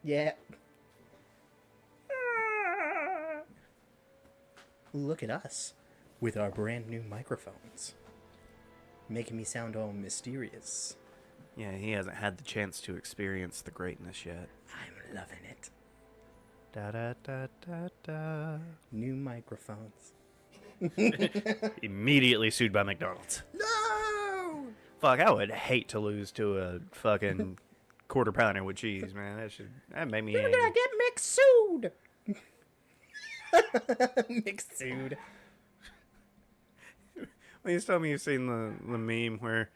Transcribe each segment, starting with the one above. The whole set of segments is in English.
Yeah. Look at us with our brand new microphones, making me sound all mysterious. Yeah, he hasn't had the chance to experience the greatness yet. I'm loving it. Da da da da da. New microphones. Immediately sued by McDonald's. No! Fuck, I would hate to lose to a fucking quarter pounder with cheese, man. That made me You're angry. gonna get McSued! McSued. Please tell me you've seen the meme where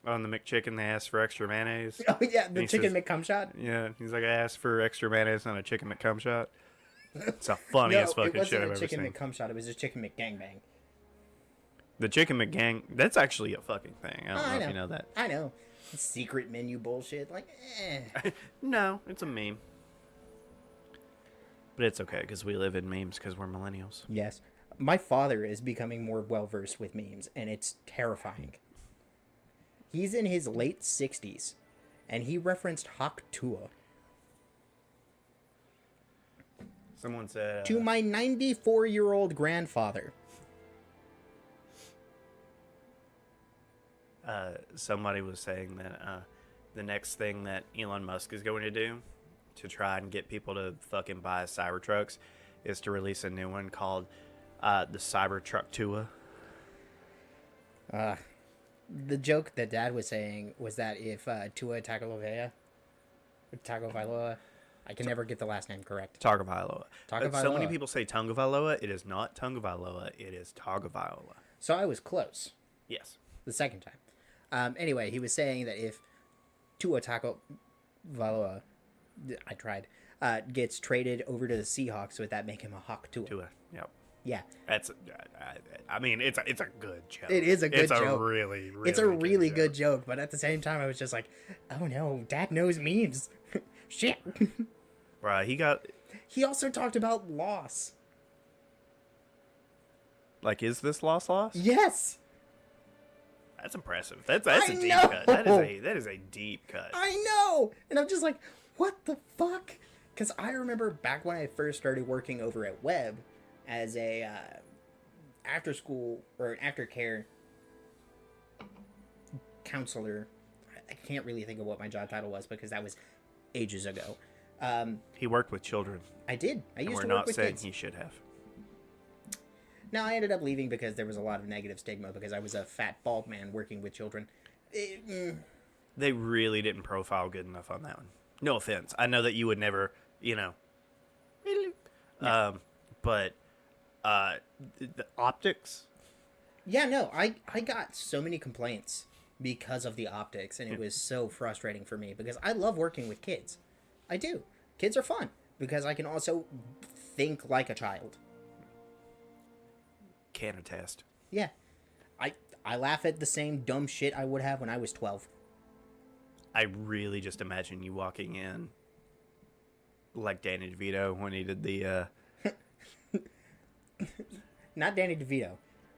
on the McChicken they asked for extra mayonnaise. Oh yeah, the chicken says, McCum shot. Yeah, he's like, I asked for extra mayonnaise on a chicken McCum shot. It's the funniest fucking shit I've ever seen. It wasn't a chicken McCum shot. It was just chicken McGangbang. The chicken McGang, that's actually a fucking thing. I don't know if you know that. I know. Secret menu bullshit. Like, No, it's a meme. But it's okay, because we live in memes, because we're millennials. Yes. My father is becoming more well-versed with memes, and it's terrifying. He's in his late 60s, and he referenced Hawk Tua. Someone said... to my 94-year-old grandfather. Somebody was saying that the next thing that Elon Musk is going to do to try and get people to fucking buy Cybertrucks is to release a new one called the Cybertruck Tua. The joke that Dad was saying was that if Tua Tagovailoa, I can never get the last name correct. Tagovailoa. So many Tagovailoa. people say Tagovailoa. It is not Tagovailoa. It is Tagovailoa. So I was close Yes. the second time. Anyway, he was saying that if Tua Tagovailoa, I tried, gets traded over to the Seahawks, would that make him a Hawk Tua? Tua. Yep. Yeah. That's. I mean, it's a good joke. It is a good joke. It's a really, really. It's a really good joke, but at the same time, I was just like, oh no, Dad knows memes. Shit. Right. He got. He also talked about loss. Like, is this loss? Yes. That's impressive. That's a deep know. cut. That is a deep cut. I know. And I'm just like, what the fuck? Because I remember back when I first started working over at Webb as a after school or an aftercare counselor. I can't really think of what my job title was because that was ages ago. He worked with children. I did. I used to We're work not with saying kids. he should have. Now, I ended up leaving because there was a lot of negative stigma because I was a fat, bald man working with children. They really didn't profile good enough on that one. No offense. I know that you would never, No. But the optics. Yeah, no, I got so many complaints because of the optics, and it was so frustrating for me because I love working with kids. I do. Kids are fun because I can also think like a child. Can attest. Yeah. I laugh at the same dumb shit I would have when I was 12. I really just imagine you walking in like Danny DeVito when he did the... Not Danny DeVito.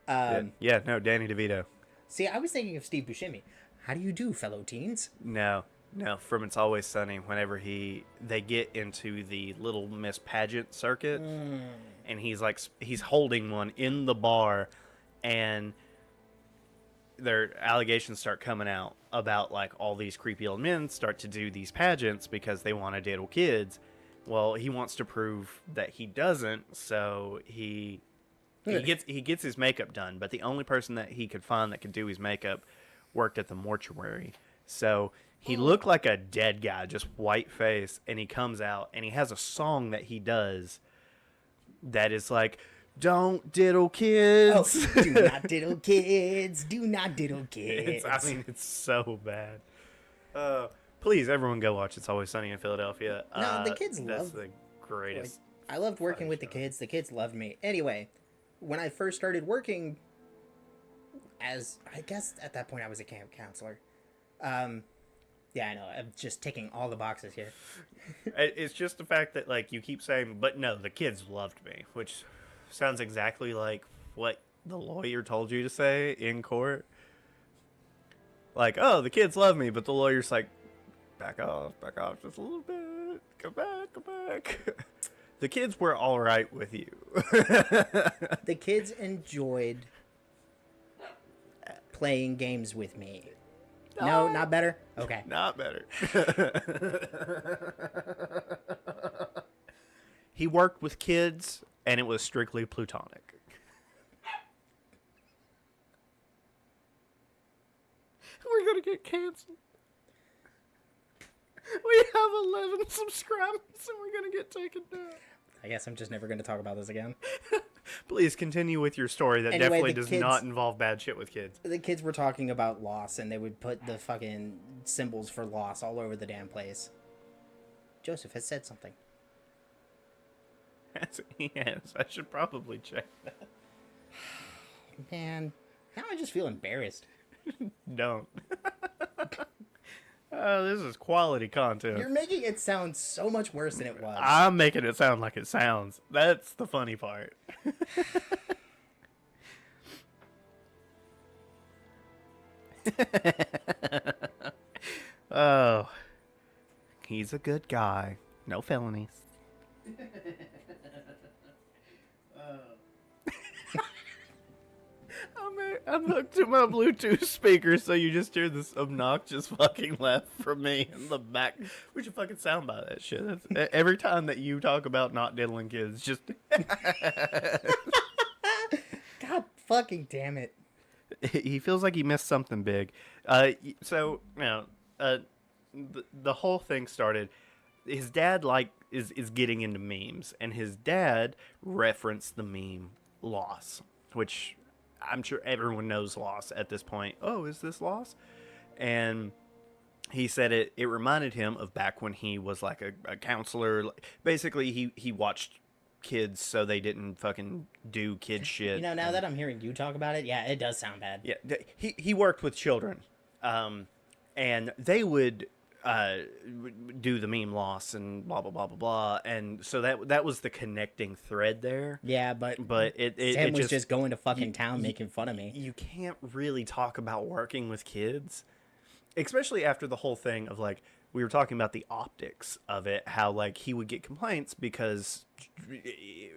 No, Danny DeVito. See, I was thinking of Steve Buscemi. How do you do, fellow teens? No, from It's Always Sunny, whenever they get into the Little Miss Pageant circuit, and he's holding one in the bar, and their allegations start coming out about like all these creepy old men start to do these pageants because they want to diddle kids. Well, he wants to prove that he doesn't, so he gets his makeup done, but the only person that he could find that could do his makeup worked at the mortuary. So he looked like a dead guy, just white face, and he comes out and he has a song that he does that is like, "Don't diddle kids." Oh, do not diddle kids. Do not diddle kids. It's so bad. Please, everyone go watch It's Always Sunny in Philadelphia. No, the kids That's love the greatest. I loved working with the kids. The kids loved me. Anyway, when I first started working as, I guess at that point I was a camp counselor. Yeah, I know. I'm just ticking all the boxes here. It's just the fact that, like, you keep saying, but no, the kids loved me, which sounds exactly like what the lawyer told you to say in court. Like, oh, the kids love me, but the lawyer's like, back off just a little bit. Come back, come back. The kids were all right with you. The kids enjoyed playing games with me. No, not better? Okay. Not better. He worked with kids, and it was strictly plutonic. We're going to get canceled. We have 11 subscribers, and we're going to get taken down. I guess I'm just never going to talk about this again. Please continue with your story that Anyway, definitely the does kids- not involve bad shit with kids. The kids were talking about loss, and they would put the fucking symbols for loss all over the damn place. Joseph has said something. Yes, I should probably check that. Man, now I just feel embarrassed. Don't. Oh, this is quality content. You're making it sound so much worse than it was. I'm making it sound like it sounds. That's the funny part. Oh, he's a good guy. No felonies. I'm hooked to my Bluetooth speaker, so you just hear this obnoxious fucking laugh from me in the back. We should fucking soundbite that shit. That's, every time that you talk about not diddling kids, just God fucking damn it. he feels like he missed something big. So you know, the whole thing started. His dad is getting into memes, and his dad referenced the meme Loss, which I'm sure everyone knows Loss at this point. Oh, is this Loss? And he said it reminded him of back when he was like a counselor. Basically, he watched kids so they didn't fucking do kid shit. You know, now that I'm hearing you talk about it, yeah, it does sound bad. Yeah, he worked with children, and they would do the meme Loss and blah blah blah blah blah, and so that was the connecting thread there. Yeah, but it was just going to fucking town making fun of me. You can't really talk about working with kids, especially after the whole thing of like we were talking about the optics of it, how like he would get complaints because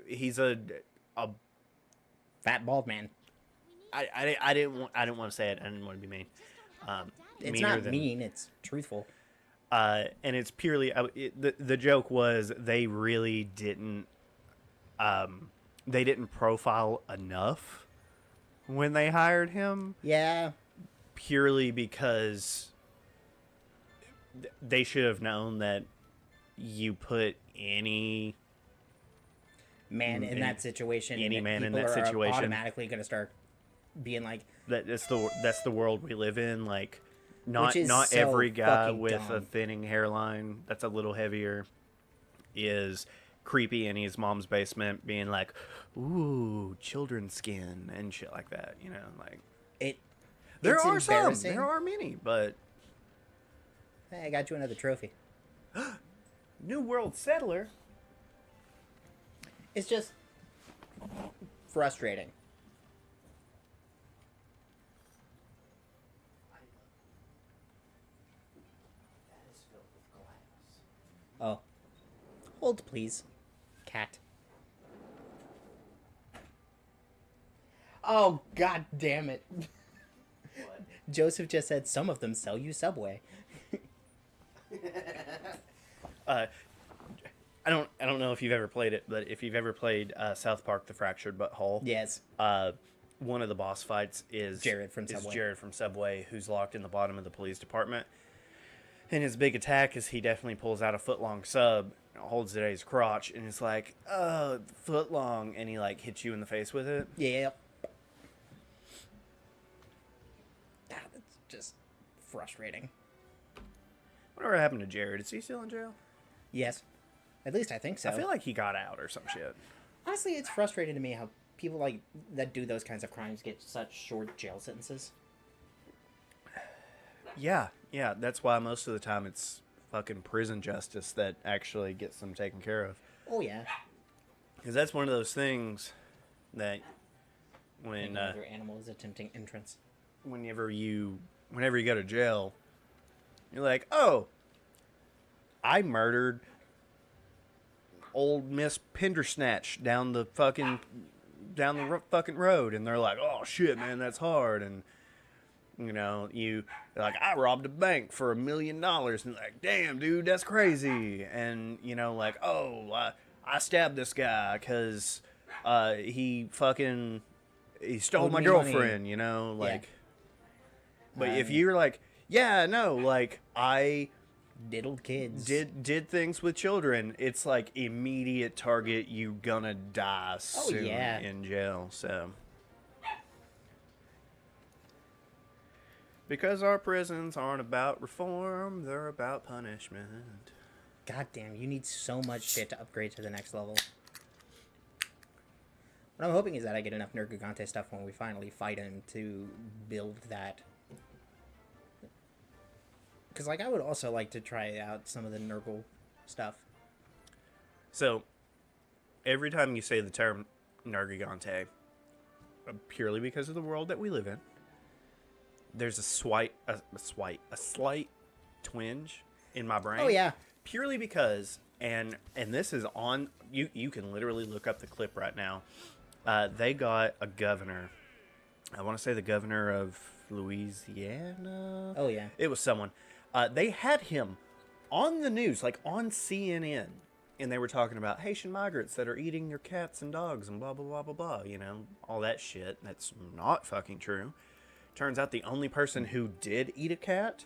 he's a fat bald man. I didn't want to say it. I didn't want to be mean. It's not mean. It's truthful. And it's purely the joke was they really didn't profile enough when they hired him. Yeah, purely because they should have known that you put any man in that situation, any man in people that are situation automatically going to start being like that's the world we live in. Like not so every guy with dumb. a thinning hairline that's a little heavier is creepy in his mom's basement being like, ooh, children's skin and shit like that, you know, like there are some, there are many, but hey, I got you another trophy. New World Settler. It's just frustrating. Oh. Hold, please. Cat. Oh, god damn it. What? Joseph just said some of them sell you Subway. I don't know if you've ever played it, but if you've ever played South Park: The Fractured Butthole, Yes. one of the boss fights is Jared from Subway. Jared from Subway, who's locked in the bottom of the police department. And his big attack is he definitely pulls out a foot-long sub, holds it at his crotch, and it's like, oh, foot-long, and he like hits you in the face with it. Yeah. That's just frustrating. Whatever happened to Jared? Is he still in jail? Yes. At least I think so. I feel like he got out or some shit. Honestly, it's frustrating to me how people like that do those kinds of crimes get such short jail sentences. Yeah, that's why most of the time it's fucking prison justice that actually gets them taken care of. Oh, yeah. Because that's one of those things that when Another animal is attempting entrance. whenever you go to jail, you're like, oh, I murdered old Miss Pindersnatch down the fucking road, and they're like, "Oh shit, man, that's hard." And you know, like, I robbed a bank for $1 million, and like, damn, dude, that's crazy. And you know, like, oh, I stabbed this guy because he stole Owed my me girlfriend. money. You know, like, Yeah. but if you're like, yeah, no, like I Diddled kids. did things with children, it's like immediate target. You gonna die soon yeah. in jail. So because our prisons aren't about reform, they're about punishment. God damn, you need so much shit to upgrade to the next level. What I'm hoping is that I get enough Nergigante stuff when we finally fight him to build that. Because, like, I would also like to try out some of the Nurgle stuff. So, every time you say the term Nergigante, purely because of the world that we live in, there's a slight twinge in my brain. Oh, yeah. Purely because, and this is on, you can literally look up the clip right now. They got a governor. I want to say the governor of Louisiana. Oh, yeah. It was someone. They had him on the news, like on CNN, and they were talking about Haitian migrants that are eating your cats and dogs and blah, blah, blah, blah, blah, you know, all that shit. That's not fucking true. Turns out the only person who did eat a cat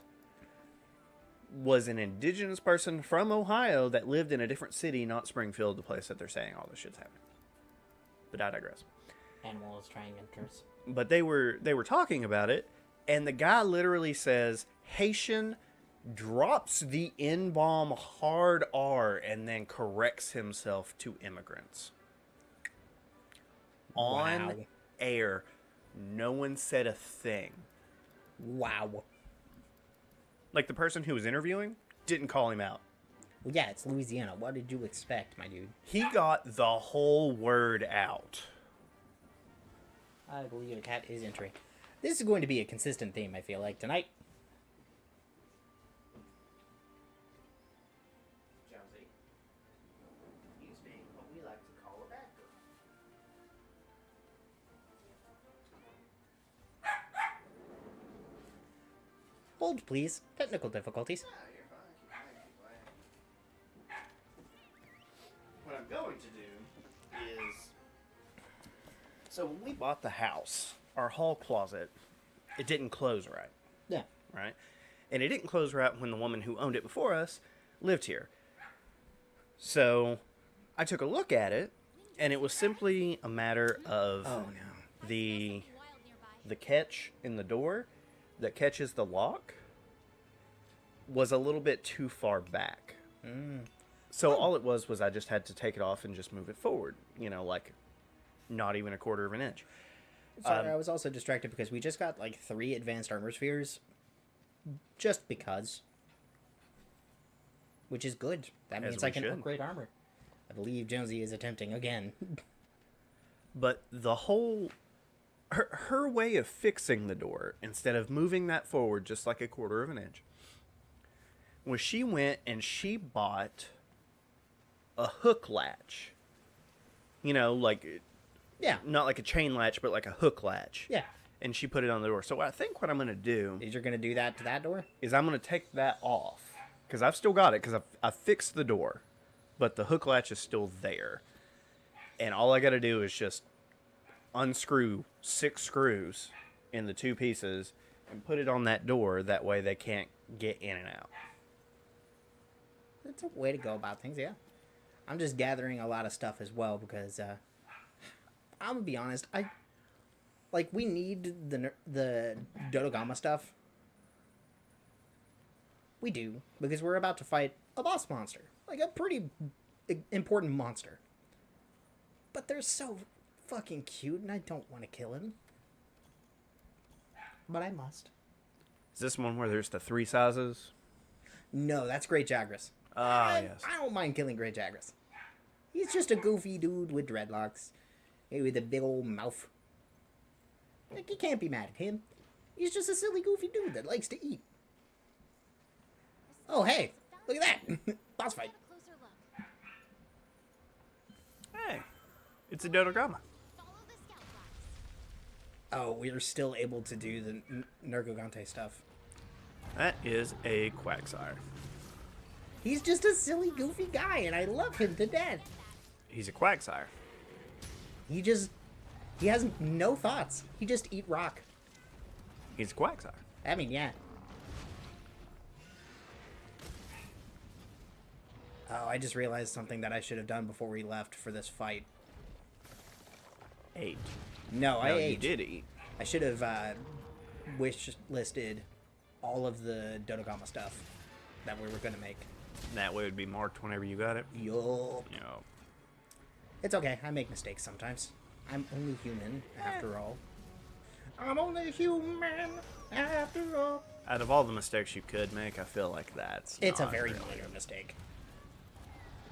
was an indigenous person from Ohio that lived in a different city, not Springfield, the place that they're saying all this shit's happening. But I digress. Animals trying enters. But they were talking about it, and the guy literally says Haitian, drops the N-bomb hard R, and then corrects himself to immigrants. On Wow. air, no one said a thing. Wow. Like, the person who was interviewing didn't call him out. Well, yeah, it's Louisiana. What did you expect, my dude? He got the whole word out. I believe a cat is entering. This is going to be a consistent theme, I feel like, tonight. Jonesy, he's being what we like to call a bad girl. Hold, please. Technical difficulties. You're fine. What I'm going to do is... So when we bought the house, our hall closet, it didn't close right. Yeah. Right? And it didn't close right when the woman who owned it before us lived here. So I took a look at it, and it was simply a matter of the catch in the door that catches the lock was a little bit too far back. So all it was I just had to take it off and just move it forward, you know, like not even a quarter of an inch. Sorry, I was also distracted because we just got like 3 advanced armor spheres. Just because. Which is good. That As means we I can should. upgrade armor. I believe Jonesy is attempting again. But the whole... Her way of fixing the door, instead of moving that forward just like a quarter of an inch, was she went and she bought a hook latch. You know, like... Yeah. Not like a chain latch, but like a hook latch. Yeah. And she put it on the door. So I think what I'm going to do Is you're going to do that to that door? is I'm going to take that off. Because I've still got it, because I fixed the door. But the hook latch is still there. And all I got to do is just unscrew 6 screws in the 2 pieces and put it on that door. That way they can't get in and out. That's a way to go about things, yeah. I'm just gathering a lot of stuff as well because, I'm going to be honest, we need the Dodogama stuff. We do, because we're about to fight a boss monster. Like, a pretty important monster. But they're so fucking cute, and I don't want to kill him. But I must. Is this one where there's the 3 sizes? No, that's Great Jagras. Ah, yes. I don't mind killing Great Jagras. He's just a goofy dude with dreadlocks. With a big old mouth. Like, you can't be mad at him. He's just a silly, goofy dude that likes to eat. Oh, hey. Look at that. Boss fight. It's a Dodogama. Oh, we are still able to do the Nergigante stuff. That is a Quagsire. He's just a silly, goofy guy, and I love him to death. He's a Quagsire. He has no thoughts. He just eat rock. He's a Quagsire. I mean, yeah. Oh, I just realized something that I should have done before we left for this fight. Ate. No, I ate. You did eat. I should have wish listed all of the Dodogama stuff that we were going to make. That way it would be marked whenever you got it. Yup. Yup. It's okay. I make mistakes sometimes. I'm only human, after all. I'm only human, after all. Out of all the mistakes you could make, I feel like It's a not very really. minor mistake.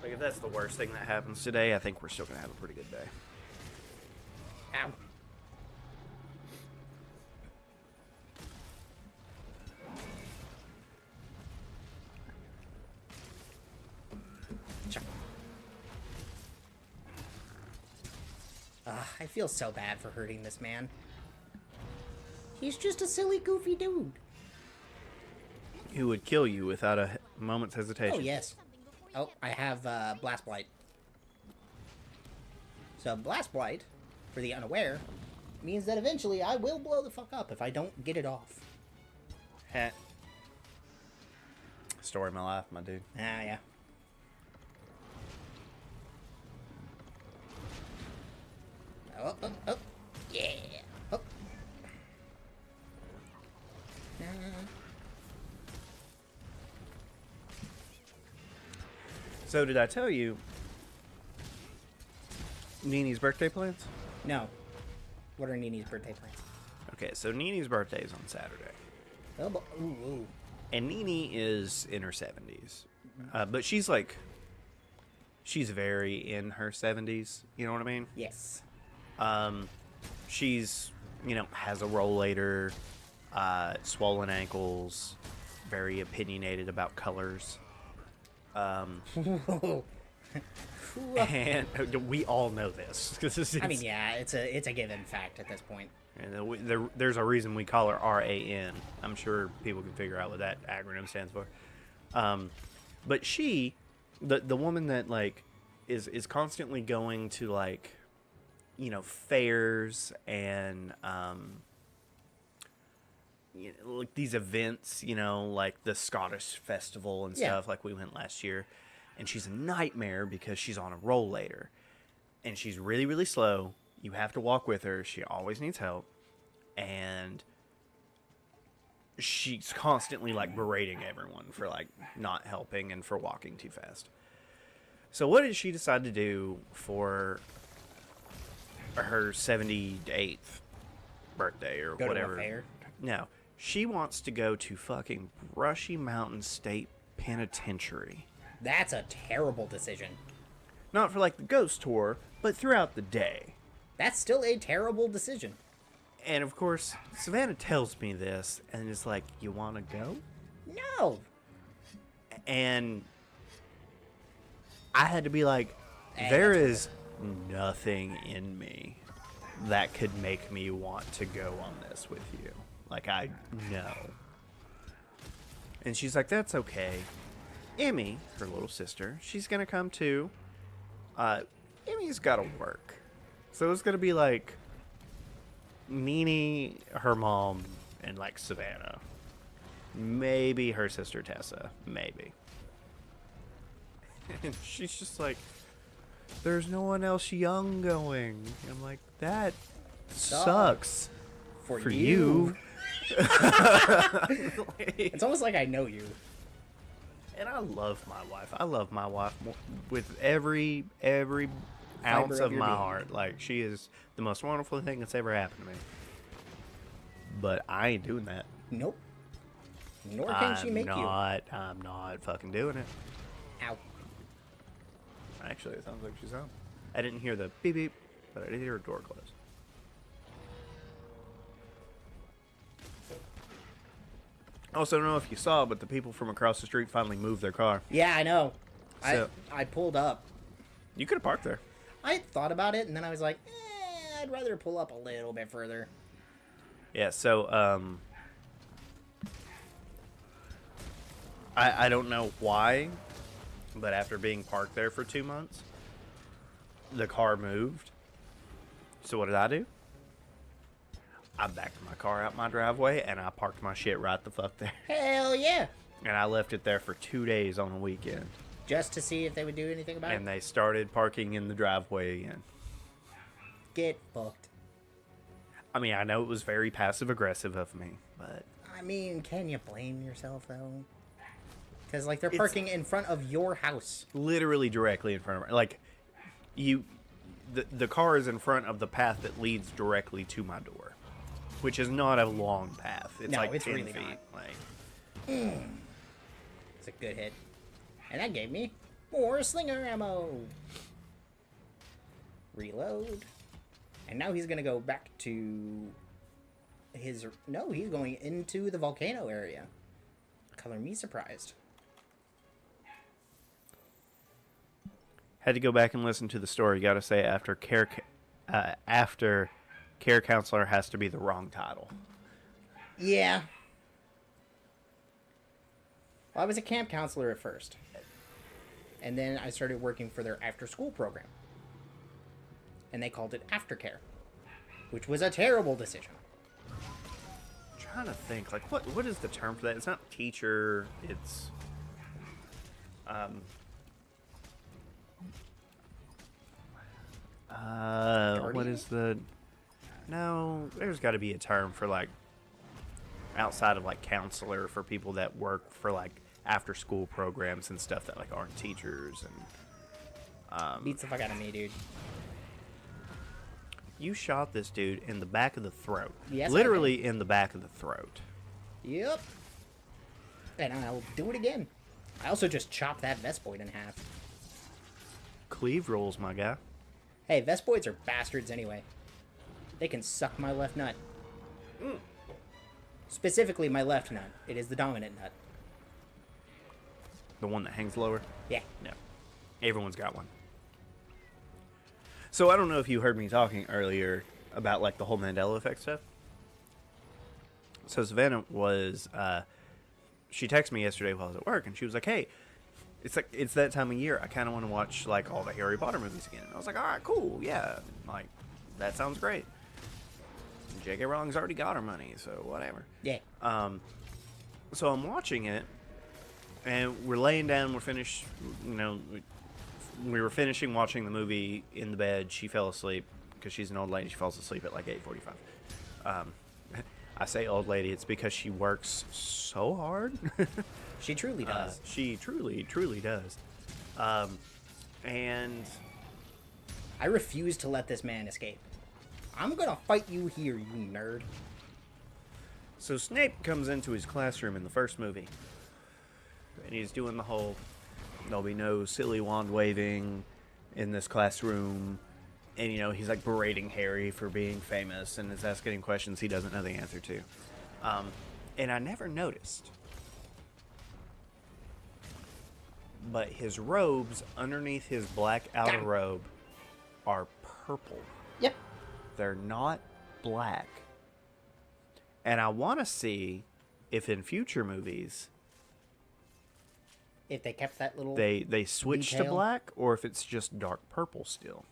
Like, if that's the worst thing that happens today, I think we're still going to have a pretty good day. Ow. I feel so bad for hurting this man. He's just a silly, goofy dude. Who would kill you without a moment's hesitation. Oh, yes. Oh, I have Blast Blight. So Blast Blight, for the unaware, means that eventually I will blow the fuck up if I don't get it off. Heh. Story of my life, my dude. Ah, yeah. Oh, oh, oh. Yeah. Oh. So did I tell you Nini's birthday plans? No. What are Nini's birthday plans? Okay, so Nini's birthday is on Saturday. Oh, ooh. And Nini is in her 70s. But she's very in her 70s. You know what I mean? Yes. She's, has a rollator, swollen ankles, very opinionated about colors. And we all know this. I mean, yeah, it's a given fact at this point. And there's a reason we call her RAN. I'm sure people can figure out what that acronym stands for. But she, the woman that is constantly going to fairs and these events, like the Scottish festival and stuff, like we went last year. And she's a nightmare because she's on a rollator. And she's really, really slow. You have to walk with her. She always needs help. And she's constantly berating everyone for not helping and for walking too fast. So what did she decide to do for her 78th birthday or go whatever? To a fair? No. She wants to go to fucking Brushy Mountain State Penitentiary. That's a terrible decision. Not for the ghost tour, but throughout the day. That's still a terrible decision. And of course, Savannah tells me this, and it's like, you want to go? No. And I had to be like, Hey, there is nothing in me that could make me want to go on this with you. I know. And she's like, that's okay. Emmy, her little sister, she's going to come too. Emmy's got to work. So it's going to be Nini, her mom, and Savannah. Maybe her sister Tessa. Maybe. And she's just like, there's no one else young going. And I'm like, that sucks For you. It's almost like I know you. And I love my wife. I love my wife with every ounce of my heart. She is the most wonderful thing that's ever happened to me. But I ain't doing that. Nope. Nor can she make you. I'm not fucking doing it. Ow. Actually, it sounds like she's home. I didn't hear the beep beep, but I did hear her door close. Also, I don't know if you saw, but the people from across the street finally moved their car. Yeah, I know. So, I pulled up. you could have parked there. I thought about it, and then I was like, I'd rather pull up a little bit further. Yeah, so, I don't know why, but after being parked there for 2 months, the car moved. So what did I do? I backed my car out my driveway, and I parked my shit right the fuck there. Hell yeah! And I left it there for 2 days on a weekend. Just to see if they would do anything about And it? they started parking in the driveway again. Get fucked. I mean, I know it was very passive-aggressive of me, but... I mean, can you blame yourself, though? Because, like, they're parking in front of your house. Literally directly in front of me. Like, the car is in front of the path that leads directly to my door. Which is not a long path. It's No, like it's 10 really feet. not. Like, It's a good hit. And that gave me more slinger ammo. Reload. And now he's going to go back to his... No, he's going into the volcano area. Color me surprised. had to go back and listen to the story. You got to say after care counselor has to be the wrong title. Yeah. Well, I was a camp counselor at first. And then I started working for their after-school program. And they called it aftercare. Which was a terrible decision. I'm trying to think, like, what is the term for that? It's not teacher, it's... what is the... No, there's got to be a term for, like, outside of, like, counselor for people that work for, like, after-school programs and stuff that, like, aren't teachers and... Beats the fuck out of me, dude. You shot this dude in the back of the throat. Yes, Literally in the back of the throat. Yep. And I'll do it again. I also just chopped that Vespoid in half. Cleave rolls, my guy. Hey, Vespoids are bastards anyway. They can suck my left nut. Specifically my left nut. It is the dominant nut. The one that hangs lower? Yeah. No. Everyone's got one. So I don't know if you heard me talking earlier about, like, the whole Mandela effect stuff. So Savannah was, she texted me yesterday while I was at work, and she was like, hey, it's that time of year. I kind of want to watch, like, all the Harry Potter movies again. And I was like, all right, cool, yeah. Like, that sounds great. J.K. Rowling's already got her money, so whatever. Yeah. So I'm watching it, and we're laying down, we're finished, you know, we were finishing watching the movie in the bed. She fell asleep because she's an old lady. She falls asleep at like 8:45. I say old lady. It's because she works so hard. She truly does. She truly, truly does. And I refuse to let this man escape. I'm gonna fight you here, you nerd. so Snape comes into his classroom in the first movie, and he's doing the whole, there'll be no silly wand waving in this classroom. And, you know, he's like berating Harry for being famous and is asking him questions he doesn't know the answer to. And I never noticed, but his robes underneath his black outer robe are purple. Yep. They're not black. And I want to see if in future movies If they kept that little... they switch to detail. black, or if it's just dark purple still.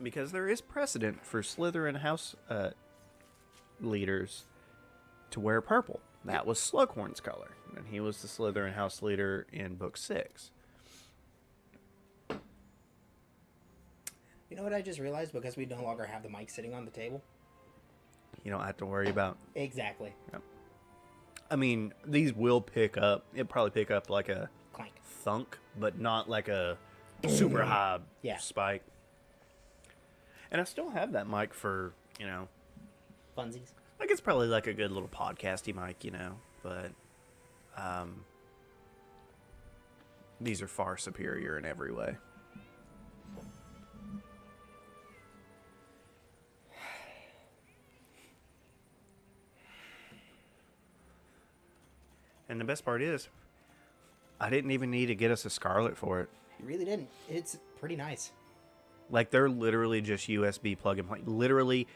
Because there is precedent for Slytherin house leaders to wear purple. That was Slughorn's color, and he was the Slytherin house leader in book 6. You know what I just realized? Because we no longer have the mic sitting on the table. You don't have to worry about... Exactly. Yep. I mean, these will pick up. It'll probably pick up like a Clank. thunk, but not like a super high Yeah. spike. And I still have that mic for, you know, Funsies. like it's probably like a good little podcasty mic, you know, but these are far superior in every way. And the best part is, I didn't even need to get us a Scarlet for it. You really didn't. It's pretty nice. Like, they're literally just USB plug and play. Literally,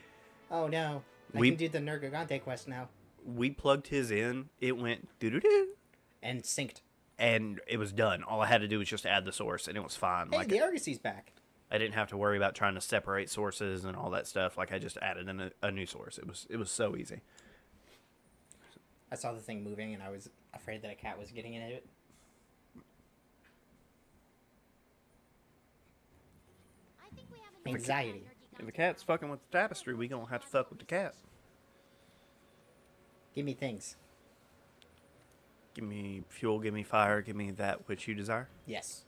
Oh no. I We- can do the Nergigante quest now. we plugged his in, it went doo-doo-doo, And synced. and it was done. All I had to do was just add the source, and it was fine. Hey, Like, the Argosy's back. I didn't have to worry about trying to separate sources and all that stuff. Like, I just added in a new source. It was so easy. I saw the thing moving and I was afraid that a cat was getting into it. I think we have a Anxiety. If the cat's fucking with the tapestry, we gonna have to fuck with the cat. Give me things. Give me fuel, give me fire, give me that which you desire. Yes.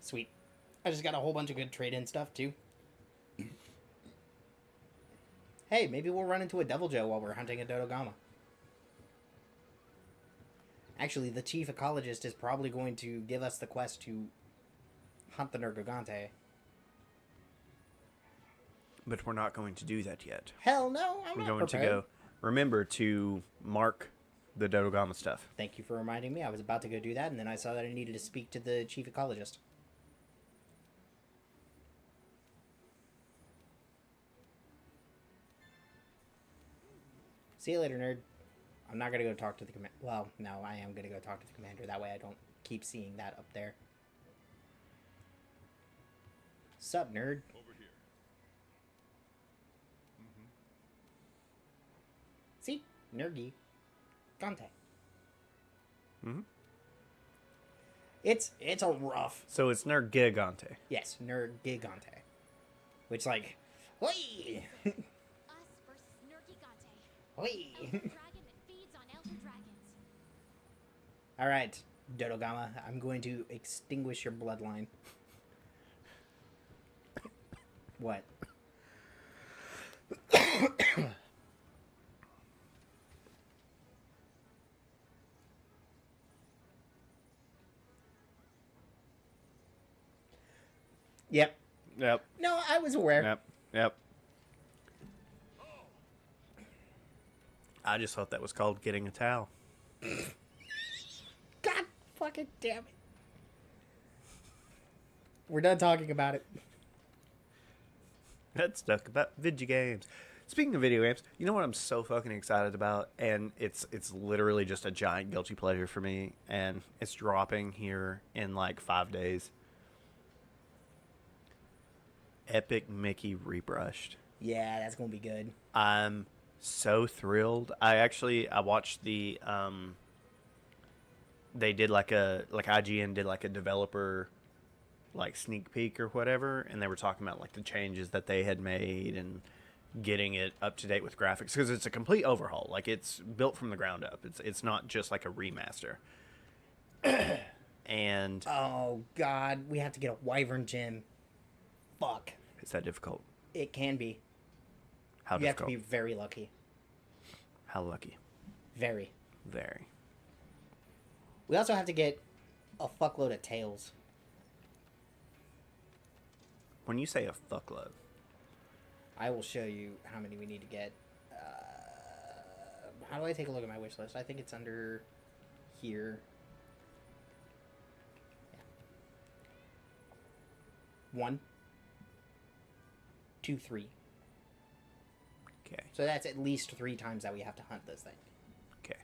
Sweet. I just got a whole bunch of good trade-in stuff, too. Hey, maybe we'll run into a Devil Joe while we're hunting a Dodogama. Actually, the chief ecologist is probably going to give us the quest to hunt the Nergigante. But we're not going to do that yet. Hell no, I'm We're not going prepared. to go. Remember to mark the Dodogama stuff. Thank you for reminding me. I was about to go do that, and then I saw that I needed to speak to the chief ecologist. See you later, nerd. I'm not gonna go talk to the command. Well, no, I am gonna go talk to the commander. That way I don't keep seeing that up there. Sup, nerd? Over here. See? Nergy. Gante. Mhm. It's a rough. So it's Nergigante. Yes, Nergigante. Which, like, oi! us versus Nergigante. Oi! Elder dragon that feeds on elder dragons. Alright, Dodogama, I'm going to extinguish your bloodline. What? Yep. Yep. No, I was aware. Yep. Yep. I just thought that was called getting a towel. God fucking damn it. We're done talking about it. That's stuck about video games. Speaking of video games, you know what I'm so fucking excited about? And it's literally just a giant guilty pleasure for me. And it's dropping here in like 5 days. Epic Mickey Rebrushed. Yeah, that's gonna be good. I'm so thrilled. I watched the they did like IGN did like a developer like sneak peek or whatever, and they were talking about like the changes that they had made and getting it up to date with graphics, because it's a complete overhaul. Like, it's built from the ground up. It's not just like a remaster. And Oh god, we have to get a wyvern gym. Fuck. is that difficult? It can be. How You have to difficult? be very lucky. How lucky? Very. Very. We also have to get a fuckload of tails. When you say a fuckload, I will show you how many we need to get. How do I take a look at my wish list? I think it's under here. Yeah. 1, 2, 3. okay. So that's at least 3 times that we have to hunt this thing. Okay.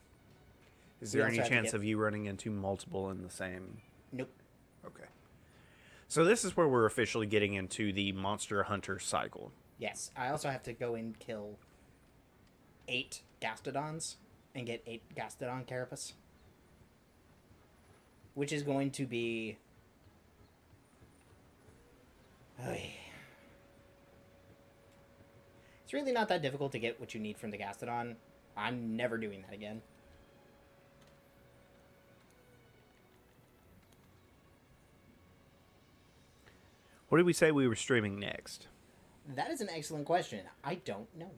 Is We there also any have to chance get- of you running into multiple in the same? Nope. Okay. So this is where we're officially getting into the Monster Hunter cycle. Yes. I also have to go and kill 8 Gastodons and get 8 Gastodon Carapace. Which is going to be... Oy. It's really not that difficult to get what you need from the Gastodon. I'm never doing that again. What did we say we were streaming next? That is an excellent question. I don't know.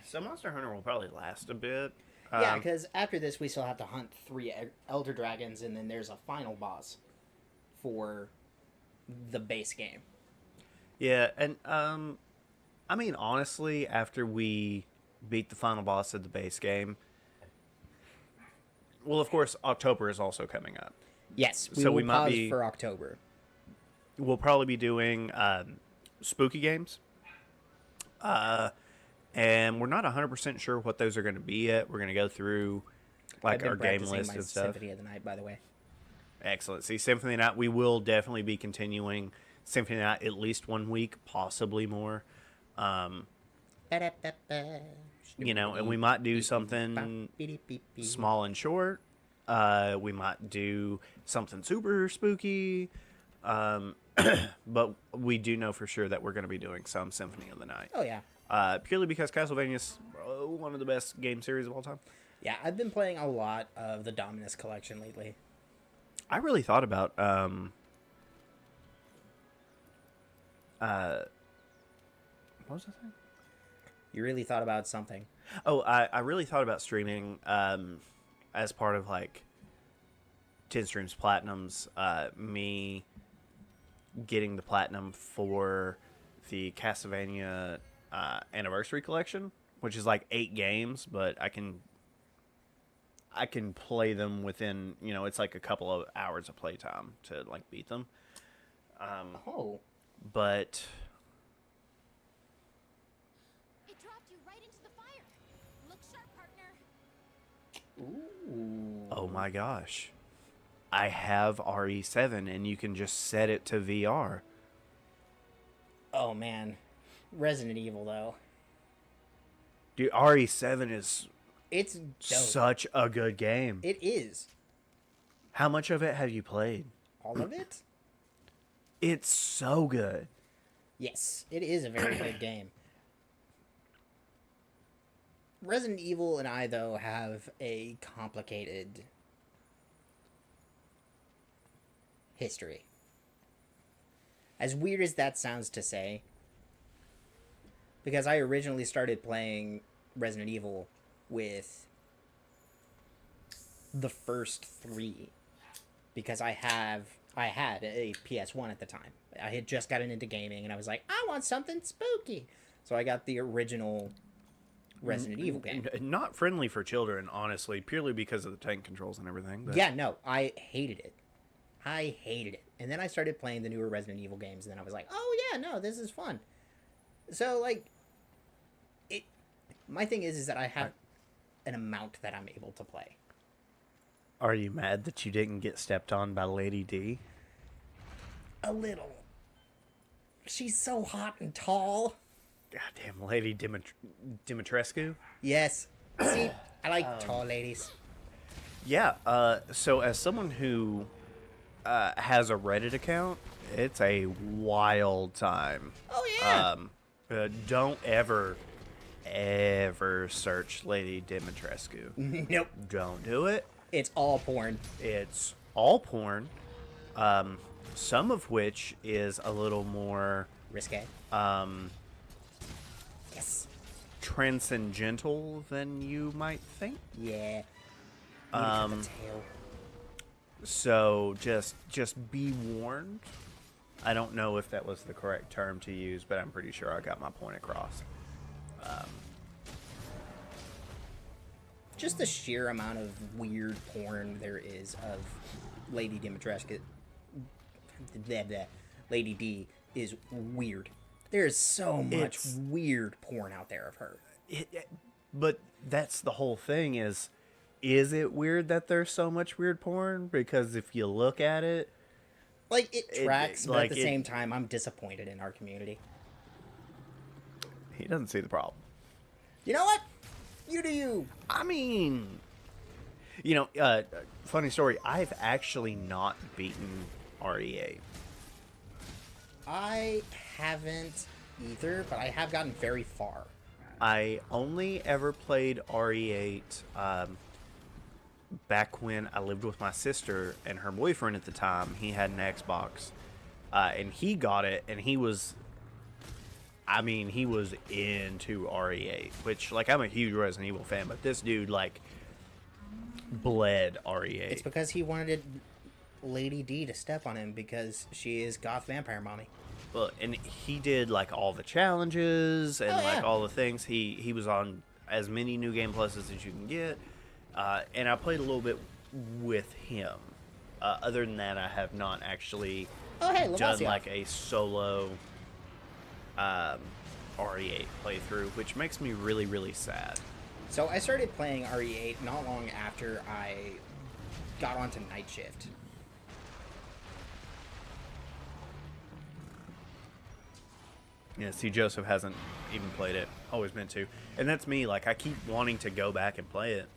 So Monster Hunter will probably last a bit. Yeah, because after this, we still have to hunt 3 Elder Dragons, and then there's a final boss for the base game. Yeah, and I mean, honestly, after we beat the final boss of the base game, well, of course, October is also coming up. Yes, we So will we might pause be- for October. We'll probably be doing spooky games. And we're not 100% sure what those are going to be yet. We're going to go through I've like been our game practicing list my and stuff. Symphony of the Night, by the way. Excellent. See, Symphony Night, we will definitely be continuing Symphony Night at least 1 week, possibly more. You know, and we might do something small and short. We might do something super spooky. But we do know for sure that we're going to be doing some Symphony of the Night. Oh, yeah. Purely because Castlevania's one of the best game series of all time. Yeah, I've been playing a lot of the Dominus collection lately. I really thought about what was the thing? You really thought about something. Oh, I really thought about streaming as part of like TenStreams Platinums, me getting the platinum for the Castlevania Anniversary Collection, which is like 8 games, but I can play them within, you know, it's like a couple of hours of playtime to like beat them. But It dropped you right into the fire. Look sharp, partner. Ooh. oh my gosh, I have RE7 and you can just set it to VR. Oh, man. Resident Evil, though. Dude, RE7 is It's dope. such a good game. It is. How much of it have you played? All of it? It's so good. Yes, it is a very good game. Resident Evil and I, though, have a complicated history. As weird as that sounds to say, because I originally started playing Resident Evil with the first 3, because I had a PS1 at the time. I had just gotten into gaming, and I was like, I want something spooky. So I got the original Resident Evil game. Not friendly for children, honestly, purely because of the tank controls and everything. But Yeah, no, I hated it. I hated it. And then I started playing the newer Resident Evil games, and then I was like, oh yeah, no, this is fun. So, like, my thing is that I have an amount that I'm able to play. Are you mad that you didn't get stepped on by Lady D? A little. She's so hot and tall. Goddamn Lady Dimitrescu? Yes. See, I like tall ladies. Yeah, so as someone who has a Reddit account, it's a wild time. Oh, yeah. Don't ever search Lady Dimitrescu. Nope. Don't do it. It's all porn. It's all porn, some of which is a little more Risque. Yes. transcendental than you might think. Yeah. The tail. So just be warned. I don't know if that was the correct term to use, but I'm pretty sure I got my point across. Just the sheer amount of weird porn there is of Lady Dimitrescu. Lady D is weird. There's so much It's- weird porn out there of her. But that's the whole thing is it weird that there's so much weird porn? Because if you look at it, Like, it tracks, but like at the it- same time, I'm disappointed in our community. he doesn't see the problem. You know what? You do you. I mean, you know, funny story, I've actually not beaten RE8. I haven't either, but I have gotten very far. I only ever played RE8 back when I lived with my sister and her boyfriend at the time. He had an Xbox, and he got it, and he was into RE8, which, like, I'm a huge Resident Evil fan, but this dude, like, bled RE8. It's because he wanted Lady D to step on him because she is goth vampire mommy. Well, and he did, like, all the challenges and, Oh, yeah. like, all the things. He was on as many New Game Pluses as you can get. And I played a little bit with him. Other than that, I have not actually Oh, hey, done Lavasia. like a solo RE8 playthrough, which makes me really, really sad. So I started playing RE8 not long after I got onto Night Shift. Yeah, see, Joseph hasn't even played it. Always meant to. And that's me. Like, I keep wanting to go back and play it.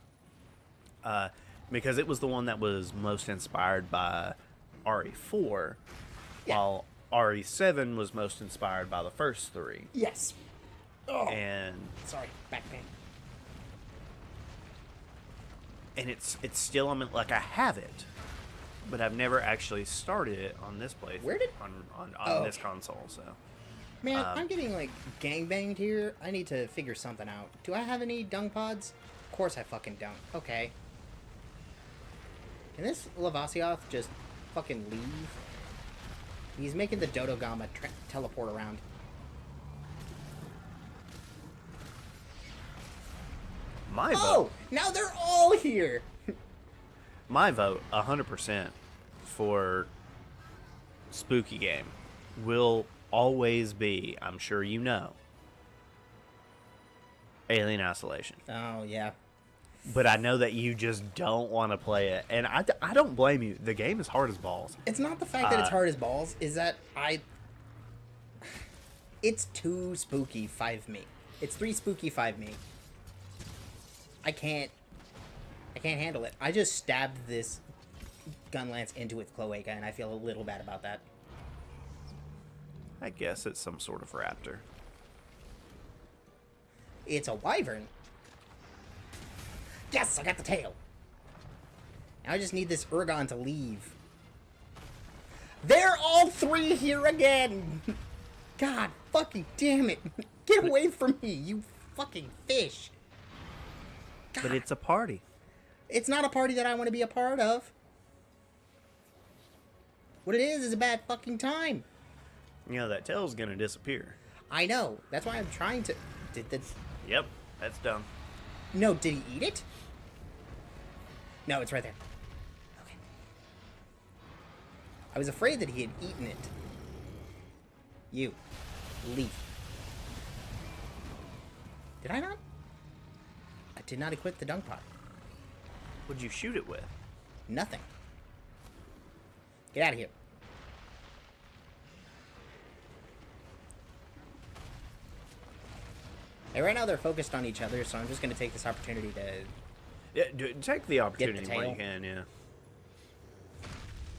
Because it was the one that was most inspired by RE4, Yeah. while RE7 was most inspired by the first three. Yes. Oh, And sorry, back pain. it's still, I mean, like, I have it, but I've never actually started it on this place. Where did- on Oh, this okay. console, so. Man, I'm getting, like, gangbanged here. I need to figure something out. Do I have any dung pods? Of course I fucking don't. Okay. Can this Lavasioth just fucking leave? He's making the Dodogama teleport around. My Oh! vote. Now they're all here! My vote, 100% for Spooky Game will always be, I'm sure you know, Alien Isolation. Oh, yeah. But I know that you just don't want to play it, and I don't blame you. The game is hard as balls. It's not the fact that it's hard as balls, is that It's 2 spooky, 5 me. It's 3 spooky, 5 me. I can't handle it. I just stabbed this gun lance into its cloaca, and I feel a little bad about that. I guess it's some sort of raptor. It's a wyvern. Yes, I got the tail. Now I just need this Urgon to leave. They're all 3 here again! God fucking damn it. Get away from me, you fucking fish. God. But it's a party. It's not a party that I want to be a part of. What it is a bad fucking time. You know, that tail's gonna disappear. I know. That's why I'm trying to... Did this... Yep, that's done. No, did he eat it? No, it's right there. Okay. I was afraid that he had eaten it. You. Leave. Did I not? I did not equip the dung pot. What'd you shoot it with? Nothing. Get out of here. Hey, right now they're focused on each other, so I'm just going to take this opportunity to... Yeah, take the opportunity tail. when you can, yeah.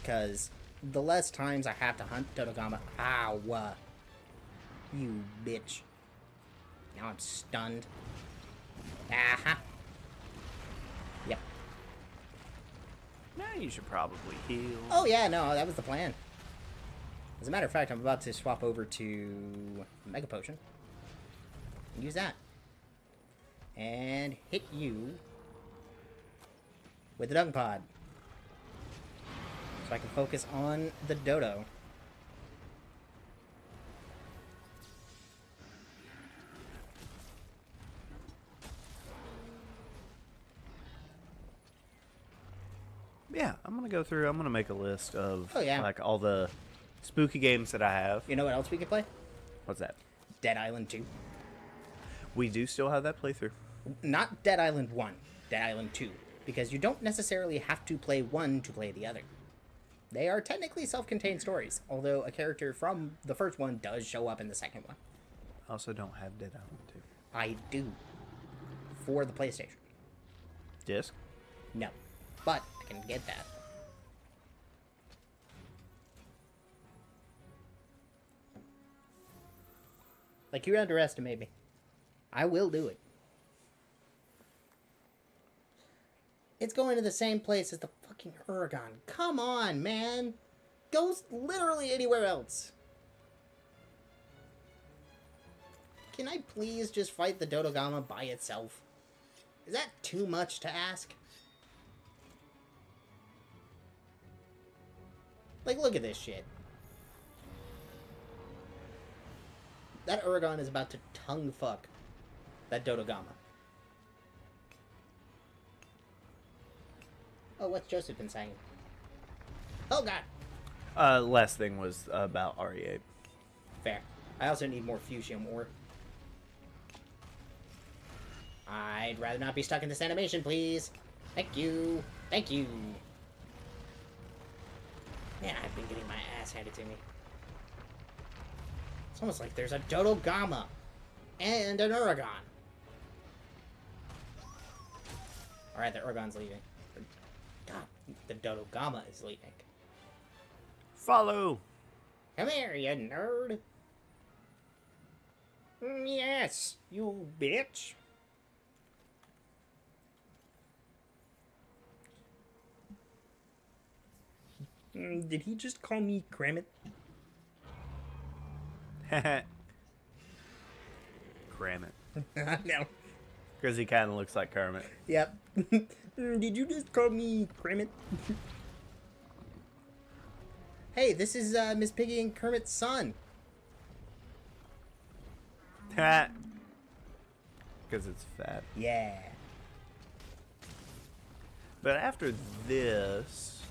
Because the less times I have to hunt Dodogama... Ow! You bitch. Now I'm stunned. Aha! Yep. Now you should probably heal. Oh yeah, no, that was the plan. As a matter of fact, I'm about to swap over to Mega Potion. Use that. And hit you with the dung pod. So I can focus on the dodo. Yeah, I'm gonna go through. I'm gonna make a list of Oh, yeah. like all the spooky games that I have. You know what else we can play? What's that? Dead Island 2. We do still have that playthrough. Not Dead Island 1, Dead Island 2. Because you don't necessarily have to play one to play the other. They are technically self-contained stories, although a character from the first one does show up in the second one. I also don't have Dead Island 2. I do. For the PlayStation. Disc? No. But I can get that. Like, you underestimate me. I will do it. It's going to the same place as the fucking Uragon. Come on, man. Goes literally anywhere else. Can I please just fight the Dodogama by itself? Is that too much to ask? Like, look at this shit. That Uragon is about to tongue fuck that Dodogama. Oh, what's Joseph been saying? Oh god. Last thing was about RE8. Fair. I also need more fuchsia ore. I'd rather not be stuck in this animation, please. Thank you. Thank you. Man, I've been getting my ass handed to me. It's almost like there's a Dodogama and an Uragon. Alright, the Uragon's leaving. God, the Dodogama is leaving. Follow! Come here, you nerd. Yes, you bitch. Did he just call me Kermit? Kermit. No. Because he kind of looks like Kermit. Yep. Did you just call me Kermit? Hey, this is Miss Piggy and Kermit's son. Because it's fat. Yeah. But after this,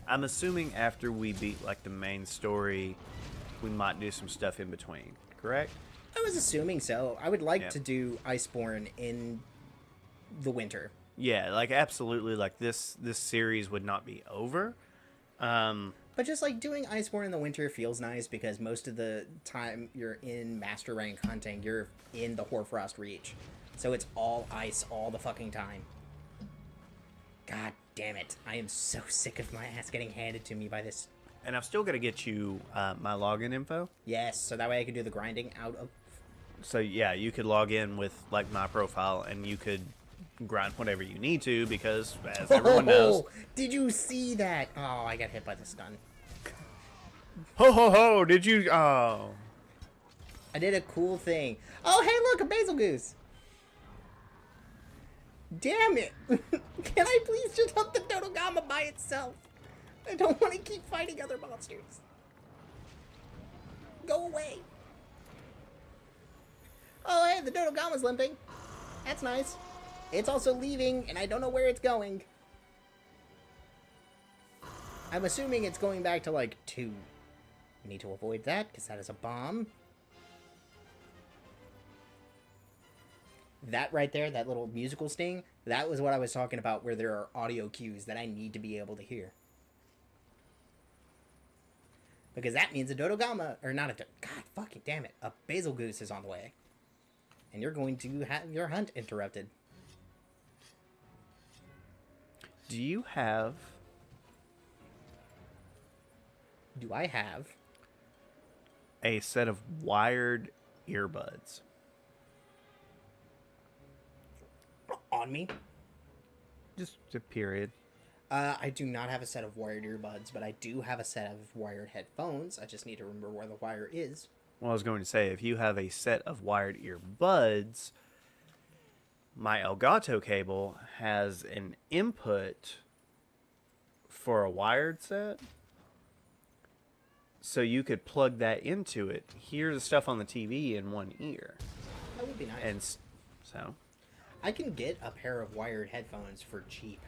I'm assuming after we beat like the main story, we might do some stuff in between, correct? I was assuming so. I would like Yeah. to do Iceborne in the winter. Yeah, like absolutely, like this series would not be over. But just like doing Iceborne in the winter feels nice because most of the time you're in Master Rank hunting, you're in the Hoarfrost Reach. So it's all ice all the fucking time. God damn it. I am so sick of my ass getting handed to me by this. And I'm still gonna get you my login info. Yes, so that way I can do the grinding out of... So yeah, you could log in with like my profile, and you could grind whatever you need to because, as everyone knows, Did you see that? Oh, I got hit by the stun. ho ho ho! Did you? Oh, I did a cool thing. Oh, hey, look, a basil goose. Damn it. Can I please just hunt the Dodogama by itself? I don't want to keep fighting other monsters. Go away. Oh, hey, the Dodogama's limping. That's nice. It's also leaving, and I don't know where it's going. I'm assuming it's going back to, like, 2. We need to avoid that, because that is a bomb. That right there, that little musical sting, that was what I was talking about, where there are audio cues that I need to be able to hear. Because that means a Dodogama, or not a God fucking damn it, a basil goose is on the way. And you're going to have your hunt interrupted. do you have? Do I have? A set of wired earbuds. On me? Just a period. I do not have a set of wired earbuds, but I do have a set of wired headphones. I just need to remember where the wire is. Well, I was going to say, if you have a set of wired earbuds, my Elgato cable has an input for a wired set. So you could plug that into it, hear the stuff on the TV in one ear. That would be nice. And so I can get a pair of wired headphones for cheap.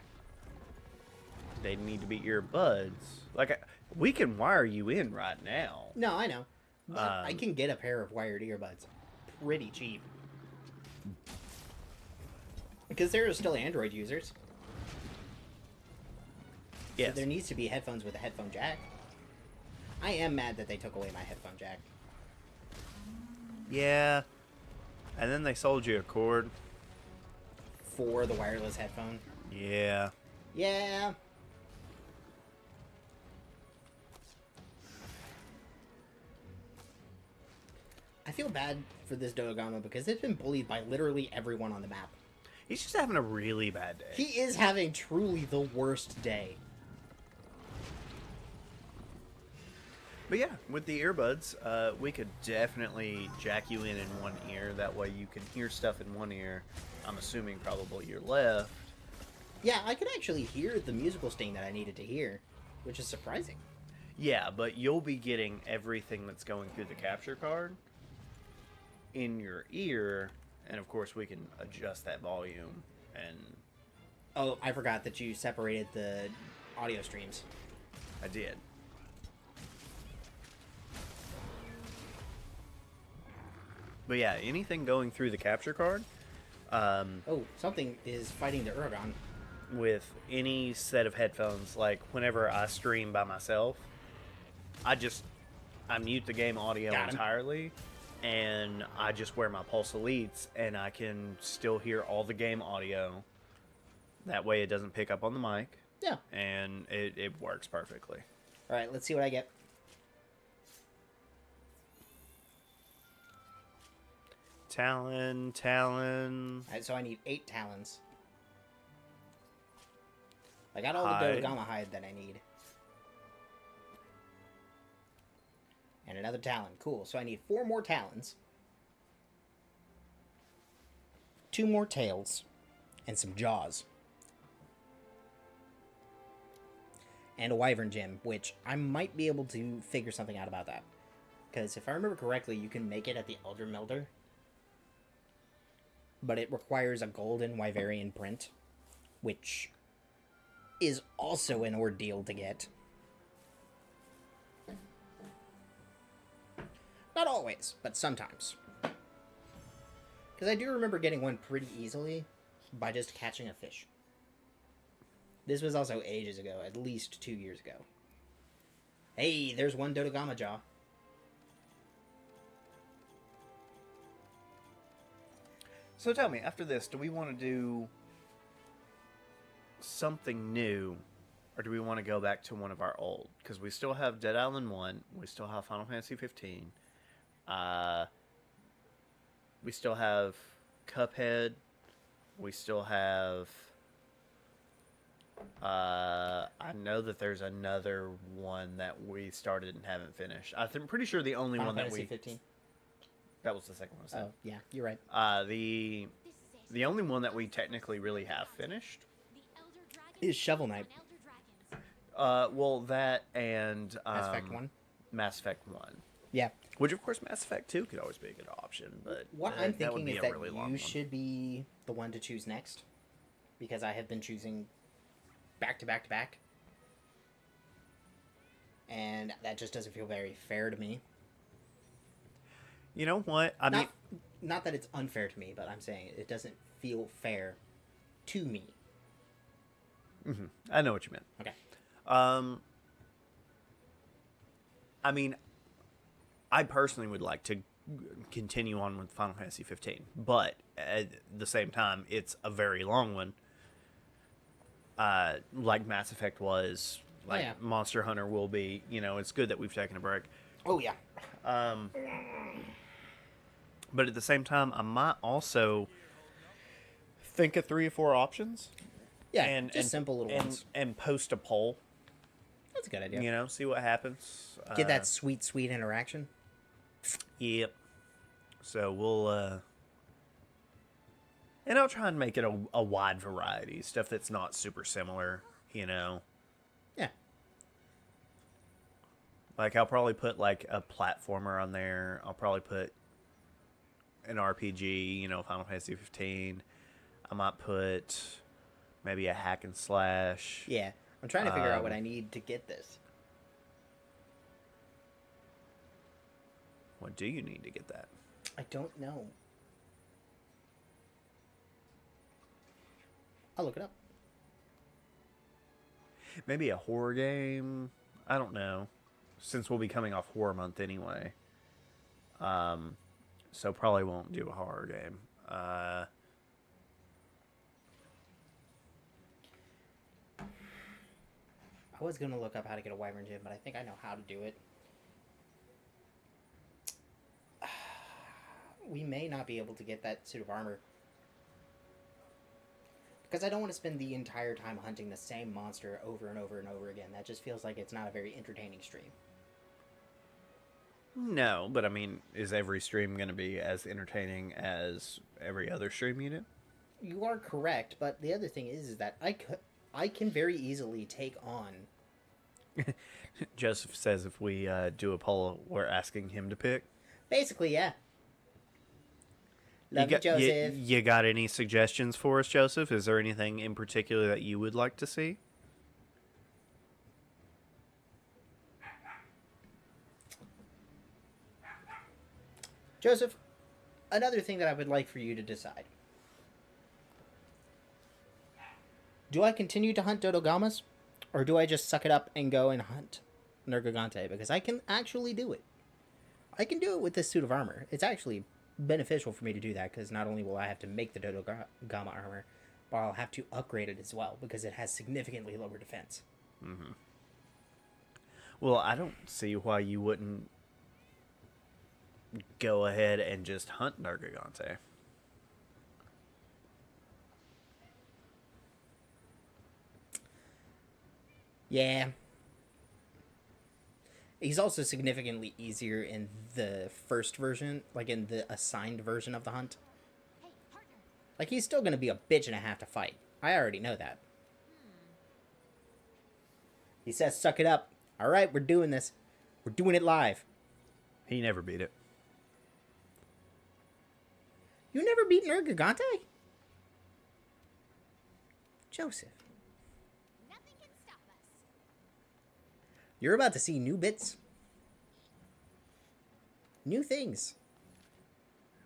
they need to be earbuds. Like, we can wire you in right now. No, I know. But I can get a pair of wired earbuds pretty cheap. Because there are still Android users. Yes. So there needs to be headphones with a headphone jack. I am mad that they took away my headphone jack. Yeah. And then they sold you a cord. For the wireless headphone. Yeah. Yeah. I feel bad for this Dodogama because it's been bullied by literally everyone on the map. He's just having a really bad day. He is having truly the worst day. But yeah, with the earbuds, we could definitely jack you in one ear. That way you can hear stuff in one ear. I'm assuming probably your left. Yeah, I could actually hear the musical sting that I needed to hear, which is surprising. Yeah, but you'll be getting everything that's going through the capture card in your ear. And of course, we can adjust that volume. And Oh, I forgot that you separated the audio streams. I did. But yeah, anything going through the capture card, Oh, something is fighting the Uragon. with any set of headphones, like whenever I stream by myself, I mute the game audio Got him. entirely, and I just wear my Pulse Elites, and I can still hear all the game audio. That way it doesn't pick up on the mic, Yeah. and it works perfectly. All right, let's see what I get. Talon. All right, so I need 8 talons. I got all Hide. the Dodogama hide that I need. And another talon. Cool. So I need 4 more talons. 2 more tails. And some jaws. And a wyvern gem, which I might be able to figure something out about that. Because if I remember correctly, you can make it at the Elder Melder. But it requires a golden wyverian print, which is also an ordeal to get. Not always, but sometimes. Because I do remember getting one pretty easily by just catching a fish. This was also ages ago, at least 2 years ago. Hey, there's one Dodogama jaw. So tell me, after this, do we want to do something new, or do we want to go back to one of our old? Because we still have Dead Island 1, we still have Final Fantasy 15, we still have Cuphead, we still have... I know that there's another one that we started and haven't finished. I'm pretty sure the only Final one that Fantasy we... 15. That was the second one I said. Oh, yeah, you're right. The only one that we technically really have finished. Is Shovel Knight. Well, that and Mass Effect 1. Mass Effect 1. Yeah. Which, of course, Mass Effect 2 could always be a good option, but What I'm that would thinking be is a that really long you one. should be the one to choose next. Because I have been choosing back to back to back. And that just doesn't feel very fair to me. You know what? I mean, Not that it's unfair to me, but I'm saying it doesn't feel fair to me. I know what you meant. Okay. I mean, I personally would like to continue on with Final Fantasy 15, but at the same time, it's a very long one. Like Mass Effect was, like yeah. Monster Hunter will be. You know, it's good that we've taken a break. Oh, yeah. But at the same time, I might also think of 3 or 4 options. Yeah, just simple little ones. And post a poll. That's a good idea. You know, see what happens. Get that sweet, sweet interaction. Yep. So we'll... and I'll try and make it a wide variety. Stuff that's not super similar, you know. Yeah. Like, I'll probably put, like, a platformer on there. I'll probably put an RPG, you know, Final Fantasy 15. I might put maybe a hack and slash. Yeah. I'm trying to figure out what I need to get this. What do you need to get that? I don't know. I'll look it up. Maybe a horror game? I don't know. Since we'll be coming off horror month anyway. So probably won't do a horror game. I was going to look up how to get a wyvern gem, but I think I know how to do it. We may not be able to get that suit of armor. Because I don't want to spend the entire time hunting the same monster over and over and over again. That just feels like it's not a very entertaining stream. No, but I mean, is every stream going to be as entertaining as every other stream you do? You are correct, but the other thing is that I can very easily take on... Joseph says if we do a poll, we're asking him to pick. Basically, yeah. Love you, Joseph. You got any suggestions for us, Joseph? Is there anything in particular that you would like to see? Joseph, another thing that I would like for you to decide. Do I continue to hunt Dodogamas, or do I just suck it up and go and hunt Nergigante? Because I can actually do it. I can do it with this suit of armor. It's actually beneficial for me to do that, because not only will I have to make the Dodogama armor, but I'll have to upgrade it as well, because it has significantly lower defense. Mm-hmm. Well, I don't see why you wouldn't go ahead and just hunt Nergigante. Yeah. He's also significantly easier in the first version, like in the assigned version of the hunt. Hey, partner. Like, he's still going to be a bitch and a half to fight. I already know that. He says, suck it up. All right, we're doing this. We're doing it live. He never beat it. You never beat Nergigante? Joseph. Nothing can stop us. You're about to see new bits. New things.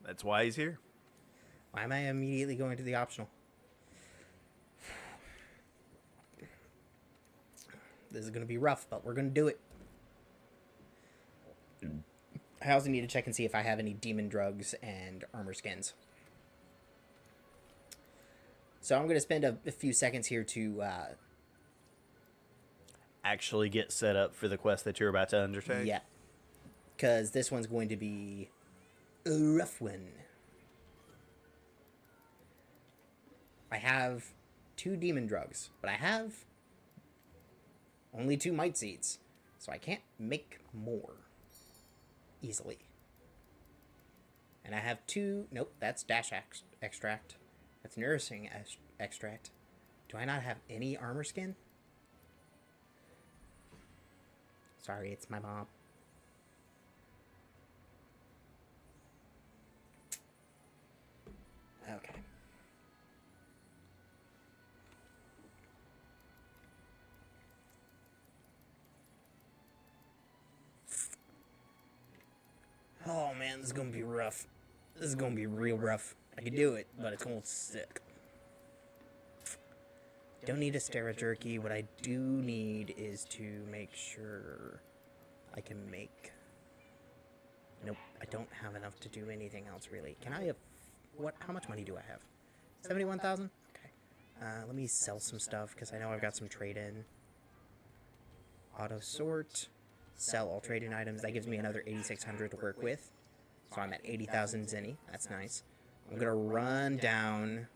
That's why he's here. Why am I immediately going to the optional? This is going to be rough, but we're going to do it. I also need to check and see if I have any demon drugs and armor skins. So I'm going to spend a few seconds here to... Actually get set up for the quest that you're about to undertake? yeah. Because this one's going to be a rough one. I have 2 demon drugs, but I have only 2 might seeds, so I can't make more easily. And I have 2... Nope, that's dash extract. That's nourishing extract. Do I not have any armor skin? Sorry, it's my mom. Okay. Oh man, this is gonna be rough. This is gonna be real rough. I can do it, but it's gonna suck. Don't need a Stera Jerky. What I do need is to make sure I can make... Nope, I don't have enough to do anything else, really. Can I... What? How much money do I have? 71,000? Okay. Let me sell some stuff, because I know I've got some trade-in. Auto sort. Sell all trade-in items. That gives me another 8,600 to work with. So I'm at 80,000 zenny. That's nice. I'm going to run down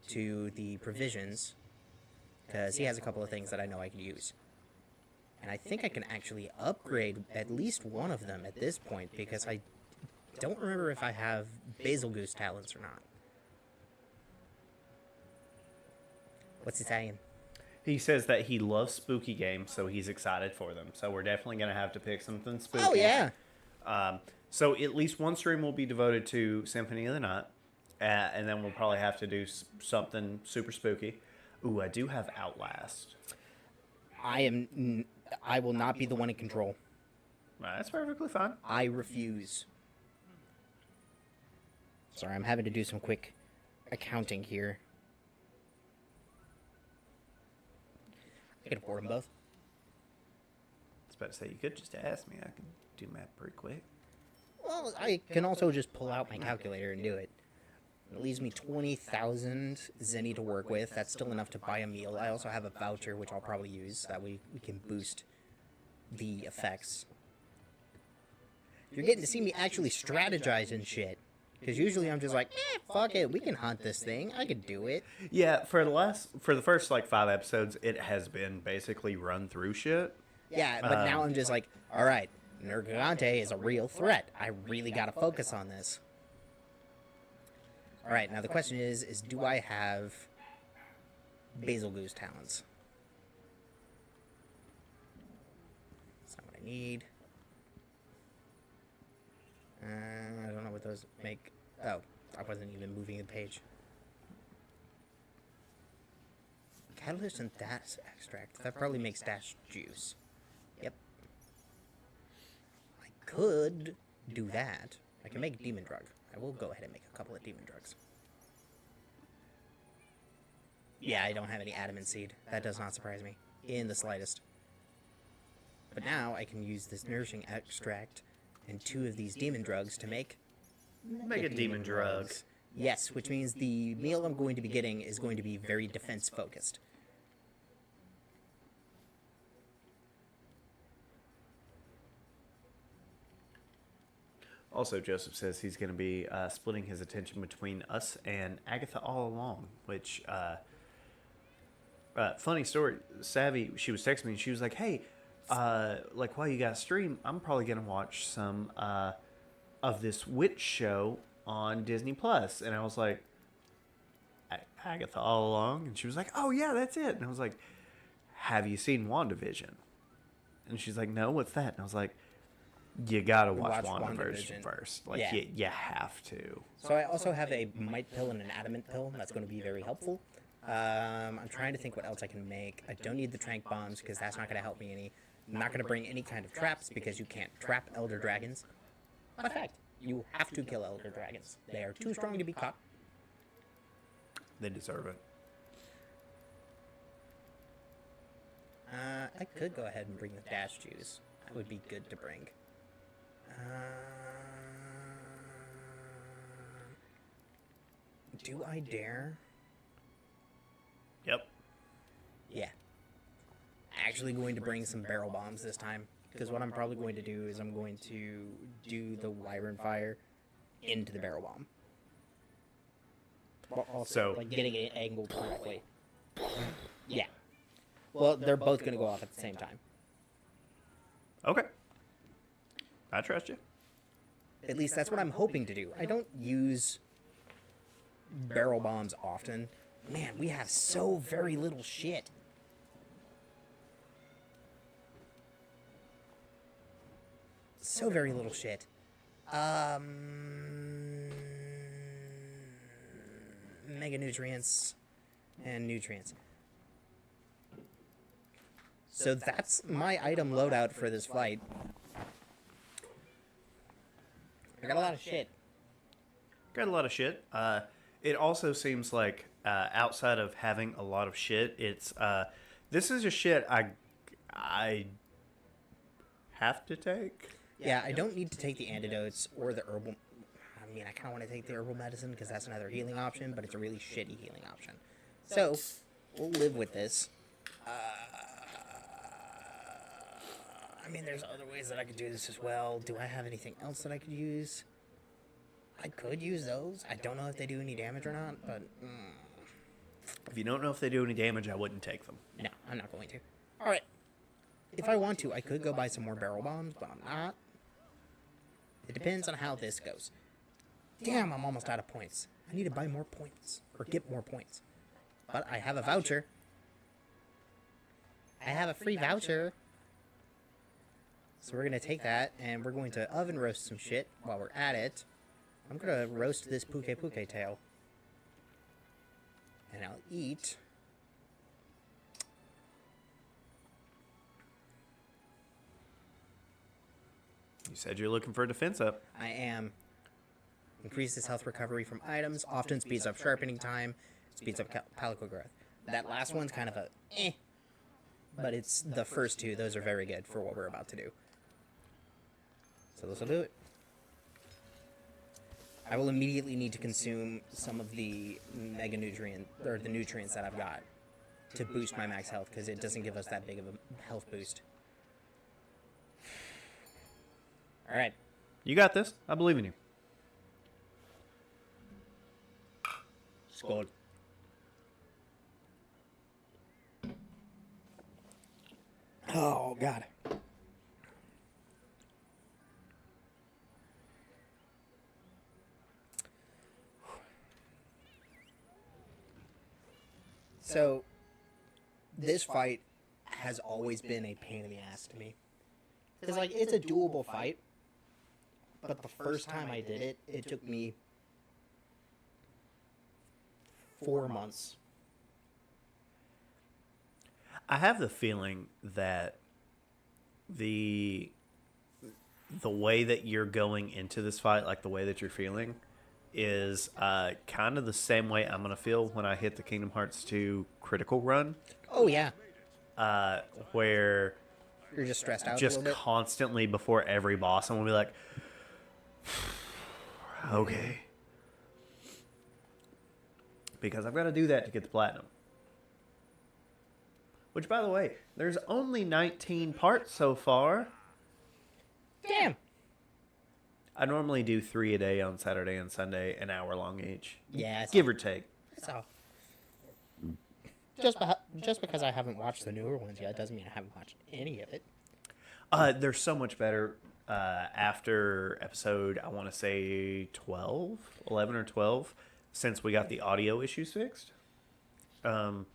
to the provisions, because he has a couple of things that I know I could use. And I think I can actually upgrade at least one of them at this point, because I don't remember if I have Basil Goose talents or not. What's he saying? He says that he loves spooky games, so he's excited for them. So we're definitely going to have to pick something spooky. Oh, yeah. So at least one stream will be devoted to Symphony of the Night. And then we'll probably have to do something super spooky. Ooh, I do have Outlast. I will not be the one in control. That's perfectly fine. I refuse. Sorry, I'm having to do some quick accounting here. I can afford them both. I was about to say, you could just ask me. I can do math pretty quick. Well, I can also just pull out my calculator and do it. It leaves me 20,000 zenny to work with. That's still enough to buy a meal. I also have a voucher, which I'll probably use. That way we can boost the effects. You're getting to see me actually strategize and shit. Because usually I'm just like, fuck it, we can hunt this thing. I could do it. Yeah, for the first like 5 episodes, it has been basically run through shit. Yeah, but now I'm just like, all right, Nergigante is a real threat. I really got to focus on this. All right, now the question is do I have Basil Goose talents? That's not what I need. I don't know what those make. Oh, I wasn't even moving the page. Catalyst and dash extract. That probably makes dash juice. Yep. I could do that I can make demon drug. I will go ahead and make a couple of demon drugs. Yeah, I don't have any adamant seed. That does not surprise me in the slightest. But now I can use this nourishing extract and 2 of these demon drugs to make Make a demon drug. Yes, which means the meal I'm going to be getting is going to be very defense focused. Also, Joseph says he's going to be splitting his attention between us and Agatha all along, which, funny story, Savvy, she was texting me and she was like, hey, like, while you guys stream, I'm probably going to watch some of this witch show on Disney Plus. And I was like, Agatha all along? And she was like, oh, yeah, that's it. And I was like, have you seen WandaVision? And she's like, no, what's that? And I was like, you gotta watch WandaVision first. Like, Yeah. you have to. So I also have a might pill and an adamant pill. That's going to be very helpful. I'm trying to think what else I can make. I don't need the trank bombs because that's not going to help me any. I'm not going to bring any kind of traps because you can't trap elder dragons. Fun fact, you have to kill elder dragons. They are too strong to be caught. They deserve it. I could go ahead and bring the dash juice. That would be good to bring. Do I dare? Yep. Yeah. Actually going to bring some barrel bombs this time. Because what I'm probably going to do is I'm going to do the wyvern fire into the barrel bomb. But also, So- like, getting it angled correctly. Yeah. Well, they're both going to go off at the same time. Okay. I trust you. At least that's what I'm hoping to do. I don't use barrel bombs often. Man, we have so very little shit. So very little shit. Mega nutrients and nutrients. So that's my item loadout for this flight. I got a lot of shit. Got a lot of shit. It also seems like outside of having a lot of shit, it's this is just shit I have to take. Yeah, I don't need to take the antidotes or the herbal. I mean, I kind of want to take the herbal medicine because that's another healing option, but it's a really shitty healing option. So, we'll live with this. I mean, there's other ways that I could do this as well. Do I have anything else that I could use? I could use those. I don't know if they do any damage or not, but If you don't know if they do any damage, I wouldn't take them. no, I'm not going to. All right. If I want to, I could go buy some more barrel bombs, but I'm not. It depends on how this goes. Damn, I'm almost out of points. I need to buy more points, or get more points. But I have a voucher. I have a free voucher. So we're going to take that, and we're going to oven roast some shit while we're at it. I'm going to roast this puke puke tail. And I'll eat... You said you're looking for a defense up. I am. Increases health recovery from items, often speeds up sharpening time, speeds up palico growth. That last one's kind of a eh. But it's the first two, those are very good for what we're about to do. So this will do it. I will immediately need to consume some of the mega nutrient, or the nutrients that I've got to boost my max health, because it doesn't give us that big of a health boost. Alright. You got this. I believe in you. Skål. Oh, God. So, this fight has always been a pain in the ass to me. Because, like, it's a doable fight. But the first time I did it, it took me 4 months. I have the feeling that the the way that you're going into this fight, like the way that you're feeling, is kind of the same way I'm gonna feel when I hit the Kingdom Hearts 2 critical run, Oh yeah, where you're just stressed out a just little bit. constantly before every boss, I'm gonna be like, okay, because I've got to do that to get the platinum. Which, by the way, there's only 19 parts so far. Damn. I normally do 3 a day on Saturday and Sunday, an hour long each. Yeah, Give or take. So, just because I haven't watched the newer ones yet doesn't mean I haven't watched any of it. They're so much better after episode, I want to say 12, 11 or 12, since we got the audio issues fixed. All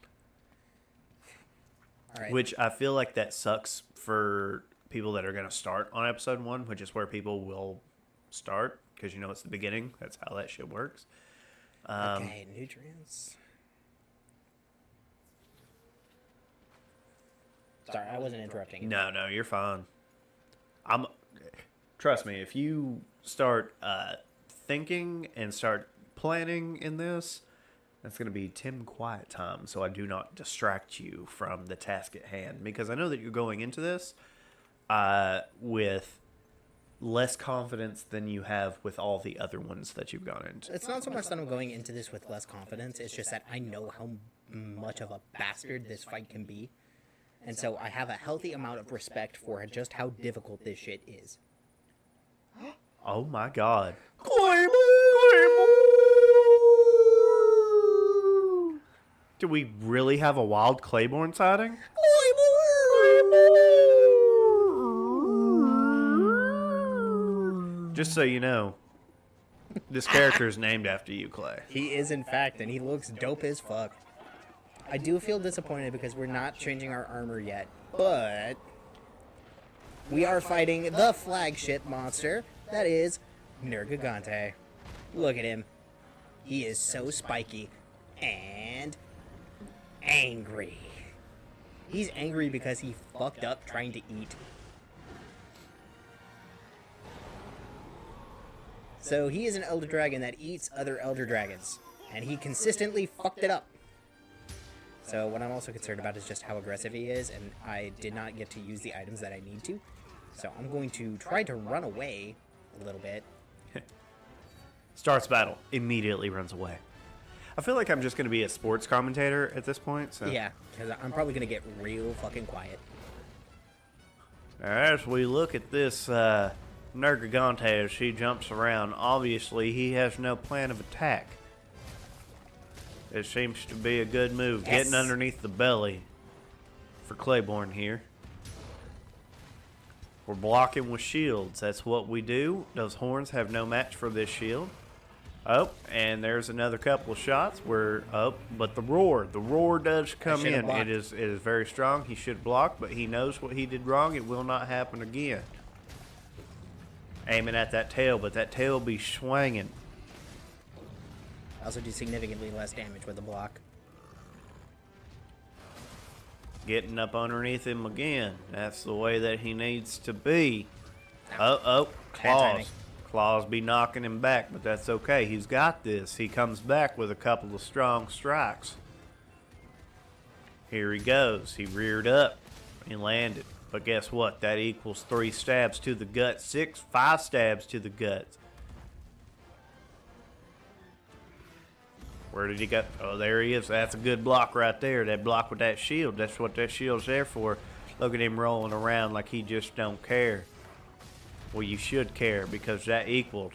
right. Which I feel like that sucks for people that are going to start on episode 1, which is where people will start, because you know it's the beginning. That's how that shit works. Okay, nutrients. Sorry, I wasn't interrupting you. No, you're fine. Trust me, if you start thinking and start planning in this, that's going to be Tim quiet time, so I do not distract you from the task at hand, because I know that you're going into this with less confidence than you have with all the other ones that you've gone into. It's not so much that I'm going into this with less confidence. It's just that I know how much of a bastard this fight can be. And so I have a healthy amount of respect for just how difficult this shit is. Oh my god. Do we really have a wild Claiborne sighting? Just so you know, this character is named after you, Clay. He is, in fact, and he looks dope as fuck. I do feel disappointed because we're not changing our armor yet, but we are fighting the flagship monster, that is Nergigante. Look at him. He is so spiky and angry. He's angry because he fucked up trying to eat. So he is an Elder Dragon that eats other Elder Dragons, and he consistently fucked it up. So what I'm also concerned about is just how aggressive he is, and I did not get to use the items that I need to. So I'm going to try to run away a little bit. Starts battle, immediately runs away. I feel like I'm just going to be a sports commentator at this point. So. Yeah, because I'm probably going to get real fucking quiet. As we look at this Nergigante as he jumps around, obviously he has no plan of attack. It seems to be a good move. Yes. Getting underneath the belly for Claiborne here. We're blocking with shields. That's what we do. Those horns have no match for this shield. Oh, and there's another couple of shots where, but the roar does come in. It is very strong. He should block, but he knows what he did wrong. It will not happen again. Aiming at that tail, but that tail be swinging. Also do significantly less damage with the block. Getting up underneath him again. That's the way that he needs to be. Claws. timing. Claws be knocking him back, but that's okay. He's got this. He comes back with a couple of strong strikes. Here he goes. He reared up. He landed. But guess what? That equals 3 stabs to the gut. 5 stabs to the gut. Where did he go? Oh, there he is. That's a good block right there. That block with that shield. That's what that shield's there for. Look at him rolling around like he just don't care. Well, you should care, because that equaled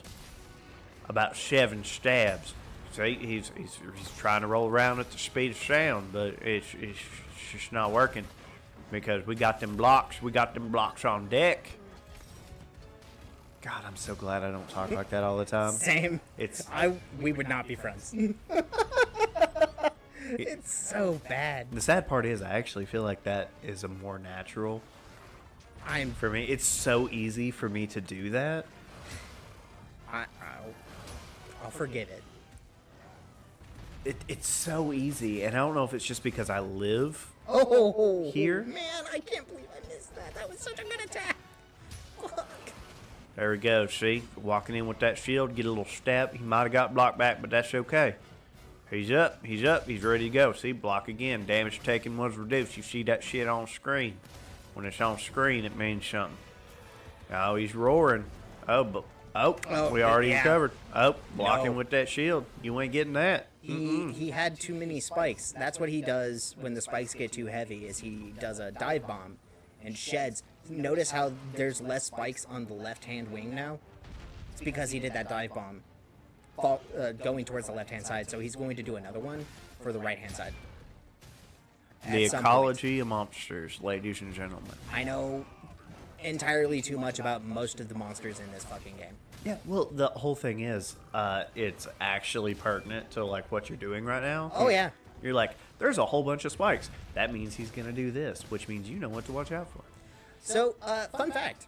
about 7 stabs. See, he's trying to roll around at the speed of sound, but it's just not working, because we got them blocks. We got them blocks on deck. God, I'm so glad I don't talk like that all the time. Same. We would not be friends. It's so bad. The sad part is, I actually feel like that is a more natural. For me, it's so easy for me to do that. I'll forgive it. It's so easy, and I don't know if it's just because I live here. Man, I can't believe I missed that. That was such a good attack. Fuck. There we go. See, walking in with that shield, get a little step. He might have got blocked back, but that's okay. He's up. He's up. He's ready to go. See, block again. Damage taken was reduced. You see that shit on screen. When it's on screen, it means something. Oh, he's roaring. Oh, we already covered. Oh, blocking with that shield. You ain't getting that. He had too many spikes. That's what he does when the spikes get too heavy, is he does a dive bomb and sheds. Notice how there's less spikes on the left-hand wing now? It's because he did that dive bomb going towards the left-hand side, so he's going to do another one for the right-hand side. The ecology of monsters, ladies and gentlemen. I know entirely too much about most of the monsters in this fucking game. Yeah, well, the whole thing is, it's actually pertinent to, like, what you're doing right now. Oh, yeah. You're like, there's a whole bunch of spikes. That means he's going to do this, which means you know what to watch out for. So, fun fact.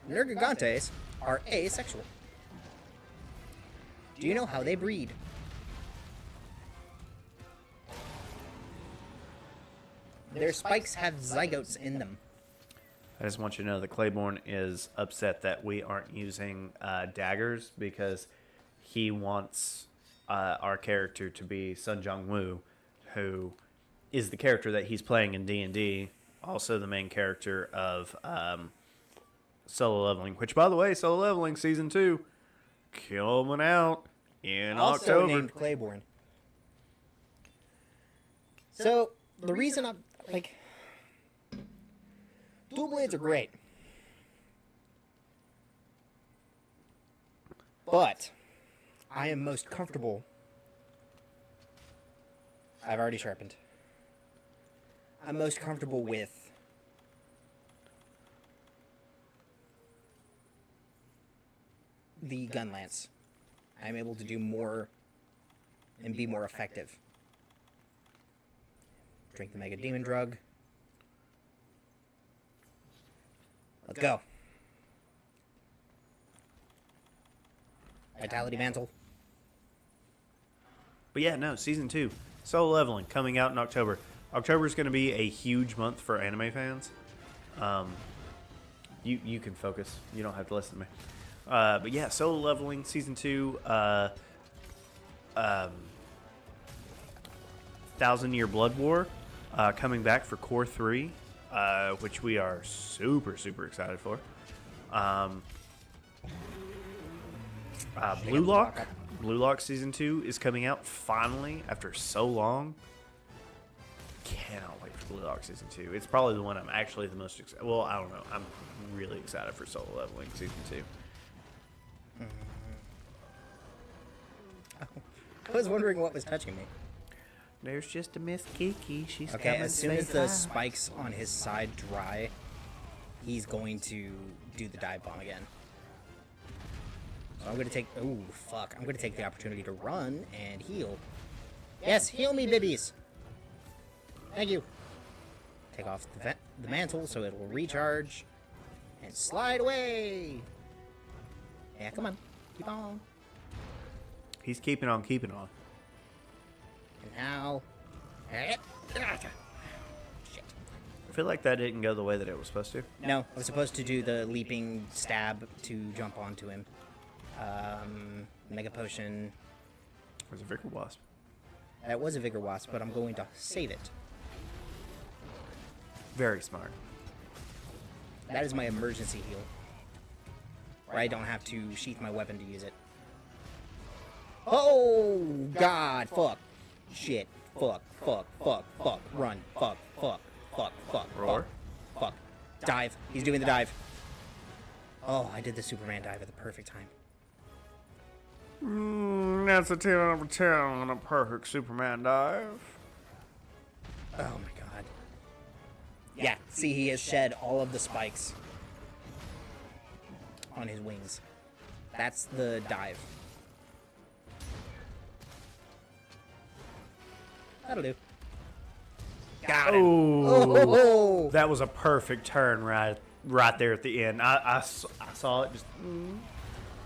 Nergigantes are asexual. Do you know how they breed? Their spikes have zygotes in them. I just want you to know that Claiborne is upset that we aren't using daggers because he wants our character to be Sun Jong-woo, who is the character that he's playing in D&D, also the main character of Solo Leveling, which, by the way, Solo Leveling Season 2 coming out in Also October. named Claiborne. So, the reason I'm, like... Dual blades are great. But I am most comfortable. I've already sharpened. I'm most comfortable with the gun lance. I'm able to do more and be more effective. Drink the Mega Demon Drug. Let's go. Vitality Mantle. But yeah, no, Season 2, Solo Leveling, coming out in October. October is going to be a huge month for anime fans. You can focus. You don't have to listen to me. But yeah, Solo Leveling, Season 2, 1,000-Year Blood War, coming back for Core 3. Which we are super, super excited for. Blue Lock. Blue Lock Season 2 is coming out finally after so long. Cannot wait for Blue Lock Season 2. It's probably the one I'm actually the most excited. Well, I don't know. I'm really excited for Solo Leveling Season 2. I was wondering what was touching me. There's just a Miss Kiki. She's Okay, coming as soon to as say the hi. spikes on his side dry, he's going to do the dive bomb again. So I'm going to take... Ooh, fuck. I'm going to take the opportunity to run and heal. Yes, heal me, bibbies! Thank you. Take off the mantle so it will recharge. And slide away! Yeah, come on. Keep on. He's keeping on, keeping on. And now... Shit. I feel like that didn't go the way that it was supposed to. No, I was supposed to do the leaping stab to jump onto him. Mega Potion. Where's a Vicar Wasp? That was a Vigor Wasp, but I'm going to save it. Very smart. That is my emergency heal. Where I don't have to sheath my weapon to use it. Oh, God, fuck. Shit. Fuck, fuck, fuck, fuck. Run. Fuck, fuck, fuck, fuck. Roar. Fuck. Dive. He's doing the dive. Oh, I did the Superman dive at the perfect time. That's a 10 out of 10 on a perfect Superman dive. Oh my god. Yeah, see, he has shed all of the spikes on his wings. That's the dive. That'll do. Got him. Oh. That was a perfect turn right there at the end. I saw it just...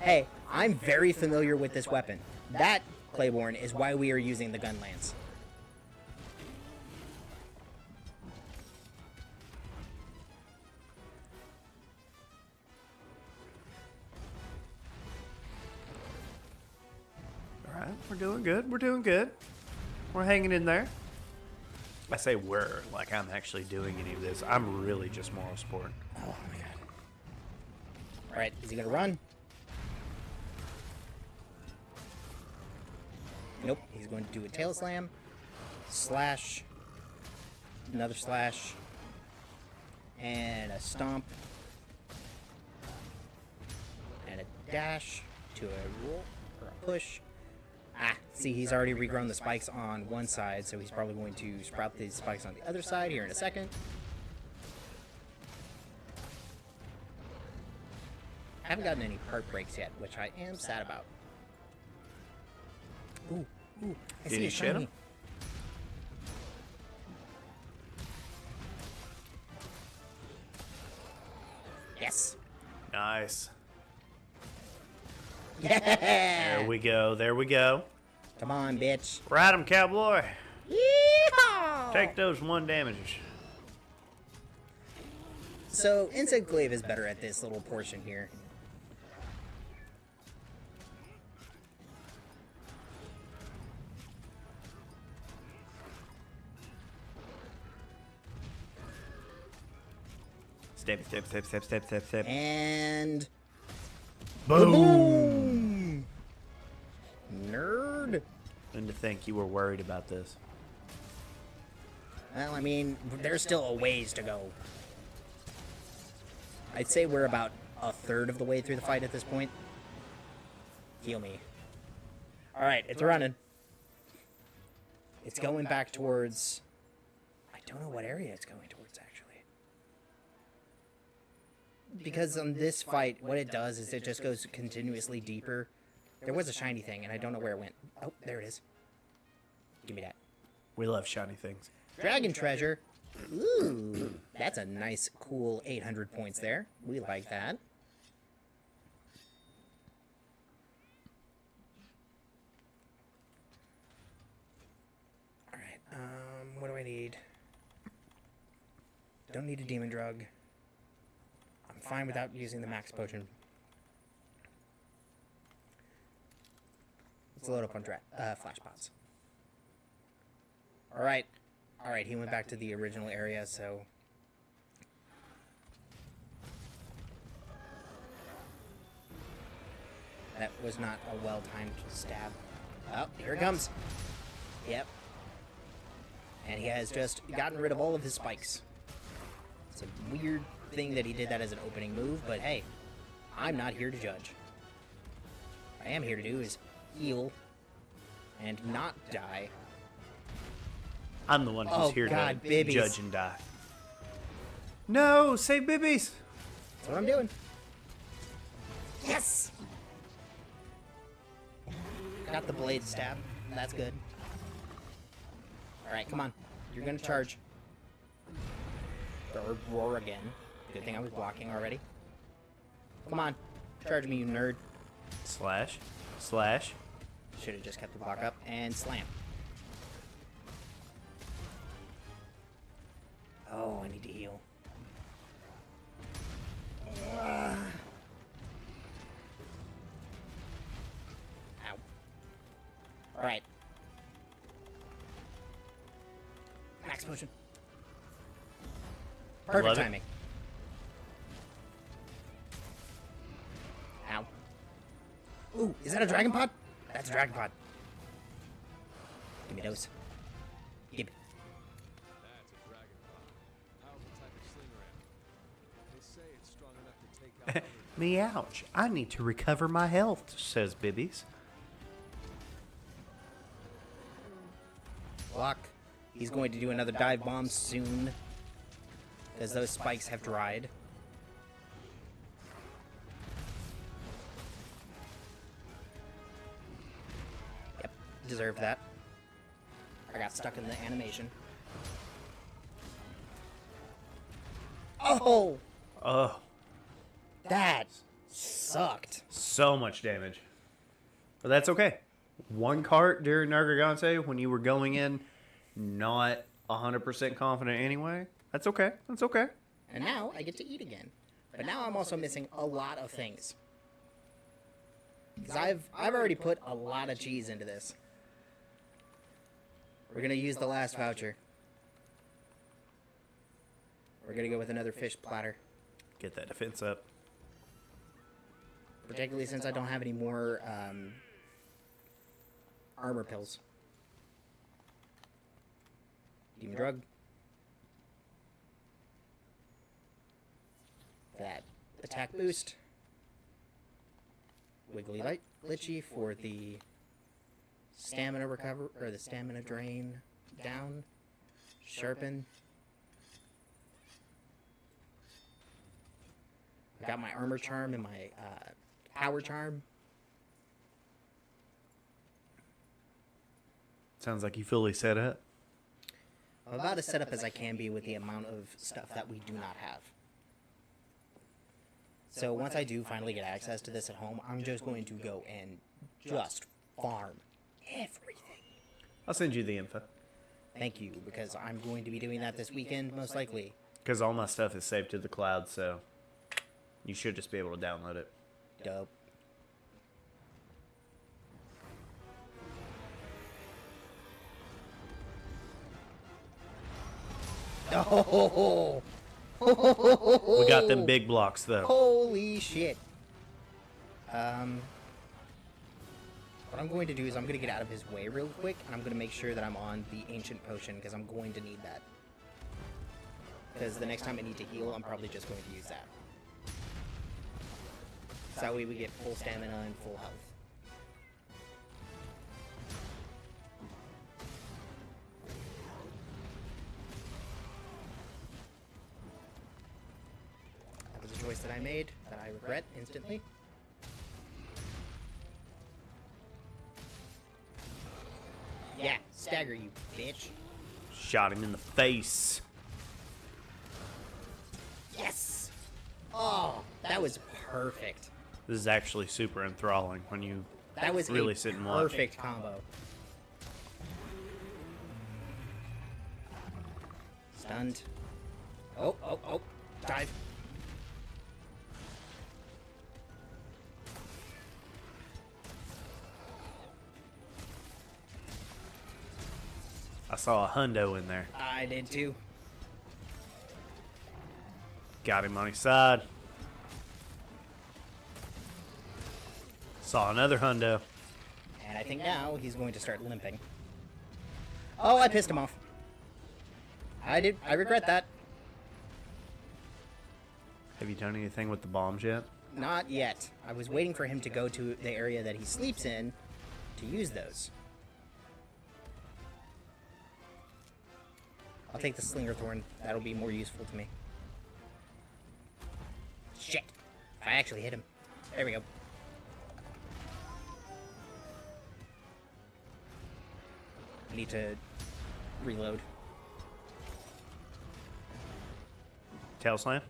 Hey, I'm very familiar with this weapon. That, Claiborne, is why we are using the gun lance. We're doing good. We're doing good. We're hanging in there. I say we're, like I'm actually doing any of this. I'm really just moral support. Oh my god. Alright, is he gonna run? Nope, he's going to do a tail slam. Slash. Another slash. And a stomp. And a dash to a roll or a push. Ah, see, he's already regrown the spikes on one side, so he's probably going to sprout these spikes on the other side here in a second. I haven't gotten any heart breaks yet, which I am sad about. Ooh, ooh, I Did see he a shit shiny. him? Yes. Nice. Yeah. There we go. There we go. Come on, bitch. Ride him, cowboy. Yeehaw! Take those 1 damages. So, Insect Glaive is better at this little portion here. Step, step, step, step, step, step, step. And... Boom! Nerd. And to think you were worried about this. Well, I mean, there's still a ways to go. I'd say we're about a third of the way through the fight at this point. Heal me. Alright, it's running. It's going back towards... I don't know what area it's going towards, actually. Because on this fight, what it does is it just goes continuously deeper. There was a shiny thing, and I don't know where it went. Oh, there it is. Give me that. We love shiny things. Dragon treasure. Ooh, that's a nice, cool 800 points there. We like that. All right. What do I need? Don't need a demon drug. I'm fine without using the max potion. Let's load up on flash pots. All right. All right, he went back to the original area, so... That was not a well-timed stab. Oh, here it comes. Yep. And he has just gotten rid of all of his spikes. It's a weird thing that he did that as an opening move, but hey, I'm not here to judge. What I am here to do is heal and not die. I'm the one who's Oh, here God, to Bibbies. judge and die. No, save Bibbies. That's what I'm doing. Yes! Got the blade stab. That's good. Alright, come on. You're gonna charge. Or roar again. Good thing I was blocking already. Come on. Charge me, you nerd. Slash. Slash. Should have just kept the block up. And slam. Oh, I need to heal. Ow. Alright. Max potion. Perfect Love it. timing. Ow. Ooh, is that a dragon pod? That's a dragon pod. Give me those. Give me. That's a dragon pod. Powerful type of slinger ammo. They say it's strong enough to take out others. Me ouch. I need to recover my health, says Bibbies. Block. He's going to do another dive bomb soon. Because those spikes have dried. Yep, deserve that. I got stuck in the animation. Oh! Oh, That sucked. so much damage. But that's okay. One cart during Nergigante when you were going in not 100% confident anyway. That's okay. That's okay. And now I get to eat again. But now I'm also missing a lot of things. Because I've already put a lot of cheese into this. We're gonna use the last voucher. We're gonna go with another fish platter. Get that defense up. Particularly since I don't have any more armor pills. Demon drug. That attack boost. Wiggly light Litchi for the stamina recover, or the stamina drain down. Sharpen. I got my armor charm and my power charm. Sounds like you fully set up. I'm about as set up as I can be with the amount of stuff that we do not have. So once I do finally get access to this at home, I'm just going to go and just farm everything. I'll send you the info. Thank you, because I'm going to be doing that this weekend, most likely. Because all my stuff is saved to the cloud, so you should just be able to download it. Dope. Oh! We got them big blocks, though. Holy shit. What I'm going to do is I'm going to get out of his way real quick, and I'm going to make sure that I'm on the ancient potion, because I'm going to need that. Because the next time I need to heal, I'm probably just going to use that. So that way we get full stamina and full health. That was a choice that I made that I regret instantly. Yeah, stagger you, bitch. Shot him in the face. Yes! Oh, that was perfect. This is actually super enthralling when you That was really a sit and watch. perfect combo. Stunned. Oh, oh, oh. Dive. I saw a hundo in there. I did too. Got him on his side. Saw another hundo. And I think now he's going to start limping. Oh, I pissed him off. I regret that. Have you done anything with the bombs yet? Not yet. I was waiting for him to go to the area that he sleeps in to use those. I'll take the Slinger Thorn. That'll be more useful to me. Shit. I actually hit him. There we go. I need to reload. Tail slam?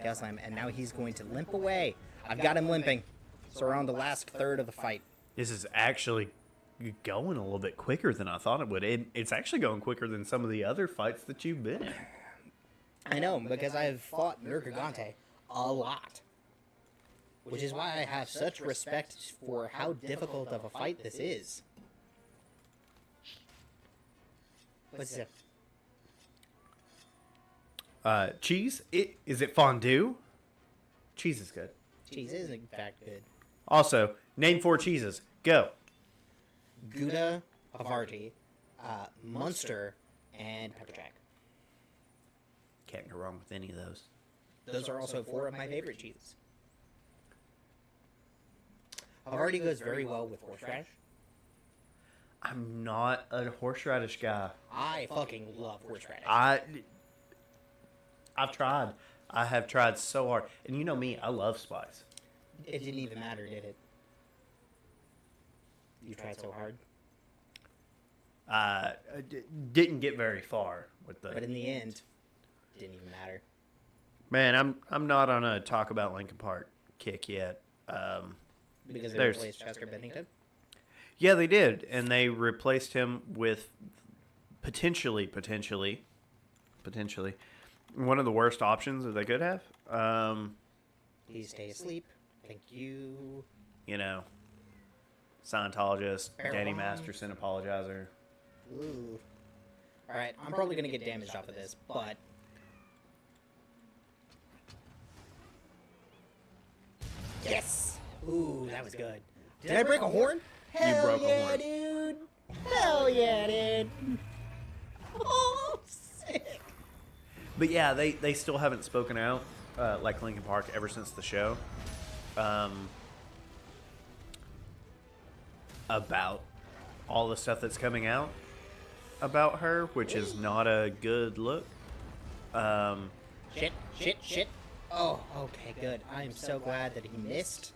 Tail slam, and now he's going to limp away. I've got him limping. So we're on the last third of the fight. This is actually going a little bit quicker than I thought it would. It's actually going quicker than some of the other fights that you've been in. I know, because I've fought Nergigante a lot. Which is why I have such respect for how difficult of a fight this is. What's it? Cheese? Is it fondue? Cheese is good. Cheese is in fact good. Also, name 4 cheeses. Go. Gouda, Havarti, Munster, and Pepper Jack. Can't go wrong with any of those. Those are also 4 of my favorite cheeses. Havarti goes very well with horseradish. I'm not a horseradish guy. I fucking love horseradish. I've tried. I have tried so hard. And you know me, I love spice. It didn't even matter, did it? You tried so hard. Didn't get very far with the. But in the end, didn't even matter. Man, I'm not on a talk about Linkin Park kick yet. Because they there's- replaced Chester Bennington? Yeah, they did, and they replaced him with potentially one of the worst options that they could have. Please stay asleep. Thank you. You know, Scientologist, Fair Danny enough. Masterson apologizer. Ooh. Alright, I'm probably gonna get damaged off of this, but... Yes! Ooh, that was good. Did I break a horn? Hell broke a yeah, horn. dude! Hell yeah, dude! Oh, sick! But yeah, they still haven't spoken out, like Linkin Park, ever since the show. About all the stuff that's coming out about her, which is not a good look. Shit. Oh, okay, good. I am so glad that he missed.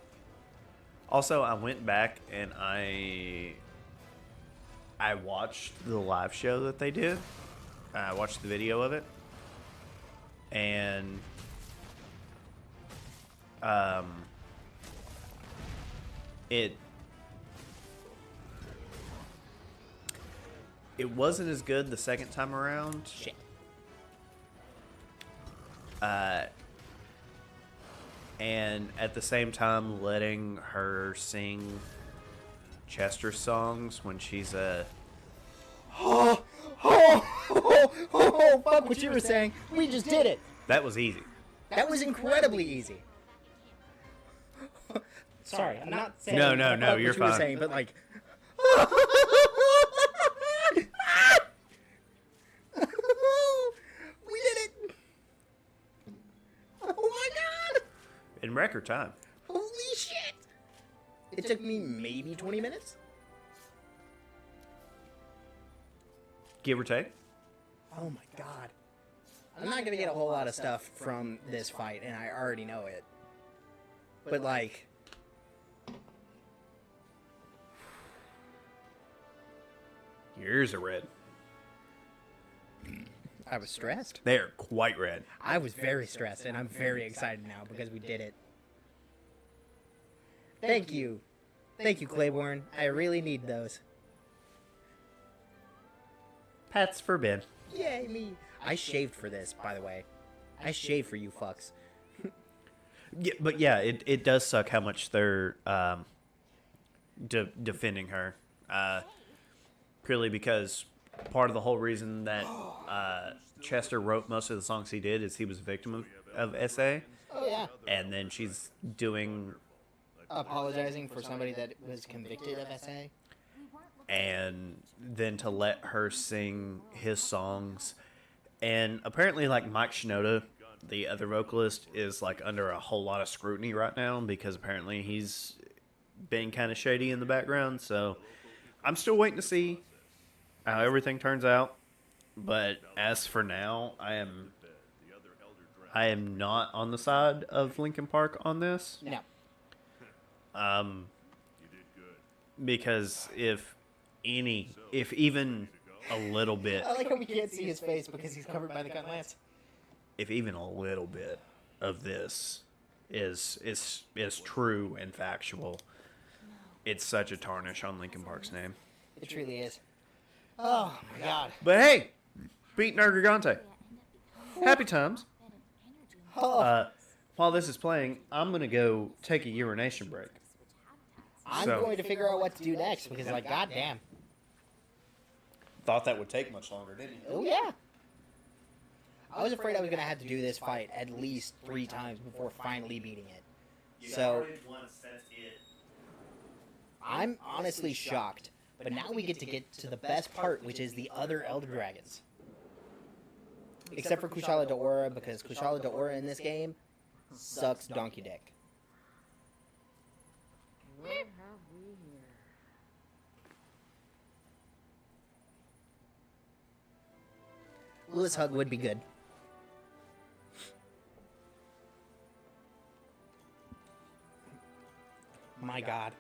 Also, I went back and I watched the live show that they did. I watched the video of it, and it wasn't as good the second time around. Shit. And at the same time, letting her sing Chester songs when she's a... Oh, fuck what you were saying. We just did it. That was easy. That was incredibly easy. Sorry, I'm not saying... No, fuck what you're you were fine. saying, but like... We did it. Oh my god. In record time. Holy shit. It took me maybe 20 minutes. Give or take. Oh my god. I'm not gonna get a whole lot of stuff from this fight, and I already know it. But like... Your ears are red. I was stressed. They are quite red. I was very stressed, and I'm very excited now because we did it. Thank you. Thank you, Claiborne. I really need those. Pats for Ben. Yay, me. I shaved for this, by the way. I shaved for you fucks. Yeah, but yeah, it does suck how much they're defending her. Purely because part of the whole reason that Chester wrote most of the songs he did is he was a victim of SA. Oh, yeah. And then she's doing... Apologizing for somebody that was convicted of SA. And then to let her sing his songs. And apparently, like, Mike Shinoda, the other vocalist, is, like, under a whole lot of scrutiny right now because apparently he's being kind of shady in the background. So I'm still waiting to see how everything turns out. But as for now, I am not on the side of Linkin Park on this. No. Because if even a little bit, I like how we can't see his face because he's covered by the gun lance. if even a little bit of this is true and factual, it's such a tarnish on Linkin Park's name. It truly is. Oh my god. But hey, beat Nergigante. Happy times. Oh, While this is playing, I'm gonna go take a urination break. I'm so- going to figure out what to do next because, like, goddamn. Thought that would take much longer, didn't you? Oh yeah. I was afraid I was gonna have to do this fight at least 3 times before finally beating it. So I'm honestly shocked. But now we get to the best part, which is the other Elder Dragons. Except for Kushala Daora, because Kushala Daora in this game sucks donkey dick. What have we here? Lewis Hug would be good. My god.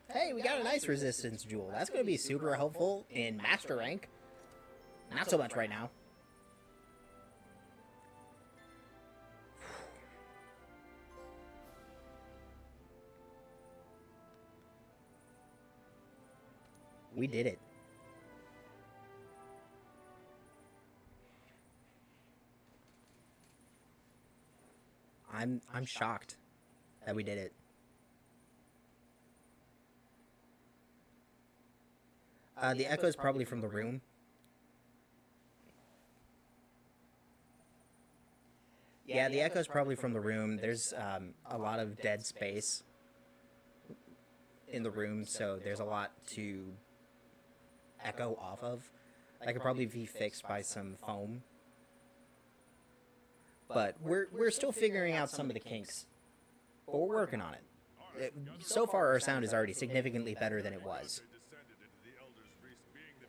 Hey, we got a nice resistance jewel. That's going to be super helpful in master rank. Not so much right now. We did it. I'm shocked. that we did it. The echo is probably from the room. Yeah, the echo is probably from the room. There's a lot of dead space in the room, so there's a lot to echo off of. That could probably be fixed by some foam. But we're still figuring out some of the kinks. But we're working on it. So far, our sound is already significantly better than it was.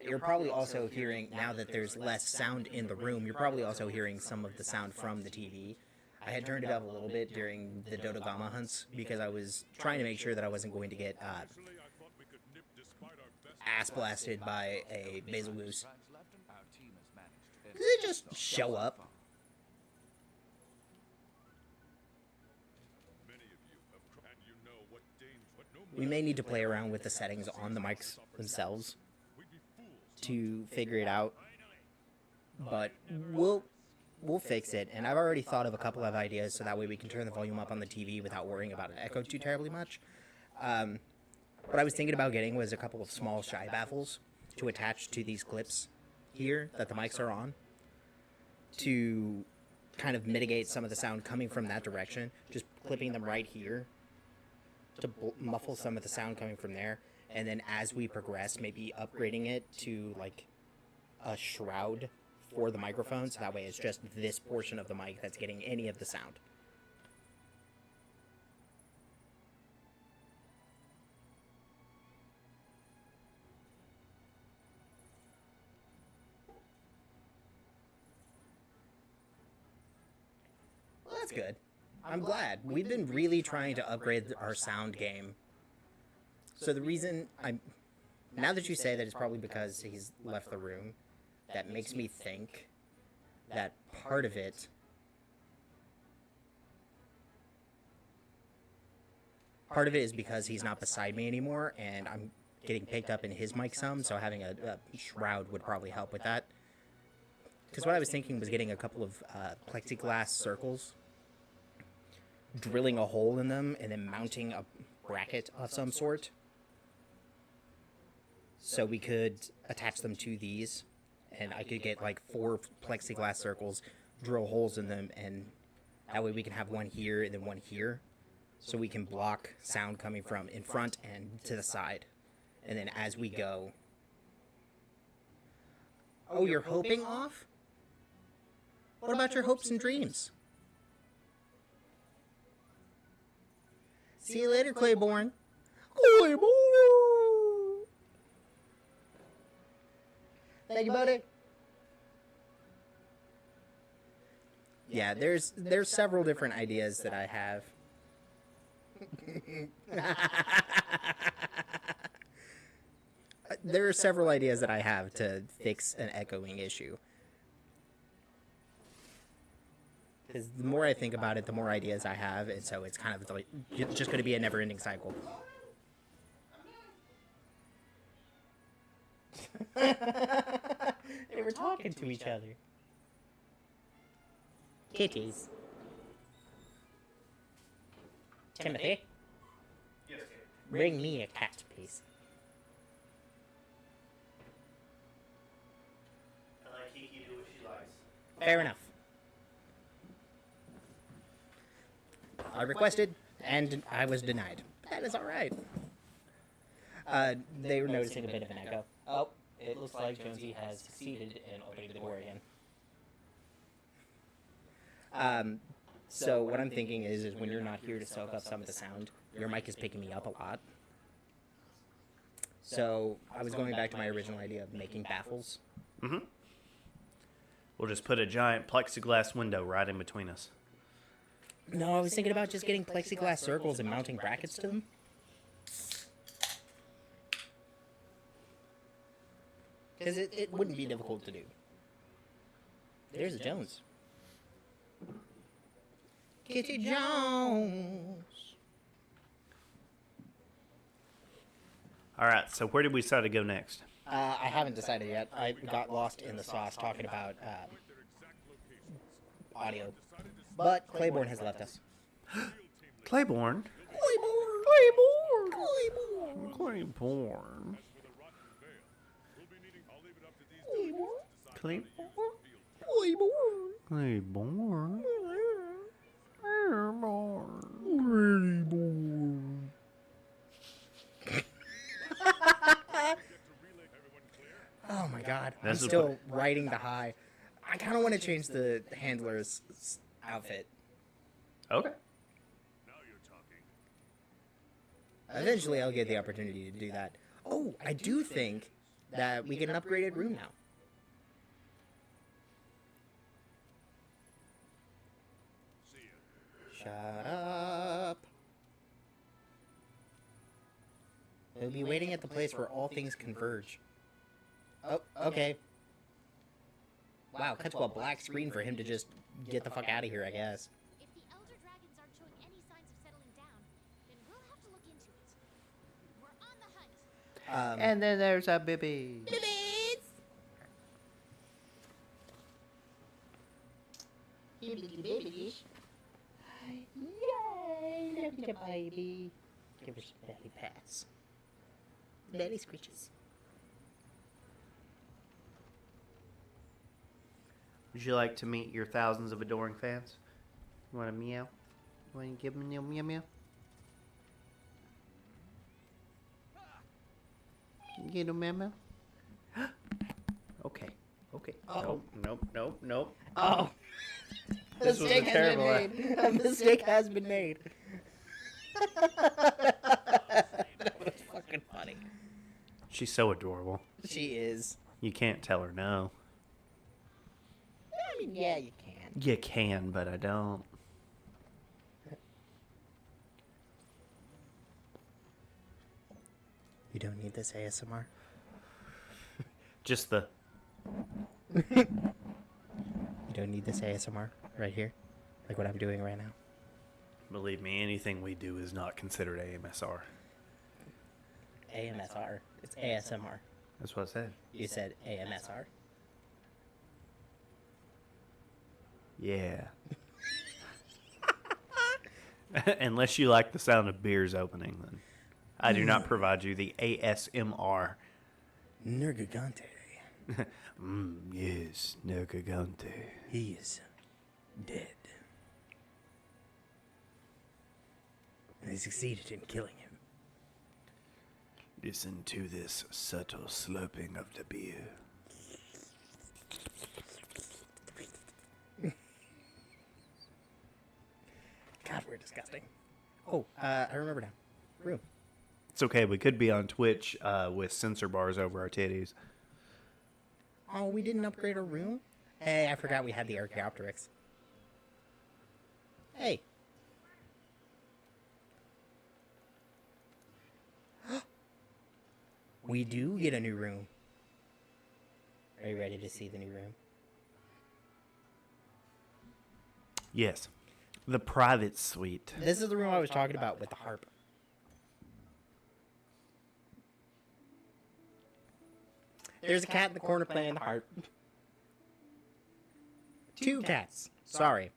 You're probably also hearing, now that there's less sound in the room, you're probably also hearing some of the sound from the TV. I had turned it up a little bit during the Dodogama hunts because I was trying to make sure that I wasn't going to get ass blasted by a basil goose. Because they just show up. We may need to play around with the settings on the mics themselves to figure it out, but we'll fix it. And I've already thought of a couple of ideas so that way we can turn the volume up on the TV without worrying about an echo too terribly much. What I was thinking about getting was a couple of small shy baffles to attach to these clips here that the mics are on to kind of mitigate some of the sound coming from that direction, just clipping them right here to muffle some of the sound coming from there, and then as we progress, maybe upgrading it to like a shroud for the microphone, so that way it's just this portion of the mic that's getting any of the sound. Well, that's good. I'm glad. We've been really trying to upgrade our sound game. So the reason now that you say that, it's probably because he's left the room, that makes me think that part of it is because he's not beside me anymore, and I'm getting picked up in his mic some, so having a shroud would probably help with that. Because what I was thinking was getting a couple of plexiglass circles, drilling a hole in them, and then mounting a bracket of some sort, so we could attach them to these, and I could get like 4 plexiglass circles, drill holes in them, and that way we can have one here and then one here, so we can block sound coming from in front and to the side, and then as we go. Oh, you're hoping off? What about your hopes and dreams? See you later, Claiborne. Claiborne! Thank you, buddy. Yeah, there's several different ideas that I have. There are several ideas that I have to fix an echoing issue. Because the more I think about it, the more ideas I have, and so it's kind of like just going to be a never-ending cycle. They were talking to each other. Kitties. Timothy? Yes, Bring me a cat, please. I let Kiki do what she likes. Fair enough. I requested, and I was denied. That is alright. They were noticing a bit of an echo. Oh, it looks like Jonesy has succeeded in opening the door again. So what I'm thinking is when you're not here to soak up some of the sound, your mic is picking me up a lot. So I was going back to my original idea of making baffles. Mm-hmm. We'll just put a giant plexiglass window right in between us. No, I was thinking about just getting plexiglass circles and mounting brackets to them. Because it wouldn't be difficult to do. There's a Jones. Kitty Jones. All right, so where did we decide to go next? I haven't decided yet. I got lost in the sauce talking about audio. But Claiborne has left us. Claiborne. Claymore. Claiborne. Claiborne. Claiborne. Oh my god. I'm That's a still riding the high. I kind of want to change the handler's outfit. Okay. Eventually, I'll get the opportunity to do that. Oh, I do think that we get an upgraded room now. Shut up. We'll be waiting at the place where all things converge. Oh, okay. Wow, cut to a black screen for him to just get the fuck out of here, I guess. If the elder dragons aren't showing any signs of settling down, then we'll have to look into it. We're on the hunt. And then there's a baby. Babies. Yay! Look at the baby. Give her some belly pats. Belly screeches. Would you like to meet your thousands of adoring fans? You want a meow? You want to give them a meow meow? Get a meow meow? Okay. Okay. Oh. Nope. Oh. A This was a mistake has terrible been made. A mistake has been made. That was fucking funny. She's so adorable. She is. You can't tell her no. I mean, yeah, you can. You can, but I don't. You don't need this ASMR. Just the... You don't need this ASMR right here, like what I'm doing right now. Believe me, anything we do is not considered AMSR. AMSR. It's ASMR. That's what I said. You said AMSR. Yeah. Unless you like the sound of beers opening, then I do not provide you the ASMR. Nergigante. Yes, Nergigante. He is dead. They succeeded in killing him. Listen to this subtle slurping of the beer. God, we're disgusting. Oh, I remember now. Room. It's okay, we could be on Twitch with censor bars over our titties. Oh, we didn't upgrade our room? Hey, I forgot we had the Archaeopteryx. Hey. We do get a new room. Are you ready to see the new room? Yes. The private suite. This is the room I was talking about with the harp. There's a cat in the corner playing the harp. Two cats. Sorry.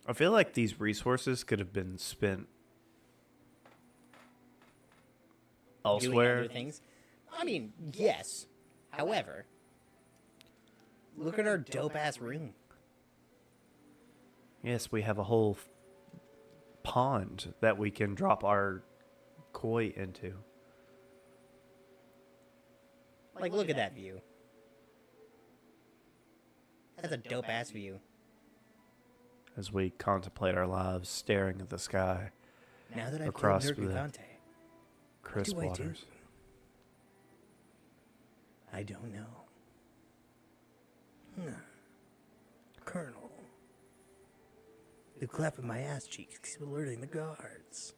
I feel like these resources could have been spent Doing elsewhere. other things. I mean, yes. However, look at our dope-ass room. Yes, we have a whole pond that we can drop our koi into. Like, look at that view. That's a dope-ass view. As we contemplate our lives staring at the sky, Now that I've Across killed the Nergigante, crisp do I do? waters. I don't know. Colonel. The clap of my ass cheeks alerting the guards.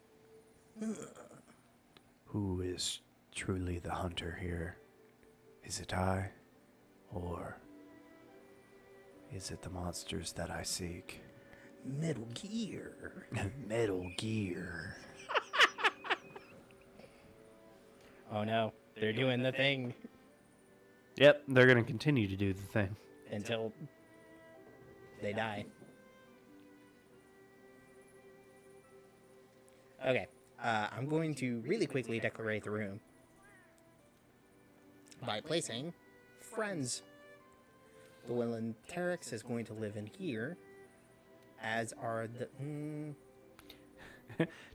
Who is truly the hunter here? Is it I? Or is it the monsters that I seek? Metal Gear. Metal Gear. Oh no, they're doing the thing Yep, they're going to continue to do the thing. until they die. Okay, I'm going to really quickly decorate the room by placing friends. The Willen Terex is going to live in here, as are the...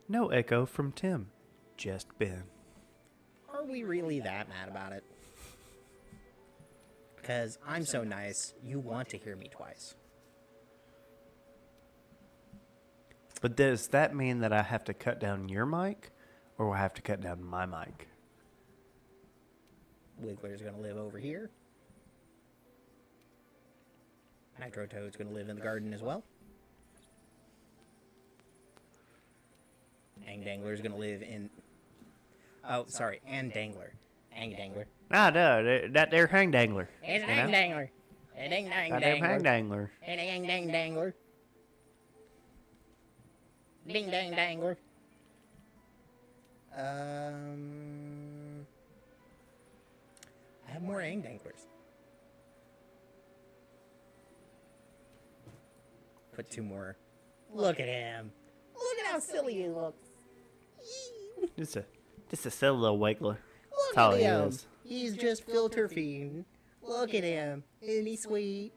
No echo from Tim, just Ben. Are we really that mad about it? Because I'm so nice, you want to hear me twice. But does that mean that I have to cut down your mic, or will I have to cut down my mic? Wiggler's going to live over here. Nitro Toad's going to live in the garden as well. Ang Dangler's going to live in... Oh, sorry, and Dangler. Ang Dangler. Ah, no, that there hang dangler. It's an You know? Ang Dangler. An Ang That there hang Dangler. dangler. An Ang Dang Dangler. Ding Dang Dangler. I have more Ang Danglers. Put 2 more. Look at him. Look at how silly he looks. Just a silly little wiggler. Look That's all at he him. is. He's just filter feeding. Look at him. Isn't he sweet?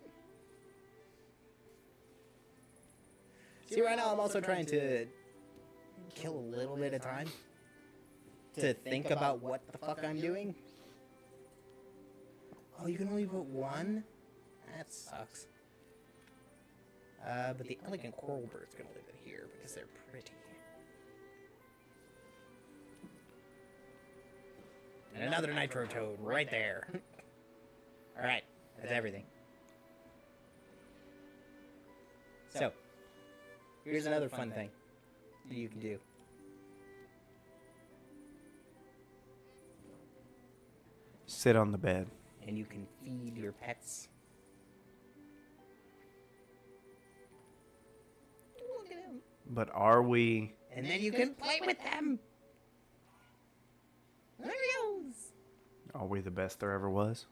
See, right now I'm also trying to kill a little bit of time to think about what the fuck I'm doing. Oh, you can only put 1? That sucks. But the elegant coral bird's gonna live in here because they're pretty. And another nitro toad right there. Alright, that's everything. So, here's another fun thing that you can do. Sit on the bed. And you can feed your pets. Look at him. But are we... And then you can play with them. There he goes. Are we the best there ever was?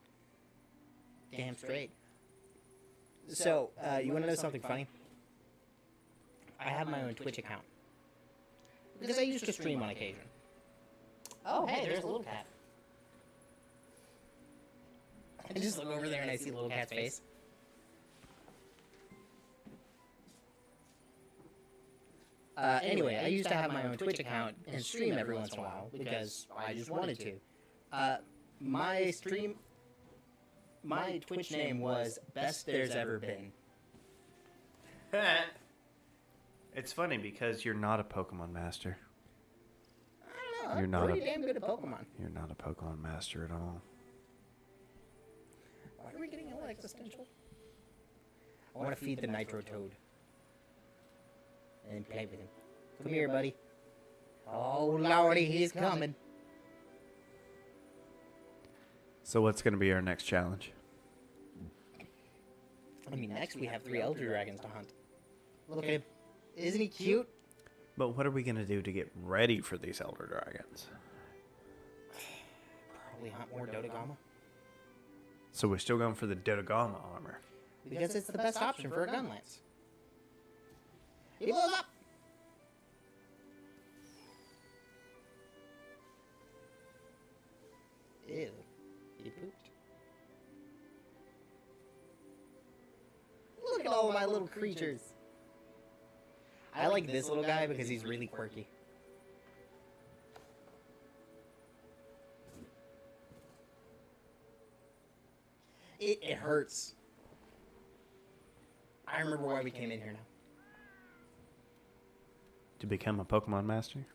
Damn straight. So, you want to know something funny? I have my own Twitch account. Because I used to stream on occasion. Oh, hey, there's a little cat. I just look over there and I see little cat's face. Anyway, I used to have my own Twitch account and stream every once in a while because I just wanted to. My Twitch name was Best There's Ever Been. It's funny because you're not a Pokemon master. I don't know, You're I'm not pretty a- damn good at Pokemon. You're not a Pokemon master at all. Why are we getting all existential? I want to feed the Nitro Toad. And play with him. Come here, buddy. Oh, lordy, he's coming. So what's going to be our next challenge? I mean, next we have 3 Elder Dragons to hunt. Look at him. Isn't he cute? But what are we going to do to get ready for these Elder Dragons? Probably hunt more Dodogama. So we're still going for the Dodogama armor. Because it's the best option for a gun lance. He blows up! Ew. He pooped. Look at all of my little creatures. I like this little guy because he's really quirky. It hurts. I remember why we came in here now. To become a Pokemon master?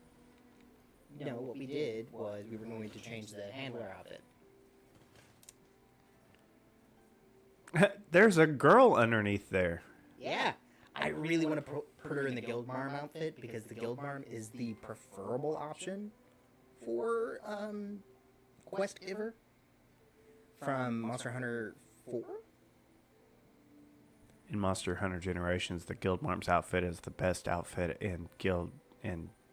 No, what we did was we were going to change the handler outfit. There's a girl underneath there. Yeah, I really want to put her in the Guildmarm outfit because the Guildmarm is the preferable option for quest giver from Monster Hunter 4. In Monster Hunter Generations, the Guildmarm's outfit is the best outfit in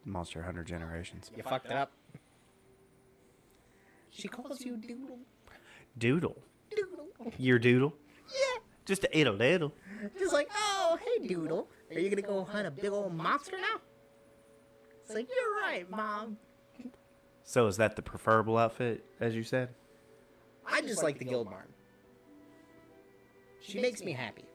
Monster Hunter Generations. You fucked it up. She calls you Doodle. Doodle. Doodle. Your Doodle? Yeah. Just a little. Just like, oh, hey, Doodle. Are you going to go hunt a big old monster now? It's like, you're right, Mom. So is that the preferable outfit, as you said? I just like the guild barn. She makes me happy.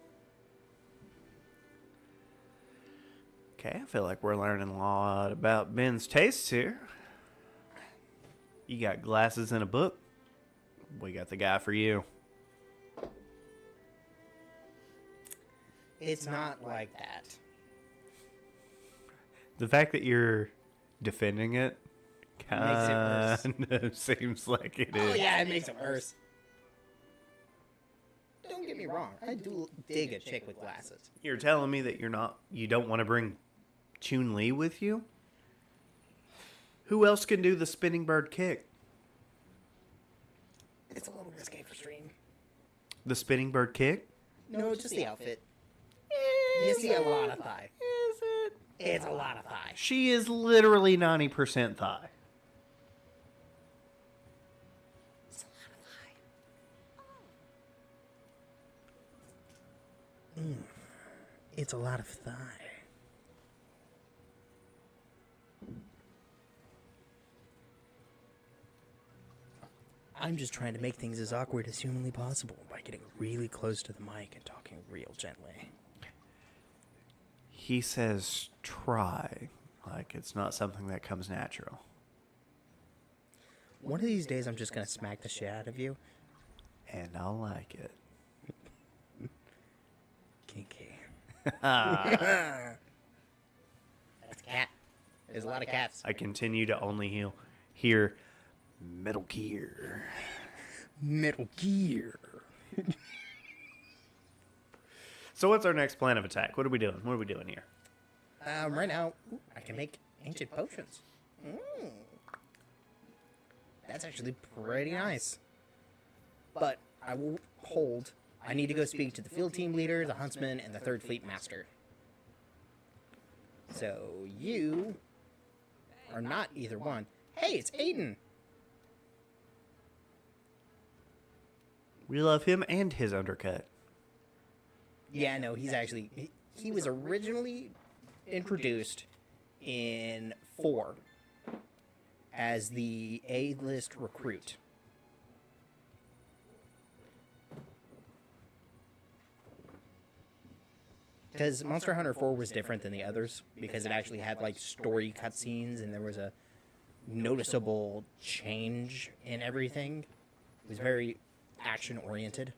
Okay, I feel like we're learning a lot about Ben's tastes here. You got glasses and a book. We got the guy for you. It's not like that. The fact that you're defending it Makes it worse. kind of seems like it is. Oh, yeah, it makes it worse. Don't get me wrong. I do dig a chick with glasses. You're telling me that you don't want to bring Chun-Li with you? Who else can do the spinning bird kick? It's a little risque for stream. The spinning bird kick? No, just the outfit. You see a lot of thigh. Is it? It's a lot of thigh. She is literally 90% thigh. It's a lot of thigh. It's a lot of thigh. I'm just trying to make things as awkward as humanly possible by getting really close to the mic and talking real gently. He says try, like it's not something that comes natural. One of these days, I'm just gonna smack the shit out of you. And I'll like it. Kinky. That's a cat. There's a lot of cats. I continue to only hear Metal Gear. Metal Gear. So what's our next plan of attack? What are we doing? What are we doing here? Right now, I can make ancient potions. That's actually pretty nice. But I will hold. I need to go speak to the field team leader, the huntsman, and the 3rd Fleet Master. So you are not either one. Hey, it's Aiden. We love him and his undercut. Yeah, no, he's actually... He was originally introduced in 4 as the A-list recruit. Because Monster Hunter 4 was different than the others, because it actually had, like, story cutscenes, and there was a noticeable change in everything. It was very action-oriented.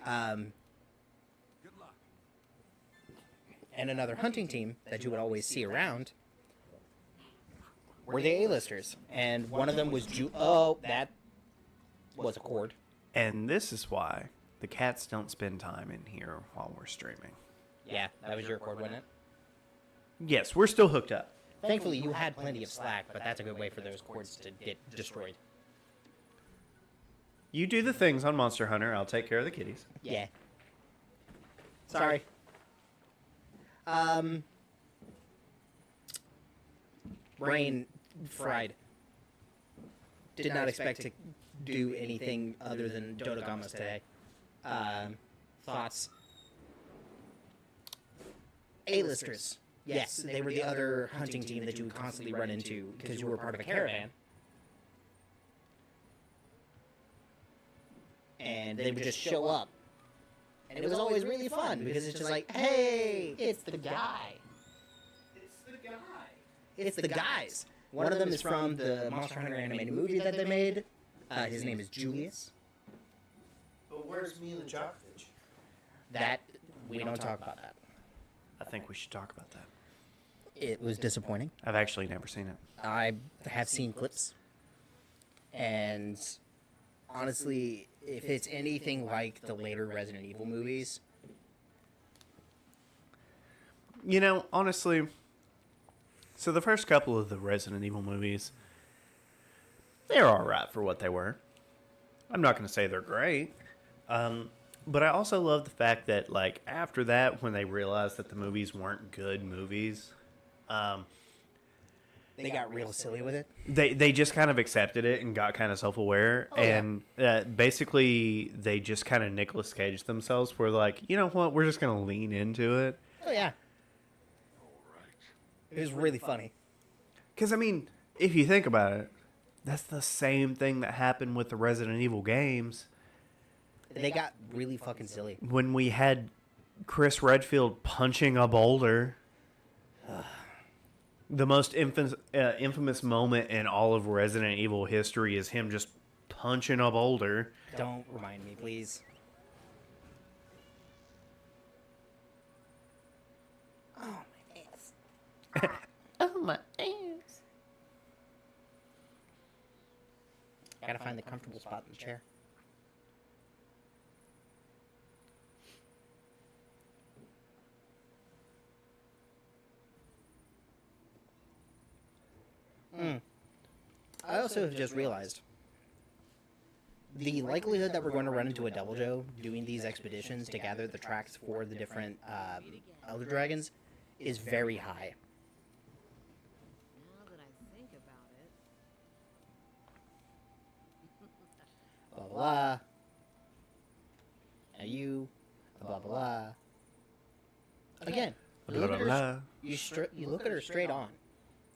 And another hunting team that you would always see around were the A-listers. And one of them was Oh, that was a cord. And this is why the cats don't spend time in here while we're streaming. Yeah, that was your cord, wasn't it? Yes, we're still hooked up. Thankfully, you had plenty of slack, but that's a good way for those cords to get destroyed. You do the things on Monster Hunter. I'll take care of the kitties. Yeah. Sorry. Brain fried. Did not expect to do anything other than Dodogamas today. Thoughts? A-listers. Yes, they were the other hunting team that you would constantly run into because you were part of a caravan. And they would just show up. And it was always really fun because it's just like, hey, it's the guy. It's the guy. It's the guys. One of them is from the Monster Hunter animated movie that they made. His name is Julius. But where's me and the Jockfish? That, we don't talk about that. I think we should talk about that. It was disappointing. I've actually never seen it. I have seen clips. And honestly, if it's anything like the later Resident Evil movies... You know, honestly, so the first couple of the Resident Evil movies, they're alright for what they were. I'm not going to say they're great. But I also love the fact that, like, after that, when they realized that the movies weren't good movies, They got real silly with it. They just kind of accepted it and got kind of self-aware, and basically they just kind of Nicolas Cage themselves. Where like, you know what, we're just gonna lean into it. Oh yeah. It was really funny. Because I mean, if you think about it, that's the same thing that happened with the Resident Evil games. They got really fucking silly. When we had Chris Redfield punching a boulder. The most infamous moment in all of Resident Evil history is him just punching a boulder. Don't remind me, please. Oh, my ass. Oh, my ass. Gotta find the comfortable spot in the chair. I also have just realized the likelihood that we're going to run into a Devil Joe doing these expeditions to gather the tracks for the different Elder Dragons is very high. Now that I think about it. Blah, blah, blah. Now you, blah, blah, blah. Again, you look at her, you look at her straight on.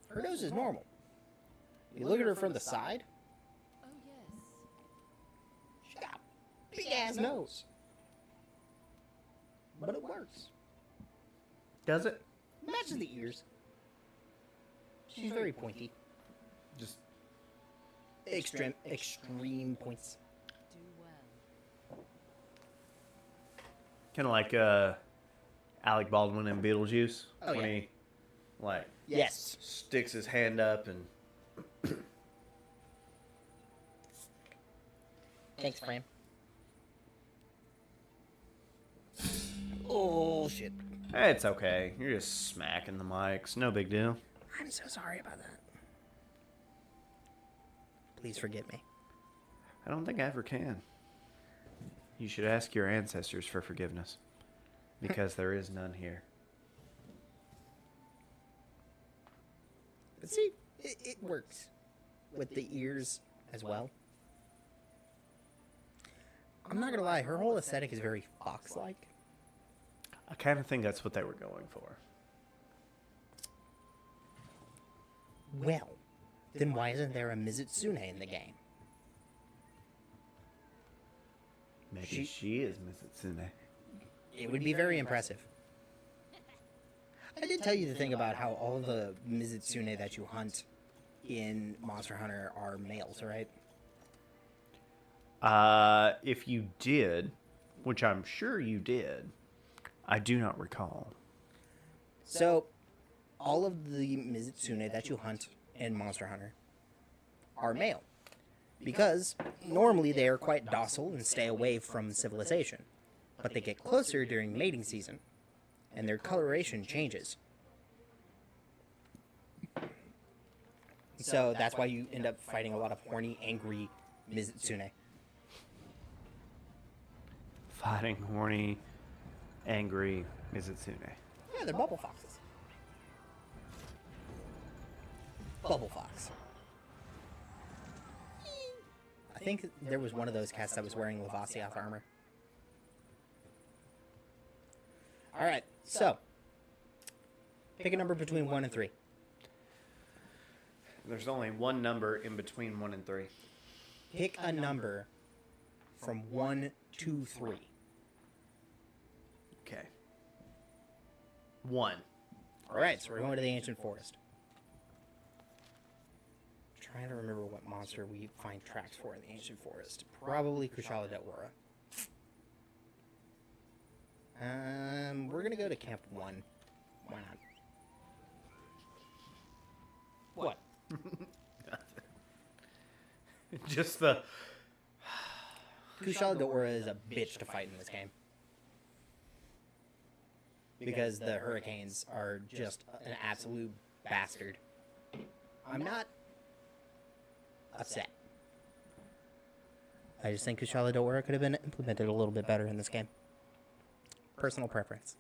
Her nose is normal. You look at her from the side, Oh, yes. she got a big ass nose. But it works. Does it? Matches the ears. She's very pointy. Just Extreme points. Do well. kind of like Alec Baldwin in Beetlejuice. Oh, when yeah. he, like, Yes. sticks his hand up and... Thanks, Fran. Oh, shit. It's okay. You're just smacking the mics. No big deal. I'm so sorry about that. Please forgive me. I don't think I ever can. You should ask your ancestors for forgiveness. Because there is none here. But see, it works with the ears as well. I'm not gonna lie, her whole aesthetic is very fox-like. I kind of think that's what they were going for. Well, then why isn't there a Mizutsune in the game? Maybe she is Mizutsune. It would be very impressive. I did tell you the thing about how all the Mizutsune that you hunt in Monster Hunter are males, right? If you did, which I'm sure you did, I do not recall. So, all of the Mizutsune that you hunt in Monster Hunter are male. Because normally they are quite docile and stay away from civilization. But they get closer during mating season, and their coloration changes. So that's why you end up fighting a lot of horny, angry Mizutsune. Fighting horny, angry Mizutsune. Yeah, they're bubble foxes. Bubble fox. I think there was one of those cats that was wearing Lavasiath armor. Alright, so. Pick a number between 1 and 3. There's only one number in between 1 and 3. Pick a number from 1 to 3. Okay. 1. Alright, so we're going to the Ancient Forest. Trying to remember what monster we find tracks for in the Ancient Forest. Probably Kushala Delwara. We're gonna go to Camp 1. Why not? What? Just the... Kushala Delwara is a bitch to fight in this game. Because the hurricanes are just an absolute bastard. I'm not upset. I just think Kushala Delwara could have been implemented a little bit better in this game. Personal preference.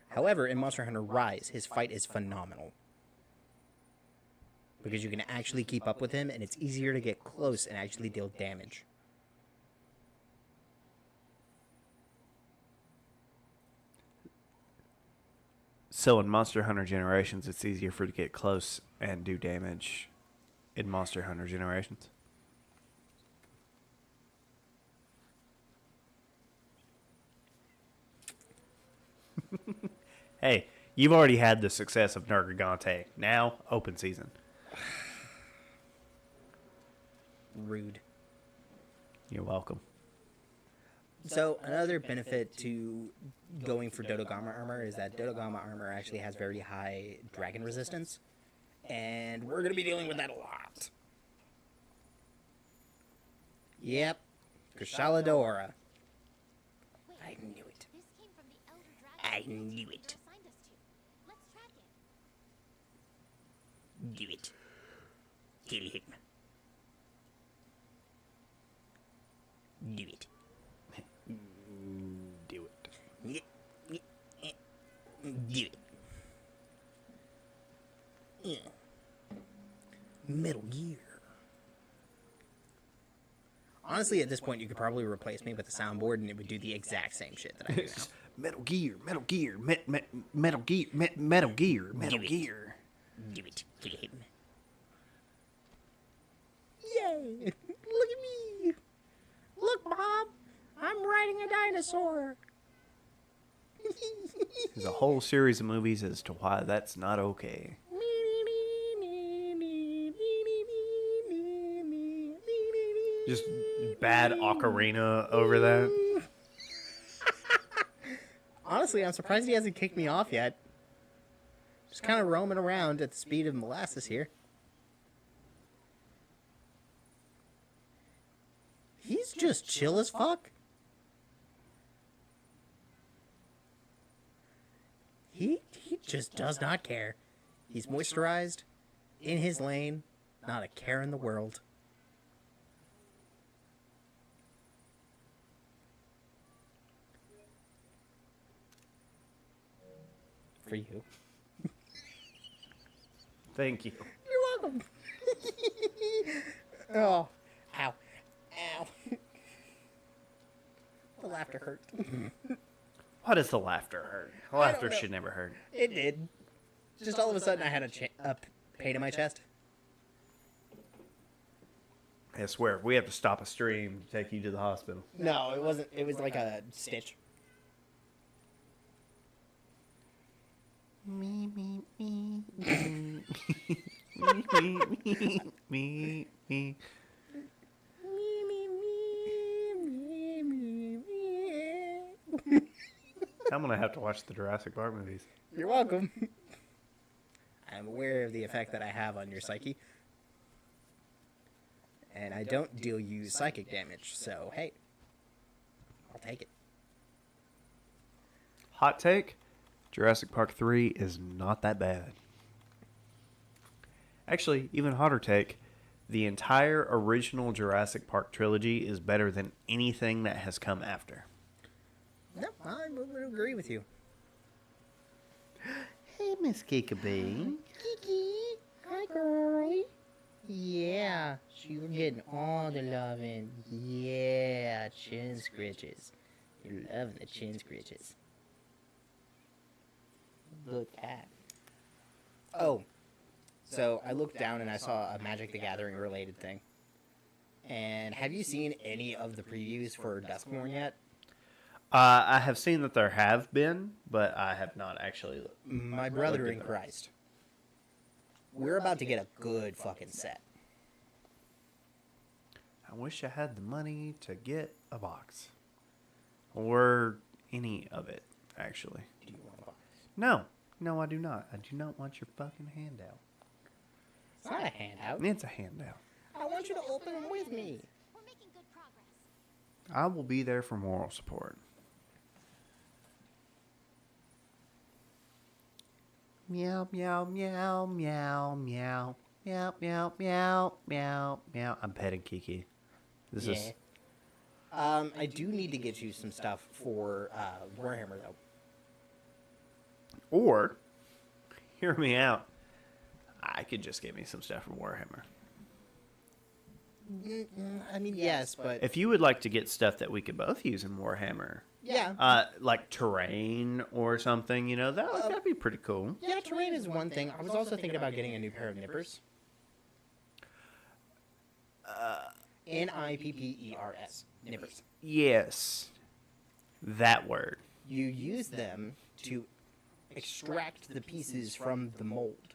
However, in Monster Hunter Rise, his fight is phenomenal. because you can actually keep up with him, and it's easier to get close and actually deal damage. So in Monster Hunter Generations, it's easier for it to get close and do damage in Monster Hunter Generations. Hey, you've already had the success of Nergigante. Now, open season. Rude. You're welcome. So another benefit to going for Dodogama armor is that Dodogama armor actually has very high dragon resistance, and we're going to be dealing with that a lot. Yep, Kushaladora. I knew it. This came from the Elder Dragon. I knew it. Assigned us to. Let's track it. Do it. Kill him. Do it. Do it. Do it. Yeah. Metal Gear. Honestly, at this point, you could probably replace me with the soundboard, and it would do the exact same shit that I do now. Metal Gear, Metal Gear, Metal Gear, Metal Gear, Metal Do it. Gear. Do it. Kill him. Yay! Look at me! Look, Bob! I'm riding a dinosaur! There's a whole series of movies as to why that's not okay. Just bad ocarina over that. Honestly, I'm surprised he hasn't kicked me off yet. Just kind of roaming around at the speed of molasses here. He's just chill as fuck. He just does not care. He's moisturized, in his lane, not a care in the world. For you. Thank you. You're welcome. Oh, ow, ow. The laughter hurt. Why does the laughter hurt? Laughter know. should never hurt. It did. Just all of a sudden, I had a pain in my chest. I swear, we have to stop a stream to take you to the hospital. No, it wasn't. It was like a stitch. Me, me, me, me, me, me, me, me. I'm gonna have to watch the Jurassic Park movies. You're welcome. I'm aware of the effect that I have on your psyche. And I don't deal you psychic damage, so hey. I'll take it. Hot take: Jurassic Park 3 is not that bad. Actually, even hotter take: the entire original Jurassic Park trilogy is better than anything that has come after. No, I would agree with you. Hey, Miss Kikabee. Kiki, hi girlie. Yeah, you're getting all the loving. Yeah, chin scritches. You're loving the chin scritches. Look at. Oh, so I looked down and I saw a Magic the Gathering related thing. And have you seen any of the previews for Duskmourn yet? I have seen that there have been, but I have not actually. My brother in Christ. We're about to get a good fucking set. I wish I had the money to get a box. Or any of it, actually. Do you want a box? No. No, I do not. I do not want your fucking handout. It's not a handout. It's a handout. I want you to open them with me. We're making good progress. I will be there for moral support. Meow, meow, meow, meow, meow, meow, meow, meow, meow, meow. I'm petting Kiki. This is... I do need to get you some stuff for Warhammer, though. Or, hear me out. I could just get me some stuff from Warhammer. I mean, yes, but If you would like to get stuff that we could both use in Warhammer, yeah. like terrain or something, you know, that'd be pretty cool. Yeah, terrain is one thing. I was also thinking about getting a new pair of nippers. Nippers. Nippers. Yes, that word. You use them to extract the pieces from the mold.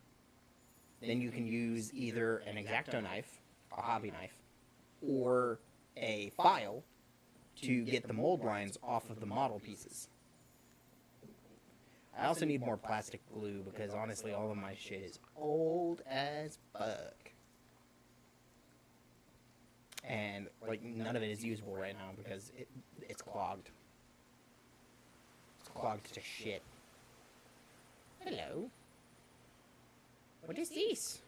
Then you can use either an X-Acto knife, a hobby knife, or a file to get the mold lines off of the model pieces. I also need more plastic glue because honestly all of my shit is old as fuck. And like none of it is usable right now because it's clogged. It's clogged to shit. Hello. What is this?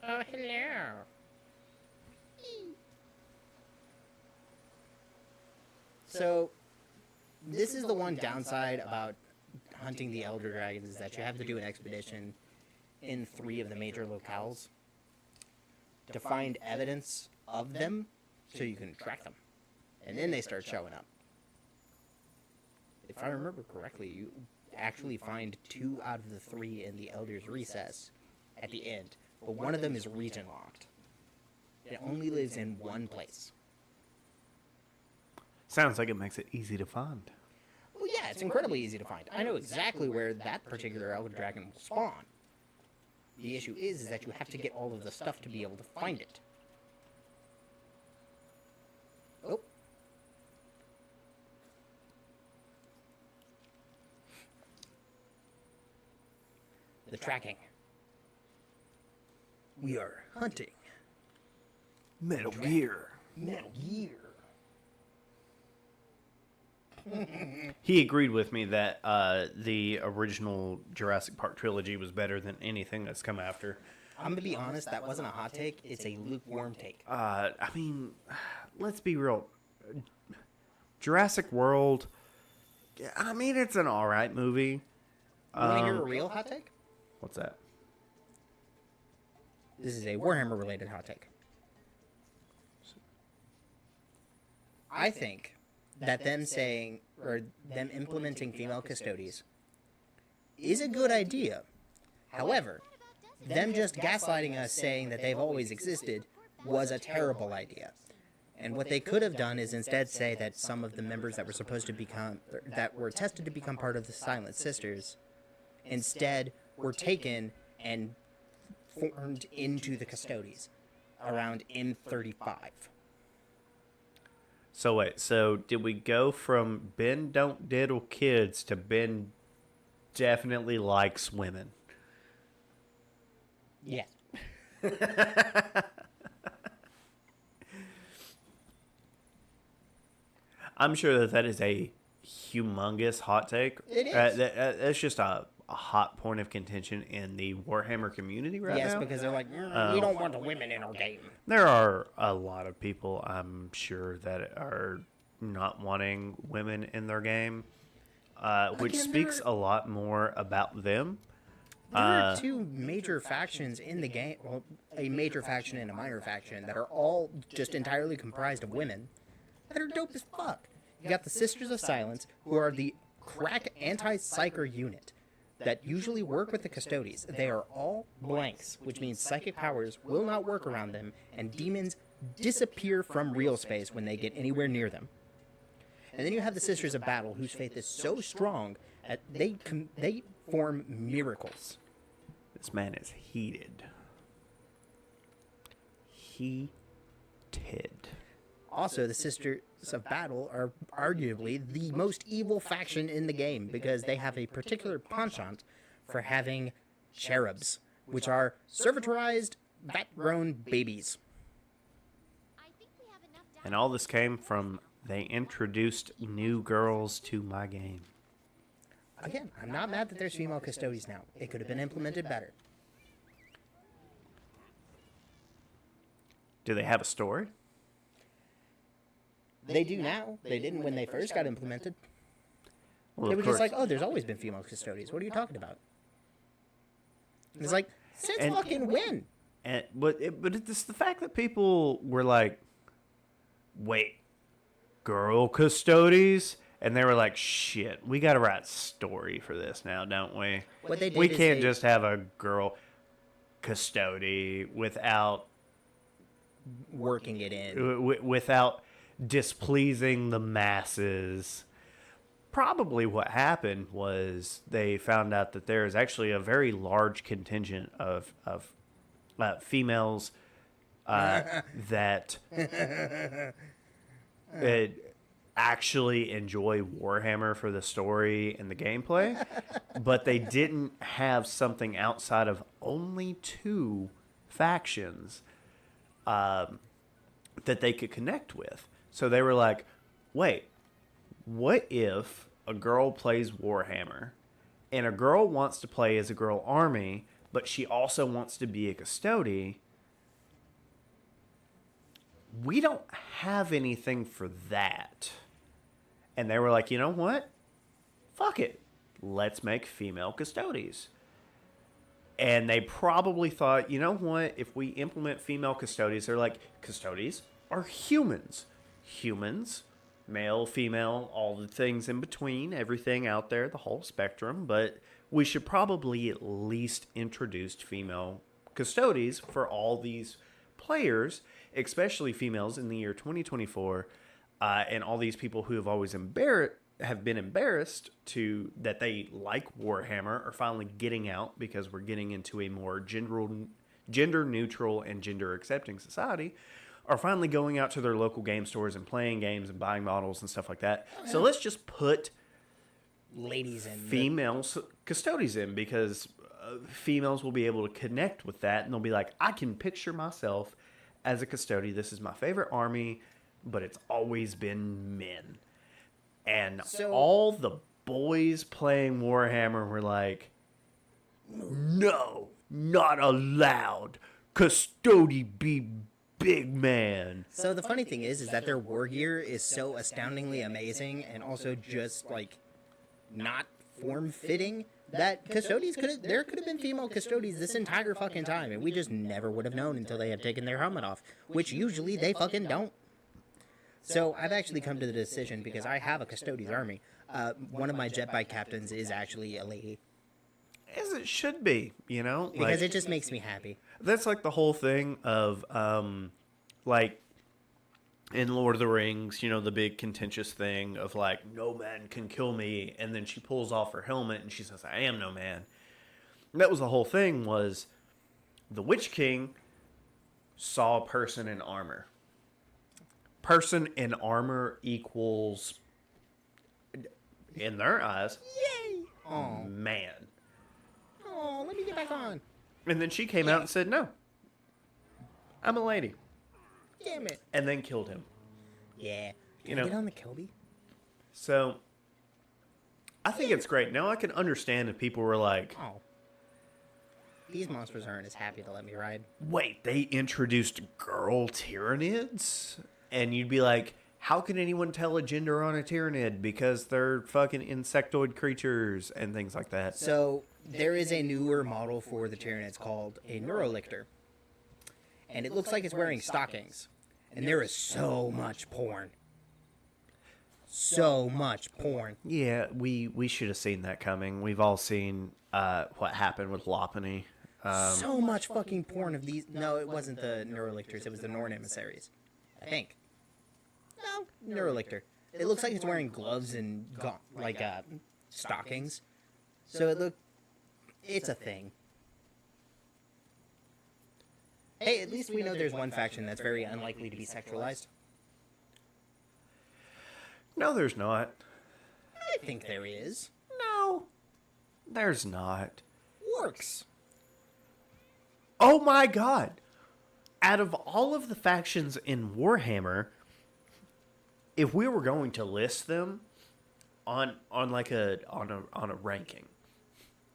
Oh, hello. So, this is the one downside about hunting the Elder Dragons is that you have to do an expedition in 3 of the major locales to find evidence of them so you can track them. And then they start showing up. If I remember correctly, you actually find 2 out of the 3 in the Elder's Recess at the end. But one of them is region locked. It only lives in one place. Sounds like it makes it easy to find. Well, yeah, it's incredibly easy to find. I know exactly where that particular Elder Dragon will spawn. The issue is that you have to get all of the stuff to be able to find it. Oh. The tracking. We are hunting. Metal Gear. Metal Gear. He agreed with me that the original Jurassic Park trilogy was better than anything that's come after. I'm gonna be honest, that wasn't a hot take, it's a lukewarm take. I mean, let's be real. Jurassic World, I mean, it's an alright movie. You wanna hear a real hot take? What's that? This is a Warhammer related hot take. I think that them saying, or them implementing female custodies is a good idea. However, them just gaslighting us saying that they've always existed was a terrible idea. And what they could have done is instead say that some of the members that were supposed to become, that were tested to become part of the Silent Sisters, instead were taken and formed into the custodies around N35. So wait, so did we go from Ben don't diddle kids to Ben definitely likes women? Yes. I'm sure that is a humongous hot take. It is. That's just a hot point of contention in the Warhammer community right now. Yes, because they're like, we don't want the women in our game. There are a lot of people, I'm sure, that are not wanting women in their game, which Again, speaks a lot more about them. There are 2 major factions in the game, well, a major faction and a minor faction, that are all just entirely comprised of women that are dope as fuck. You got the Sisters of Silence, who are the crack anti-psyker unit that usually work with the custodies. They are all blanks, which means psychic powers will not work around them, and demons disappear from real space when they get anywhere near them. And then you have the Sisters of Battle, whose faith is so strong that they form miracles. This man is heated. Heated. Also, the Sisters of Battle are arguably the most evil faction in the game because they have a particular penchant for having cherubs, which are servitorized, vat-grown babies. I think we have enough data. And all this came from they introduced new girls to my game. Again, I'm not mad that there's female custodies now. It could have been implemented better. Do they have a story? They do now. They didn't when they first got implemented. Well, They of were just course. like, oh, there's always been female custodians. What are you talking about? It's like, since And- fucking when? But it's the fact that people were like, wait, girl custodies? And they were like, shit, we got to write story for this now, don't we? What they did We is can't they- just have a girl custody without Working it in. without displeasing the masses. Probably what happened was they found out that there is actually a very large contingent of females that actually enjoy Warhammer for the story and the gameplay, but they didn't have something outside of only 2 factions that they could connect with. So they were like, wait, what if a girl plays Warhammer and a girl wants to play as a girl army, but she also wants to be a custody? We don't have anything for that. And they were like, you know what? Fuck it. Let's make female custodies. And they probably thought, you know what? If we implement female custodies, they're like, custodies are humans. Humans, male, female, all the things in between, everything out there, the whole spectrum. But we should probably at least introduce female custodies for all these players, especially females in the year 2024, and all these people who have always been embarrassed to that they like Warhammer are finally getting out because we're getting into a more gender neutral and gender accepting society, are finally going out to their local game stores and playing games and buying models and stuff like that. So let's just put Ladies in. female custodies in, because females will be able to connect with that, and they'll be like, I can picture myself as a custody. This is my favorite army, but it's always been men. And So- all the boys playing Warhammer were like, no, not allowed. Custody be big man. So the funny thing is that their war gear is so astoundingly amazing and also just like not form fitting that there could have been female custodies this entire fucking time, and we just never would have known until they had taken their helmet off, which usually they fucking don't. So I've actually come to the decision, because I have a custodies army. One of my jet bike captains is actually a lady, As it should be, you know? because it just makes me happy. That's like the whole thing of, like, in Lord of the Rings, you know, the big contentious thing of, like, no man can kill me, and then she pulls off her helmet and she says, I am no man. And that was the whole thing, was the Witch King saw a person in armor. Person in armor equals, in their eyes, Yay! Oh, man. let me get back on. And then she came out and said, no, I'm a lady. Damn it. And then killed him. Yeah. Can You I know- get on the Kelby? So, I think it's great. Now I can understand if people were like, Oh. These monsters aren't as happy to let me ride. wait, they introduced girl Tyranids? And you'd be like, how can anyone tell a gender on a Tyranid? Because they're fucking insectoid creatures and things like that. So, there is a newer model for the Tyranids called a Neurolictor. And it looks like it's wearing stockings. And there is so much porn. So much porn. Yeah, we should have seen that coming. We've all seen what happened with Lopunny. So much fucking porn of these. No, it wasn't the Neurolictors. It was the Norn emissaries. I think. No, Neurolictor. It looks like it's wearing gloves and stockings. So it's a thing. Hey, at least we know there's one faction that's very unlikely to be sexualized. No, there's not. I think there is. No, there's not. Orcs. Oh my god. Out of all of the factions in Warhammer, if we were going to list them on a ranking,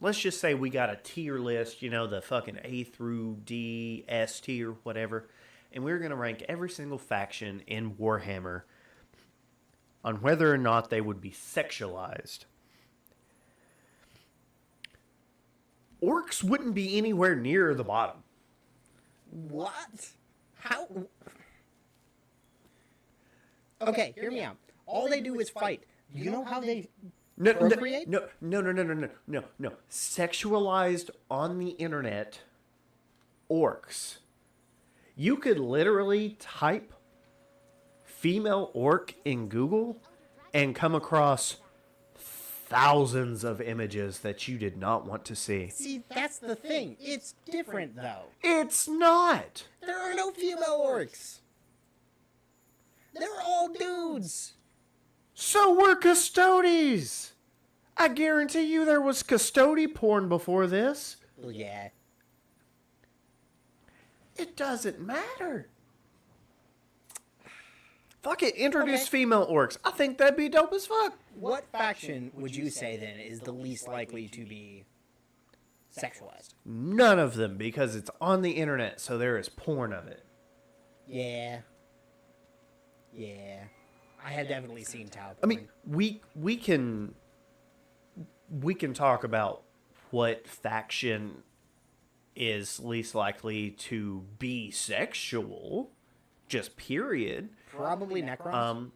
let's just say we got a tier list, you know, the fucking A through D, S tier, whatever, and we were going to rank every single faction in Warhammer on whether or not they would be sexualized. orcs wouldn't be anywhere near the bottom. What? How? Okay, hear me out. All they do is fight. You know how they procreate? No. Sexualized on the internet orcs. You could literally type female orc in Google and come across thousands of images that you did not want to see. See, that's the thing. It's different, though. It's not. There are no female orcs. They're all dudes. So were custodies. I guarantee you there was custody porn before this. Well, yeah. It doesn't matter. Fuck it, introduce Okay. female orcs. I think that'd be dope as fuck. What faction would you say, then, is the least likely to be sexualized? None of them, because it's on the internet, so there is porn of it. Yeah. Yeah. I have definitely seen Tau porn. I mean, we can talk about what faction is least likely to be sexual, just period. Probably Necrons.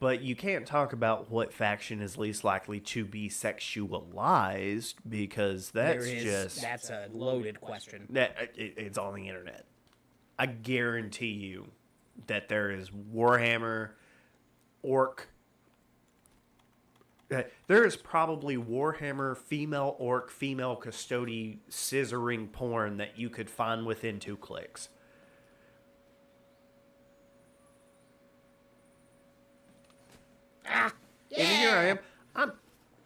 But you can't talk about what faction is least likely to be sexualized, because That's a loaded question. it's on the internet. I guarantee you that there is Warhammer orc. There is probably Warhammer female orc, female custody scissoring porn that you could find within 2 clicks. And here I am.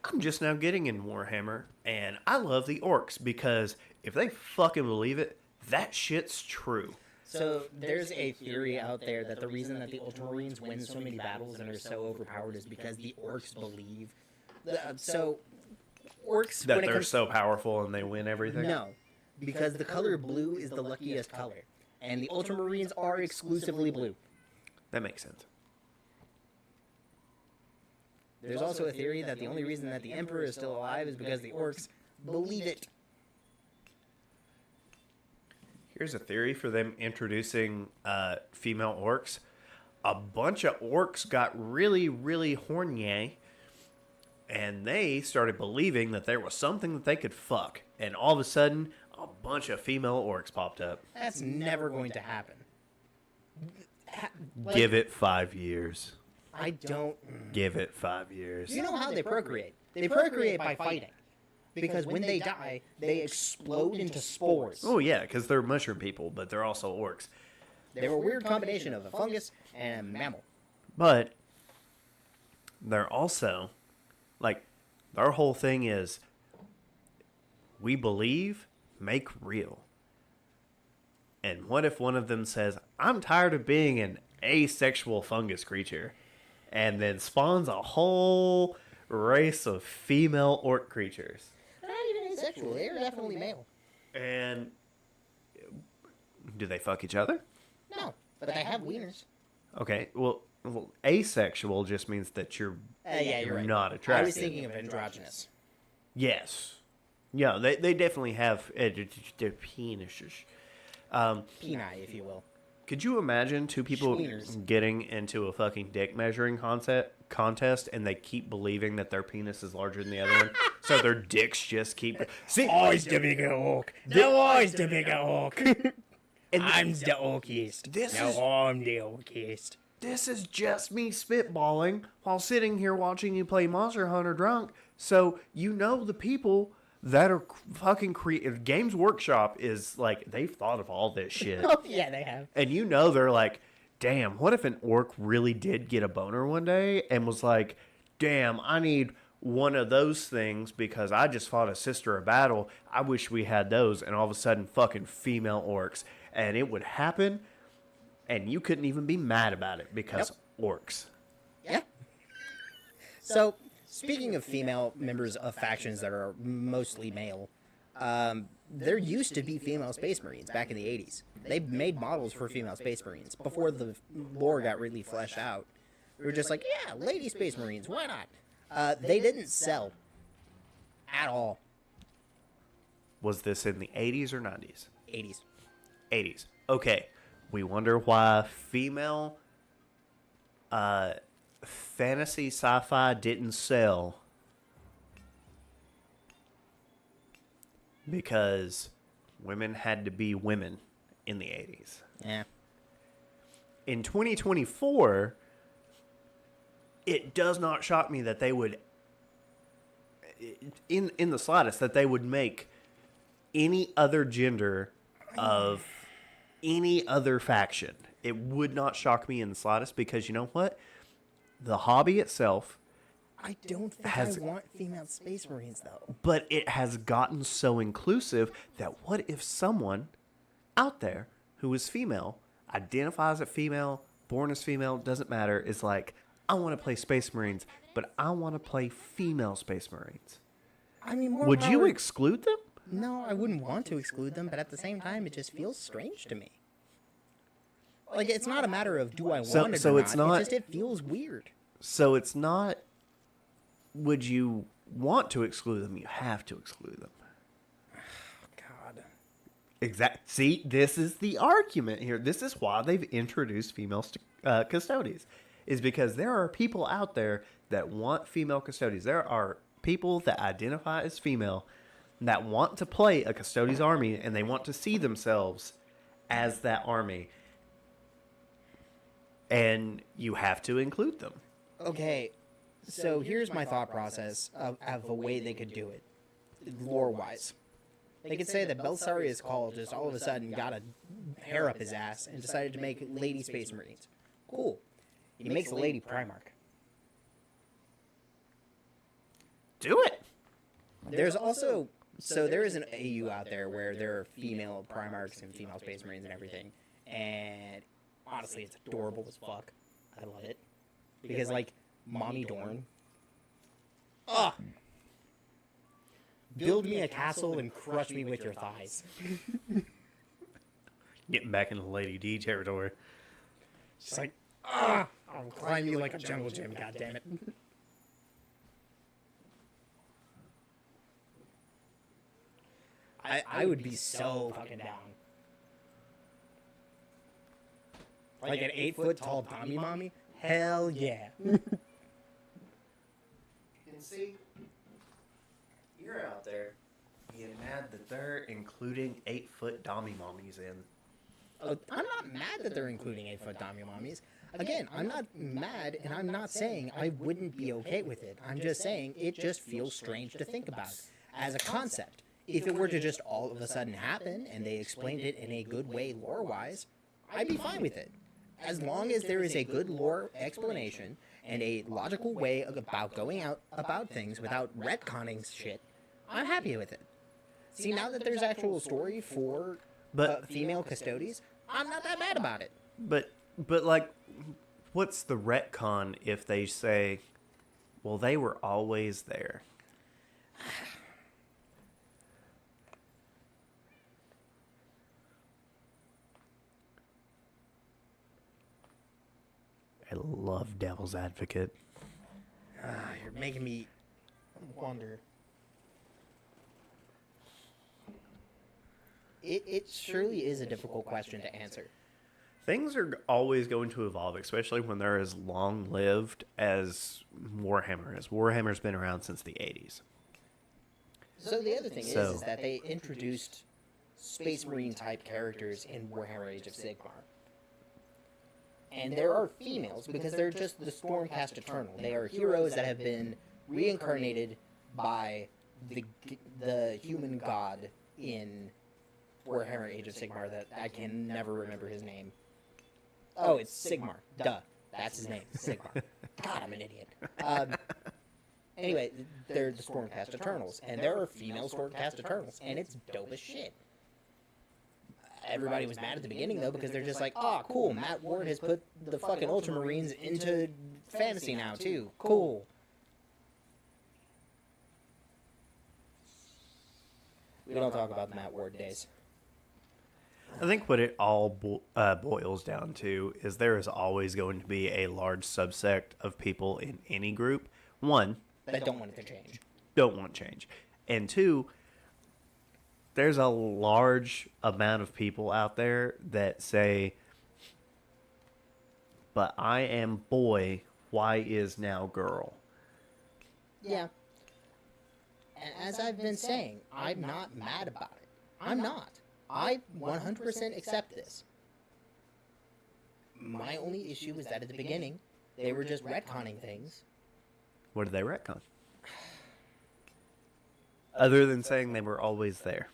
I'm just now getting in Warhammer, and I love the orcs because if they fucking believe it, that shit's true. So there's a theory out there that the reason that the Ultramarines win so many battles and are so overpowered is because the orcs believe. Orcs That when it they're comes so powerful and they win everything. no, because the color blue is the luckiest color, and the Ultramarines are exclusively blue. That makes sense. There's also a theory that the only reason that the Emperor is still alive is because the orcs believe it. Here's a theory for them introducing female orcs. A bunch of orcs got really, really horny, and they started believing that there was something that they could fuck. And all of a sudden, a bunch of female orcs popped up. That's never going to happen. Give it 5 years. I don't. Give it 5 years. You know how they procreate? They procreate by fighting. Because when they die, they explode into spores. Oh, yeah, because they're mushroom people, but they're also orcs. They're a weird combination of a fungus and a mammal. But they're also, like, their whole thing is, we believe, make real. And what if one of them says, I'm tired of being an asexual fungus creature, and then spawns a whole race of female orc creatures? They're not even asexual. They're definitely male. And do they fuck each other? No, but they have wieners. Okay, well asexual just means that you're Yeah, you're right. not I attracted. was thinking of androgynous. Yes. Yeah, they definitely have their penises. Peni, if you will. Could you imagine 2 people Schweeners. getting into a fucking dick measuring contest and they keep believing that their penis is larger than the other one? So their dicks just keep... See, I's the bigger orc. No, I's the bigger orc. and I'm the orkiest. I'm the orkiest. this is just me spitballing while sitting here watching you play Monster Hunter drunk. So you know the people that are fucking creative. Games Workshop is like, they've thought of all this shit. Oh, yeah, they have. And you know they're like, damn, what if an orc really did get a boner one day and was like, damn, I need one of those things because I just fought a sister a battle. I wish we had those. And all of a sudden, fucking female orcs. And it would happen, and you couldn't even be mad about it because orcs. Yeah. So, speaking of female members of factions that are mostly male, there used to be female Space Marines back in the 80s. They made models for female Space Marines before the lore got really fleshed out. We were just like, yeah, lady Space Marines, why not? They didn't sell at all. Was this in the 80s or 90s? 80s. 80s. Okay. We wonder why female fantasy sci-fi didn't sell. Because women had to be women in the 80s. Yeah. In 2024, it does not shock me that they would, in the slightest, that they would make any other gender of any other faction. It would not shock me in the slightest because you know what? The hobby itself, I don't think Has- I want female space marines, though. but it has gotten so inclusive that what if someone out there who is female, identifies as female, born as female, doesn't matter, is like, I want to play Space Marines, but I want to play female Space Marines. I mean, more Would you power- exclude them? No, I wouldn't want to exclude them, but at the same time, it just feels strange to me. Like, it's not a matter of do I want So- it so or it's not. not- It's just, it feels weird. So it's not, would you want to exclude them? You have to exclude them. God. See, this is the argument here. This is why they've introduced female custodies, is because there are people out there that want female custodies. There are people that identify as female that want to play a custodies army, and they want to see themselves as that army. And you have to include them. Okay, so here's my thought process of a way they could do it, lore-wise. They could say that Belisarius Call just all of a sudden got a hair up his ass and decided to make Lady Space Marines. Cool. He makes a Lady Primarch. Do it. There's also, so there is an AU out there where there are female Primarchs and female Space Marines and everything, and honestly, it's adorable as fuck. I love it. Because, like, Mommy Dorn. Ugh! Build me a castle and crush me with your thighs. Getting back into Lady D territory. Just like, ah! I'll climb you like a jungle gym, goddammit. I would be so fucking down. Like an 8-foot tall Tommy Mommy? Hell yeah. And see, you're out there. Being mad that they're including 8-foot Dommy Mommies in. I'm not mad that they're including 8-foot Tommy Mommies. Again, I'm not mad, and I'm not saying I wouldn't be okay with it. I'm just saying it just feels strange to think about as a concept. If it were to just all of a sudden happen, and they explained it in a good way lore-wise, I'd be fine with it. As long as there is a good lore explanation and a logical way about going out about things without retconning shit, I'm happy with it. See, now that there's actual story for female custodies, I'm not that mad about it. But like, what's the retcon if they say, well, they were always there? I love Devil's Advocate. You're making me wonder. It surely is a difficult question to answer. Things are always going to evolve, especially when they're as long-lived as Warhammer is. Warhammer's been around since the 80s. So the other thing So- is that they introduced Space Marine type characters in Warhammer Age of Sigmar. And there are females because they're just the Stormcast Eternal. They are heroes that have been reincarnated by the human god in Warhammer Age of Sigmar that I can never remember his name. Oh, it's Sigmar. Duh. That's his name. Sigmar. God, I'm an idiot. Anyway, they're the Stormcast Eternals, and there are female Stormcast Eternals, and it's dope as shit. Everybody was mad at the beginning, though, because they're just like, oh, cool, Matt Ward has put the fucking Ultramarines into fantasy now, too. Cool. We don't talk about the Matt Ward days. I think what it all boils down to is there is always going to be a large subsect of people in any group. One, That don't want it to change. don't want change. And two, there's a large amount of people out there that say, but I am boy, why is now girl? Yeah. And as I've been saying, I'm not mad about it. I'm not. I 100% accept this. My only issue is that at the beginning, they were just retconning things. What did they retcon? Other than saying they were always there.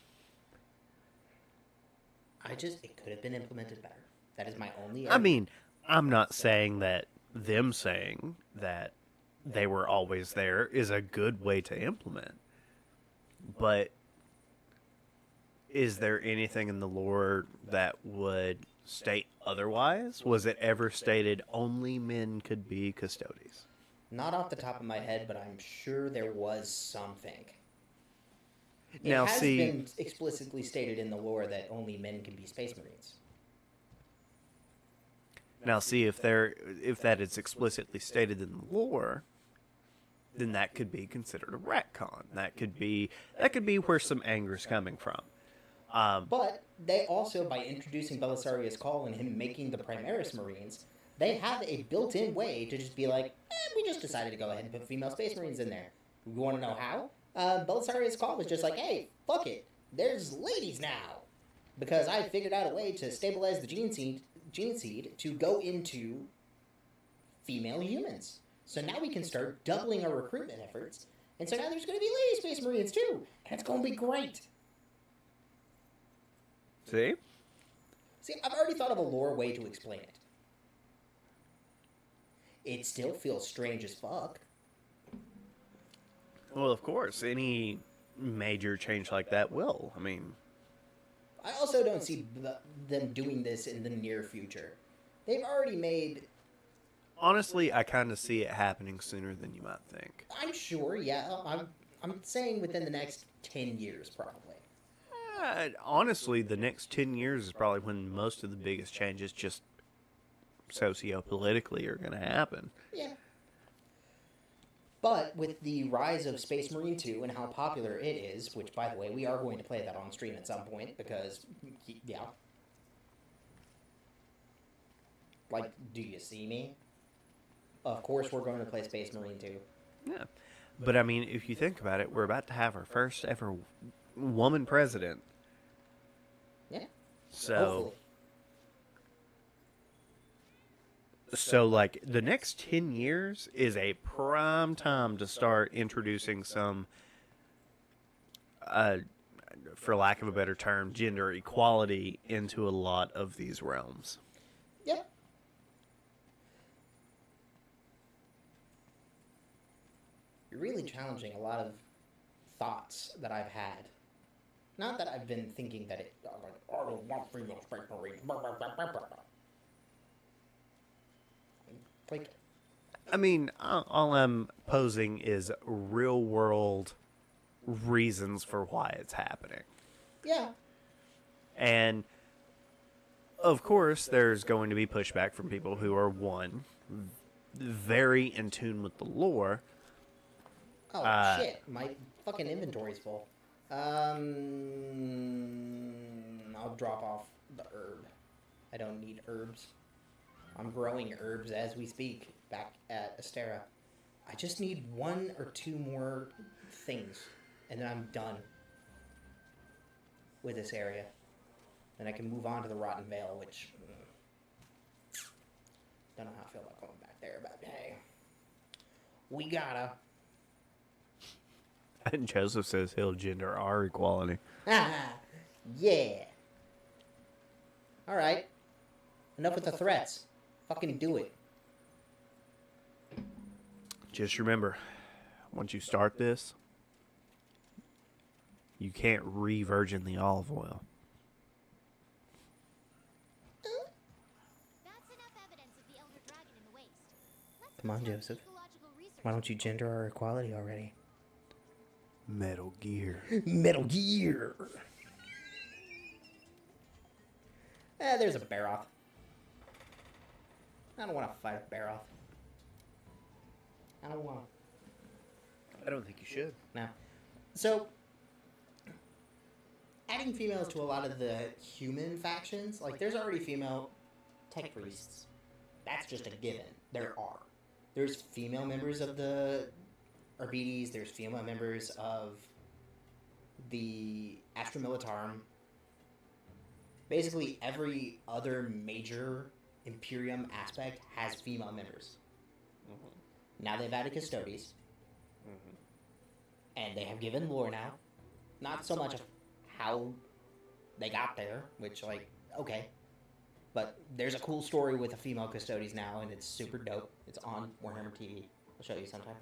It could have been implemented better. That is my only I mean, I'm not saying that them saying that they were always there is a good way to implement. But is there anything in the lore that would state otherwise? Was it ever stated only men could be custodies? Not off the top of my head, but I'm sure there was something. It Now, has see, been explicitly stated in the lore that only men can be Space Marines. if that is explicitly stated in the lore, then that could be considered a retcon. That could be where some anger is coming from. But they also, by introducing Belisarius Call and him making the Primaris Marines, they have a built-in way to just be like, we just decided to go ahead and put female Space Marines in there. You want to know how? Belisarius Call was just like, hey, fuck it, there's ladies now. Because I figured out a way to stabilize the gene seed to go into female humans. So now we can start doubling our recruitment efforts. And so now there's going to be lady Space Marines too. And it's going to be great. See, I've already thought of a lore way to explain it. It still feels strange as fuck. well, of course, any major change like that will. I mean, I also don't see them doing this in the near future. They've already made... honestly, I kind of see it happening sooner than you might think. I'm sure, yeah. I'm saying within the next 10 years, probably. Honestly, the next 10 years is probably when most of the biggest changes just socio-politically are going to happen. Yeah. But with the rise of Space Marine 2 and how popular it is, which, by the way, we are going to play that on stream at some point, because, yeah. Like, do you see me? Of course we're going to play Space Marine 2. Yeah. But I mean, if you think about it, we're about to have our first ever woman president. Yeah. So, like, the next 10 years is a prime time to start introducing some, for lack of a better term, gender equality into a lot of these realms. Yeah. You're really challenging a lot of thoughts that I've had. Not that I've been thinking that I don't want female Space Marines. Like, I mean, all I'm posing is real world reasons for why it's happening. yeah. And of course, there's going to be pushback from people who are, one, very in tune with the lore. Oh, shit. My fucking inventory's full. I'll drop off the herb. I don't need herbs. I'm growing herbs as we speak back at Astera. I just need 1 or 2 more things, and then I'm done with this area. Then I can move on to the Rotten Vale, which... don't know how I feel about going back there, but hey. We gotta... And Joseph says he'll gender our equality. Yeah. Alright. Enough with the threats. Fucking do it. Just remember, once you start this, you can't re-virgin the olive oil. That's enough evidence of the Elder Dragon in the waste. Let's Come on, conduct Joseph. ecological research. Why don't you gender our equality already? Metal Gear. Metal Gear! There's a Baroth. I don't want to fight a Baroth. I don't want to. I don't think you should. No. So, adding females to a lot of the human factions, like there's already female tech priests. That's just a given. There are. There's female members of the Arbites. There's female members of the Astra Militarum. Basically, every other major Imperium aspect has female members. Now they've added Custodes. And they have given lore now. Not so much of how they got there, which, like, okay. But there's a cool story with a female Custodes now, and it's super dope. It's on Warhammer TV. I'll show you sometime.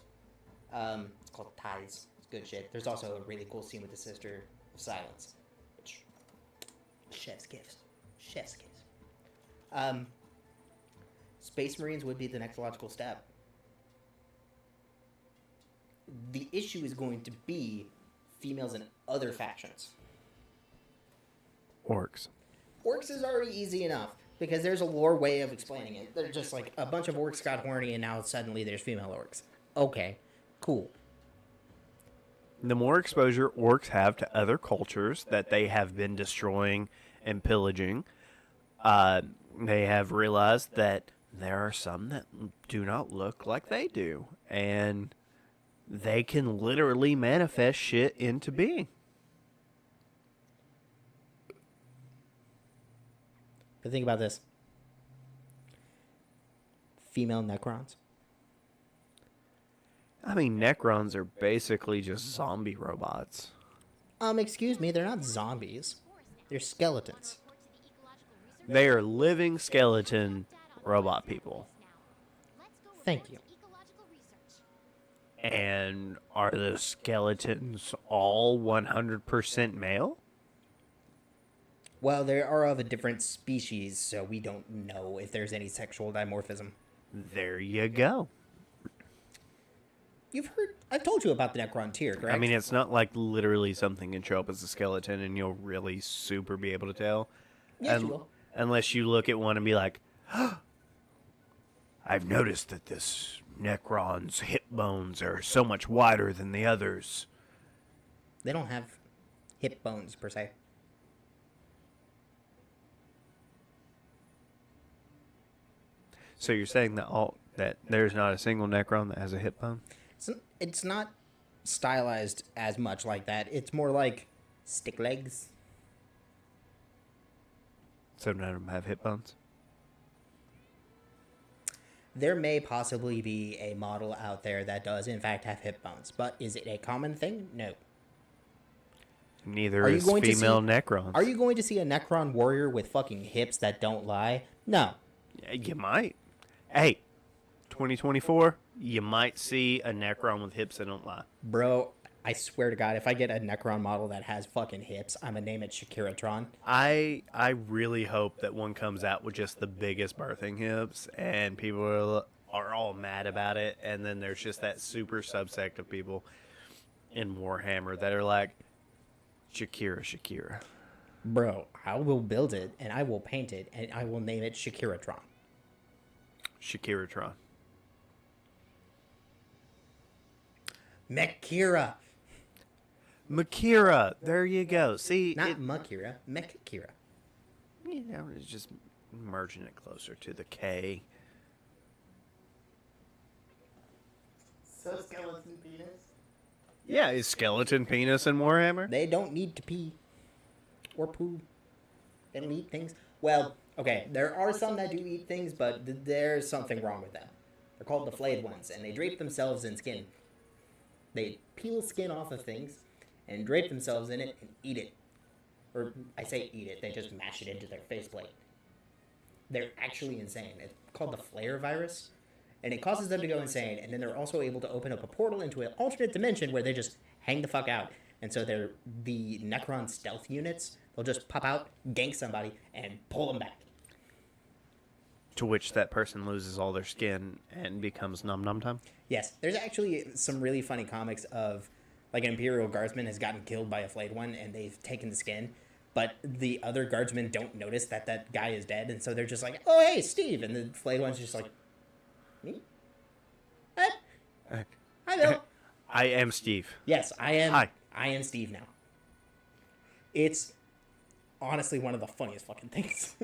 It's called Ties. It's good shit. There's also a really cool scene with the Sister of Silence. Which, chef's kiss. Chef's kiss. Space Marines would be the next logical step. The issue is going to be females in other factions. Orcs. Orcs is already easy enough because there's a lore way of explaining it. They're just like a bunch of orcs got horny and now suddenly there's female orcs. Okay, cool. The more exposure orcs have to other cultures that they have been destroying and pillaging, they have realized that there are some that do not look like they do. And they can literally manifest shit into being. But think about this. Female Necrons. I mean, Necrons are basically just zombie robots. Excuse me, they're not zombies. They're skeletons. They are living skeleton robot people. Thank you. And are those skeletons all 100% male? Well, they are of a different species, so we don't know if there's any sexual dimorphism. There you go. You've heard... I've told you about the Necron tier, correct? I mean, it's not like literally something can show up as a skeleton and you'll really super be able to tell. Yes, you will. Unless you look at one and be like, I've noticed that this Necron's hip bones are so much wider than the others. They don't have hip bones, per se. So you're saying that there's not a single Necron that has a hip bone? It's not stylized as much like that. It's more like stick legs. So none of them have hip bones? There may possibly be a model out there that does, in fact, have hip bones. But is it a common thing? No. Neither is female Necrons. Are you going to see a Necron warrior with fucking hips that don't lie? No. Yeah, you might. Hey, 2024, you might see a Necron with hips that don't lie. Bro, I swear to God, if I get a Necron model that has fucking hips, I'm gonna name it Shakiratron. I really hope that one comes out with just the biggest birthing hips, and people are all mad about it, and then there's just that super subsect of people in Warhammer that are like, Shakira. Bro, I will build it, and I will paint it, and I will name it Shakiratron. Shakiratron. Mechkira. Makira, there you go. See, Not Makira, Mechkira. You know, it's just merging it closer to the K. So skeleton penis. Yeah, is skeleton penis in Warhammer? They don't need to pee. Or poo. They don't eat things. Well, okay, there are some that do eat things, but there's something wrong with them. They're called the flayed ones, and they drape themselves in skin. They peel skin off of things and drape themselves in it and eat it. Or, I say eat it, they just mash it into their faceplate. They're actually insane. It's called the flare virus, and it causes them to go insane, and then they're also able to open up a portal into an alternate dimension where they just hang the fuck out. And so they're the Necron stealth units. They'll just pop out, gank somebody, and pull them back. To which that person loses all their skin and becomes Num Time? Yes, there's actually some really funny comics of, like, an Imperial Guardsman has gotten killed by a flayed one, and they've taken the skin, but the other Guardsmen don't notice that that guy is dead, and so they're just like, oh, hey, Steve, and the flayed one's just like, me? What? Hi, Bill. I am Steve. Yes, I am. Hi. I am Steve now. It's honestly one of the funniest fucking things.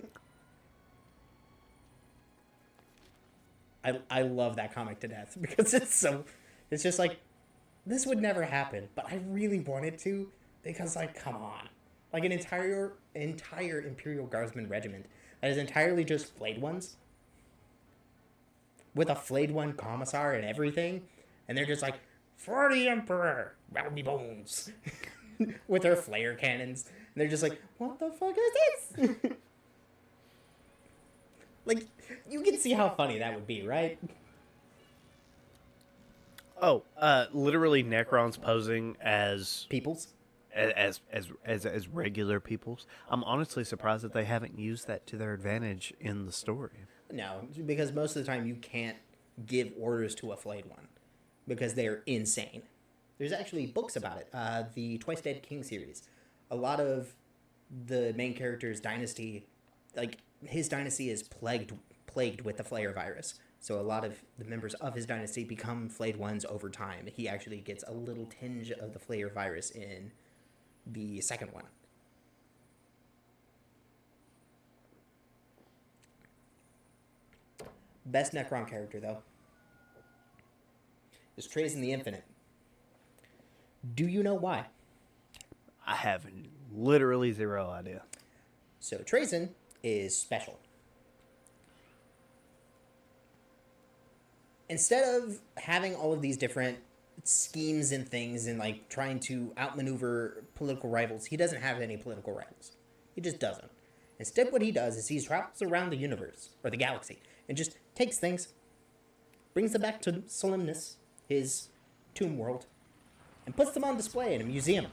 I love that comic to death because it's just like, this would never happen, but I really wanted to because, like, come on. Like, an entire Imperial Guardsman regiment that is entirely just flayed ones with a flayed one commissar and everything, and they're just like, for the Emperor, round me bones, with their flare cannons, and they're just like, what the fuck is this? Like, you can see how funny that would be, right? Oh, literally Necrons posing as Peoples. as regular peoples. I'm honestly surprised that they haven't used that to their advantage in the story. No, because most of the time you can't give orders to a flayed one because they're insane. There's actually books about it. The Twice Dead King series. A lot of the main character's dynasty, like, his dynasty is plagued with the Flayer virus. So a lot of the members of his dynasty become flayed ones over time. He actually gets a little tinge of the Flayer virus in the second one. Best Necron character, though, is Trazen the Infinite. Do you know why? I have literally zero idea. So Trazen is special. Instead of having all of these different schemes and things and, like, trying to outmaneuver political rivals, he doesn't have any political rivals. He just doesn't. Instead, what he does is he travels around the universe, or the galaxy, and just takes things, brings them back to Solemnus, his tomb world, and puts them on display in a museum.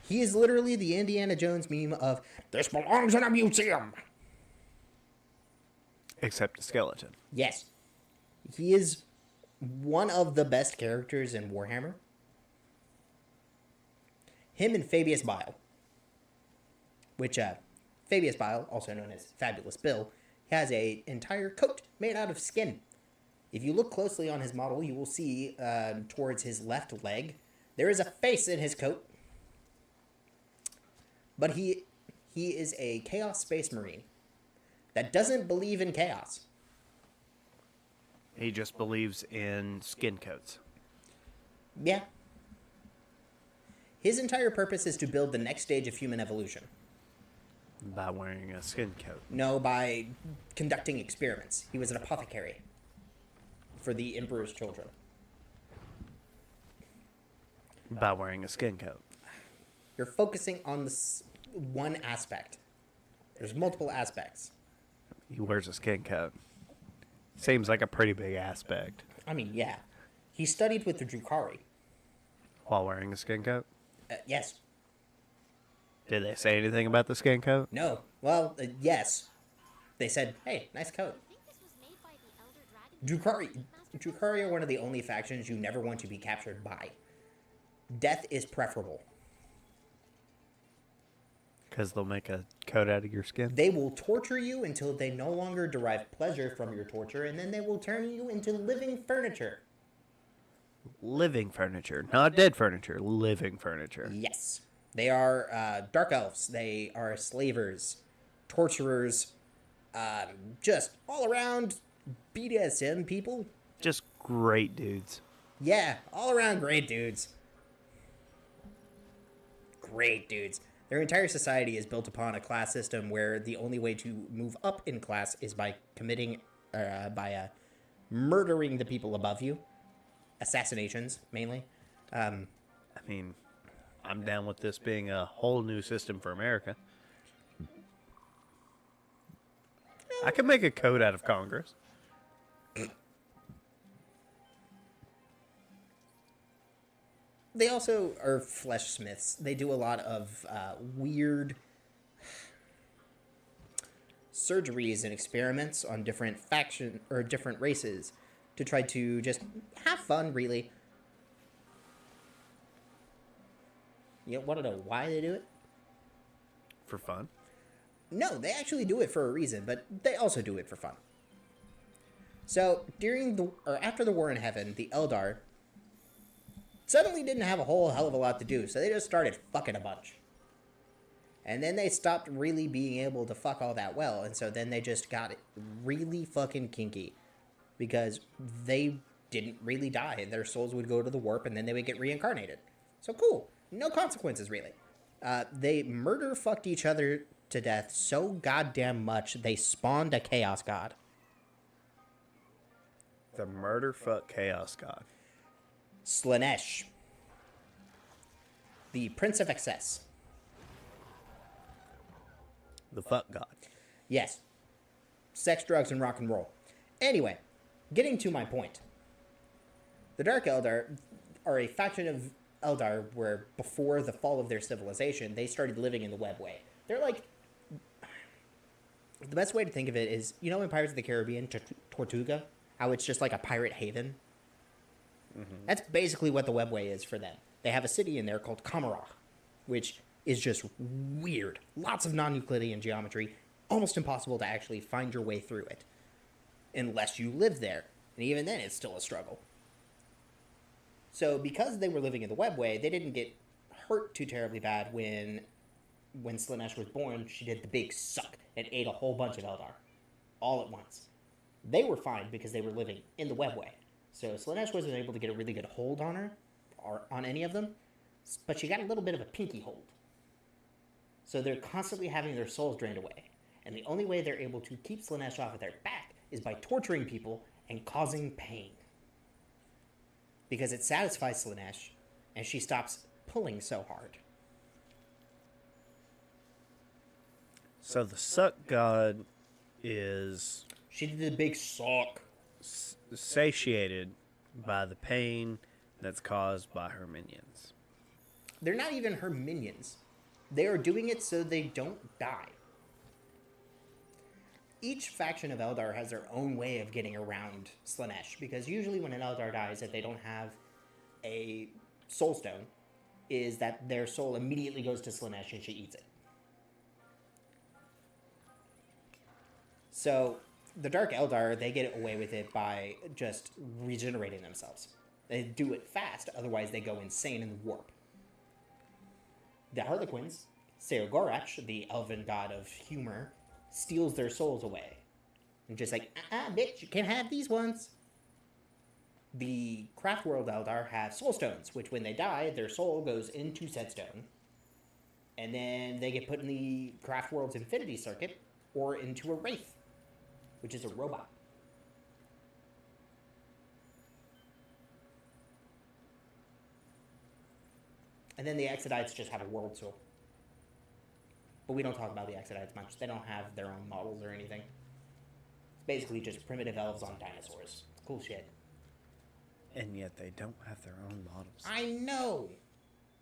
He is literally the Indiana Jones meme of, this belongs in a museum. Except a skeleton. Yes. He is one of the best characters in Warhammer. Him and Fabius Bile. Which, Fabius Bile, also known as Fabulous Bill, has an entire coat made out of skin. If you look closely on his model, you will see, towards his left leg, there is a face in his coat. But he is a Chaos Space Marine that doesn't believe in chaos. He just believes in skin coats. Yeah. His entire purpose is to build the next stage of human evolution. By wearing a skin coat. No, by conducting experiments. He was an apothecary for the Emperor's children. By wearing a skin coat. You're focusing on this one aspect. There's multiple aspects. He wears a skin coat. Seems like a pretty big aspect. I mean, yeah. He studied with the Drukhari. While wearing a skin coat? Yes. Did they say anything about the skin coat? No. Well, yes. They said, hey, nice coat. I think this was made by the Elder Dragon. Drukhari are one of the only factions you never want to be captured by. Death is preferable. Because they'll make a coat out of your skin? They will torture you until they no longer derive pleasure from your torture, and then they will turn you into living furniture. Living furniture. Not dead furniture. Living furniture. Yes. They are dark elves. They are slavers, torturers, just all around BDSM people. Just great dudes. Yeah, all around great dudes. Great dudes. Their entire society is built upon a class system where the only way to move up in class is by murdering the people above you. Assassinations, mainly. I mean, I'm down with this being a whole new system for America. I could make a code out of Congress. They also are flesh smiths. They do a lot of weird surgeries and experiments on different faction or different races to try to just have fun, really. You want to know why they do it? For fun? No, they actually do it for a reason, but they also do it for fun. So, after the War in Heaven, the Eldar suddenly didn't have a whole hell of a lot to do, so they just started fucking a bunch. And then they stopped really being able to fuck all that well, and so then they just got really fucking kinky. Because they didn't really die. Their souls would go to the warp, and then they would get reincarnated. So cool. No consequences, really. They murder-fucked each other to death so goddamn much, they spawned a Chaos God. The murder fuck chaos god. Slanesh. The Prince of Excess. The fuck god. Yes. Sex, drugs, and rock and roll. Anyway, getting to my point. The Dark Eldar are a faction of Eldar where, before the fall of their civilization, they started living in the webway. They're like... The best way to think of it is, you know in Pirates of the Caribbean, Tortuga? How it's just like a pirate haven? Mm-hmm. That's basically what the webway is for them. They have a city in there called Kamarach, which is just weird. Lots of non-Euclidean geometry. Almost impossible to actually find your way through it. Unless you live there. And even then, it's still a struggle. So, because they were living in the webway, they didn't get hurt too terribly bad when Slanesh was born. She did the big suck and ate a whole bunch of Eldar. All at once. They were fine because they were living in the webway. So, Slanesh wasn't able to get a really good hold on her, or on any of them. But she got a little bit of a pinky hold. So, they're constantly having their souls drained away. And the only way they're able to keep Slanesh off of their back is by torturing people and causing pain. Because it satisfies Slanesh, and she stops pulling so hard. So the suck god is She did the big suck. satiated by the pain that's caused by her minions. They're not even her minions. They are doing it so they don't die. Each faction of Eldar has their own way of getting around Slanesh, because usually when an Eldar dies, if they don't have a soul stone, is that their soul immediately goes to Slanesh and she eats it. So, the Dark Eldar, they get away with it by just regenerating themselves. They do it fast, otherwise they go insane in the warp. The Harlequins, Seogorach, the elven god of humor, steals their souls away. And just like, bitch, you can't have these ones. The Craftworld Eldar have soul stones, which when they die, their soul goes into said stone. And then they get put in the Craftworld's infinity circuit, or into a wraith, which is a robot. And then the Exodites just have a world soul. But we don't talk about the Exodites much. They don't have their own models or anything. It's basically just primitive elves on dinosaurs. Cool shit. And yet they don't have their own models. I know!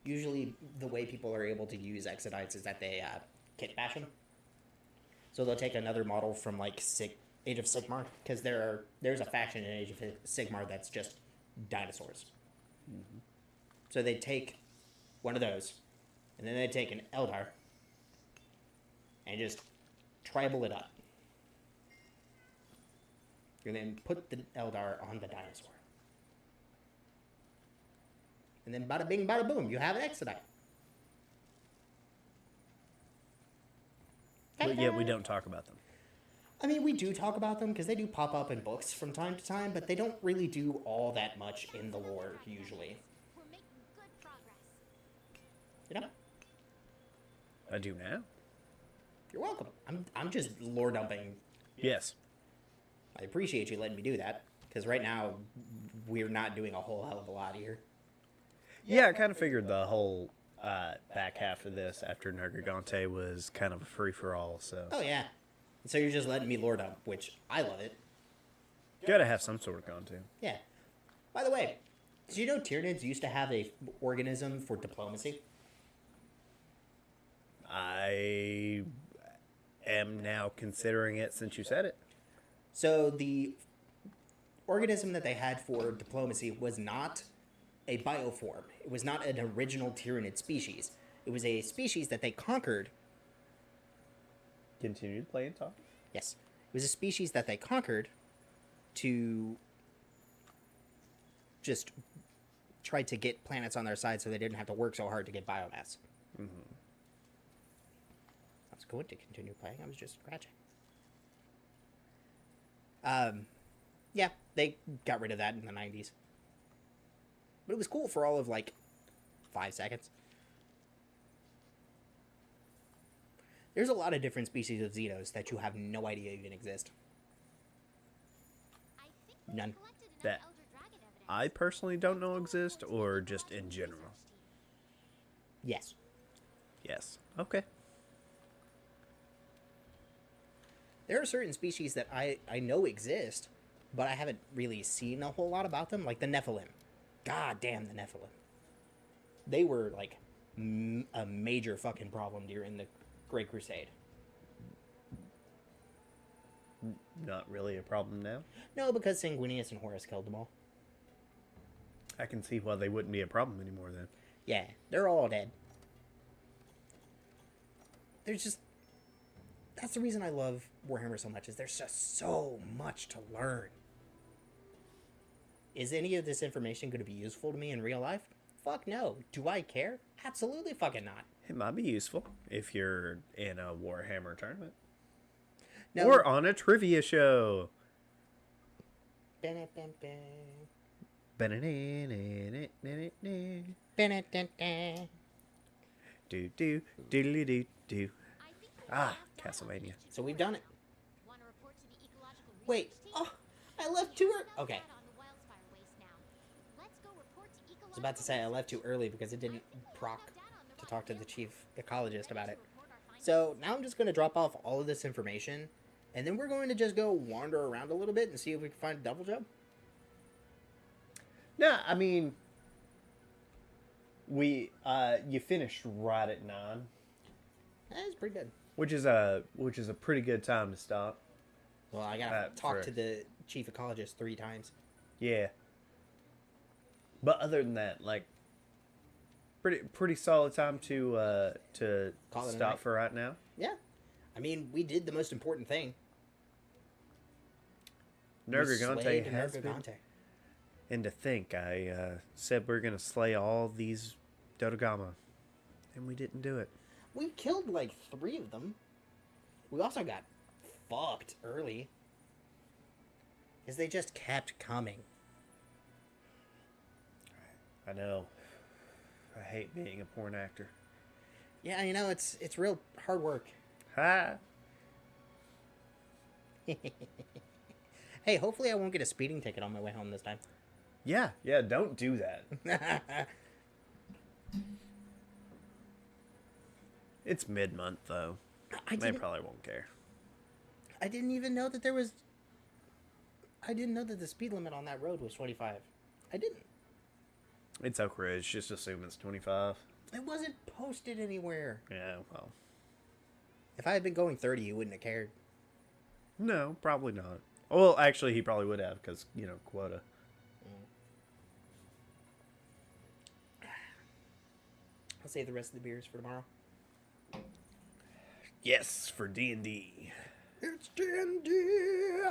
Usually the way people are able to use Exodites is that they kit bash them. So they'll take another model from like Age of Sigmar, because there's a faction in Age of Sigmar that's just dinosaurs. Mm-hmm. So they take one of those, and then they take an Eldar, and just tribal it up. And then put the Eldar on the dinosaur. And then bada bing, bada boom, you have an Exodite. But yet we don't talk about them. I mean, we do talk about them because they do pop up in books from time to time, but they don't really do all that much in the lore, usually. We're making good progress. You know? I do now. You're welcome. I'm just lore dumping. Yes. I appreciate you letting me do that, because right now we're not doing a whole hell of a lot here. Yeah, I kind of figured the whole back half of this after Nergigante was kind of a free-for-all, so... Oh, yeah. So you're just letting me lore dump, which I love it. Gotta have some sort of content. Yeah. By the way, did you know Tyranids used to have a organism for diplomacy? I am now considering it since you said it. So the organism that they had for diplomacy was not a bioform. It was not an original Tyranid species. It was a species that they conquered. Continue to play and talk. Yes. It was a species that they conquered to just try to get planets on their side so they didn't have to work so hard to get biomass. Mm-hmm. was going to continue playing. I was just scratching. Yeah, they got rid of that in the 90s. But it was cool for all of, like, 5 seconds. There's a lot of different species of Zetos that you have no idea even exist. I think we've None. collected enough That Elder Dragon evidence. I personally don't know exist, or just in general. Yes. Yes. Okay. There are certain species that I know exist, but I haven't really seen a whole lot about them, like the Nephilim. God damn the Nephilim. They were, like, a major fucking problem during the Great Crusade. Not really a problem now. No, because Sanguinius and Horus killed them all. I can see why they wouldn't be a problem anymore then. Yeah, they're all dead. There's just... That's the reason I love Warhammer so much, is there's just so much to learn. Is any of this information going to be useful to me in real life? Fuck no. Do I care? Absolutely fucking not. It might be useful if you're in a Warhammer tournament. No. Or on a trivia show. Do do doodly do do. I think we've Ah, got enough Castlevania. knowledge So we've done it. Want to report to the ecological Wait. research team? Oh, I left too early. Okay. I was about to say I left too early because it didn't proc to talk to the chief ecologist about it. So now I'm just going to drop off all of this information, and then we're going to just go wander around a little bit and see if we can find a double jump. No, I mean, you finished right at 9, That's pretty good. which is a pretty good time to stop. Well, I got to talk for- to the chief ecologist 3 times. Yeah. But other than that, like, pretty solid time to Call it a stop night. for right now. Yeah. I mean, we did the most important thing. We Nergigante slayed has been. Nergigante. And to think, I said we're gonna slay all these Dodogama, and we didn't do it. We killed like 3 of them. We also got fucked early. Because they just kept coming. I know. I hate being a porn actor. Yeah, you know, it's real hard work. Ha! Hey, hopefully I won't get a speeding ticket on my way home this time. Yeah, don't do that. It's mid-month, though. I They didn't, probably won't care. I didn't even know that there was... I didn't know that the speed limit on that road was 25. I didn't. It's Oak Ridge. Just assume it's 25. It wasn't posted anywhere. Yeah, well. If I had been going 30, you wouldn't have cared. No, probably not. Well, actually, he probably would have, because, quota. I'll save the rest of the beers for tomorrow. Yes, for D&D. It's D&D!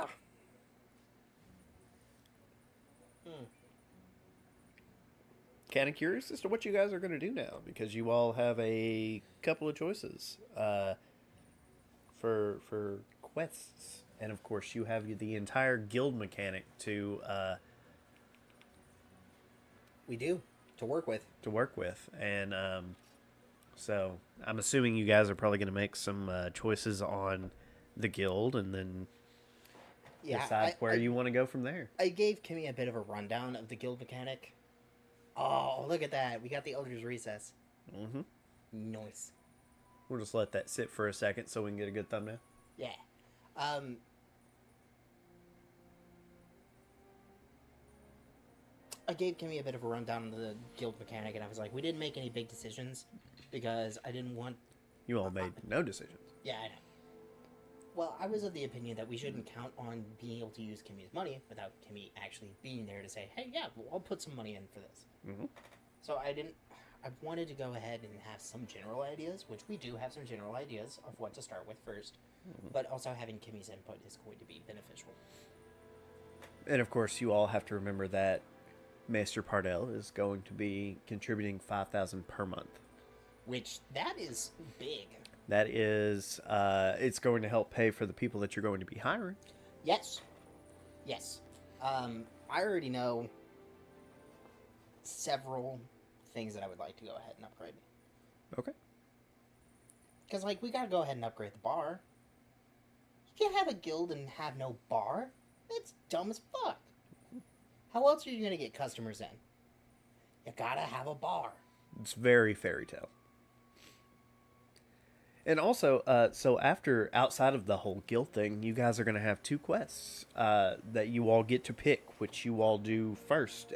Kind of curious as to what you guys are going to do now, because you all have a couple of choices for quests, and of course you have the entire guild mechanic to We do. To work with. and so I'm assuming you guys are probably going to make some choices on the guild, and then decide where you want to go from there. I gave Kimmy a bit of a rundown of the guild mechanic. Oh, look at that. We got the Elder's Recess. Mm-hmm. Nice. We'll just let that sit for a second so we can get a good thumbnail. Yeah. I gave Kimmy a bit of a rundown of the guild mechanic, and I was like, we didn't make any big decisions because I didn't want... You all made no decisions. Yeah, I know. Well, I was of the opinion that we shouldn't count on being able to use Kimmy's money without Kimmy actually being there to say, hey, yeah, well, I'll put some money in for this. Mm-hmm. So I wanted to go ahead and have some general ideas, which we do have some general ideas of what to start with first, but also having Kimmy's input is going to be beneficial. And of course, you all have to remember that Maester Pardell is going to be contributing $5,000 per month. Which, that is big. That is, it's going to help pay for the people that you're going to be hiring. Yes. Yes. I already know several things that I would like to go ahead and upgrade. Okay. Because, like, we gotta go ahead and upgrade the bar. You can't have a guild and have no bar. That's dumb as fuck. How else are you gonna get customers in? You gotta have a bar. It's very fairy tale. And also, so after, outside of the whole guild thing, you guys are going to have 2 quests that you all get to pick, which you all do first,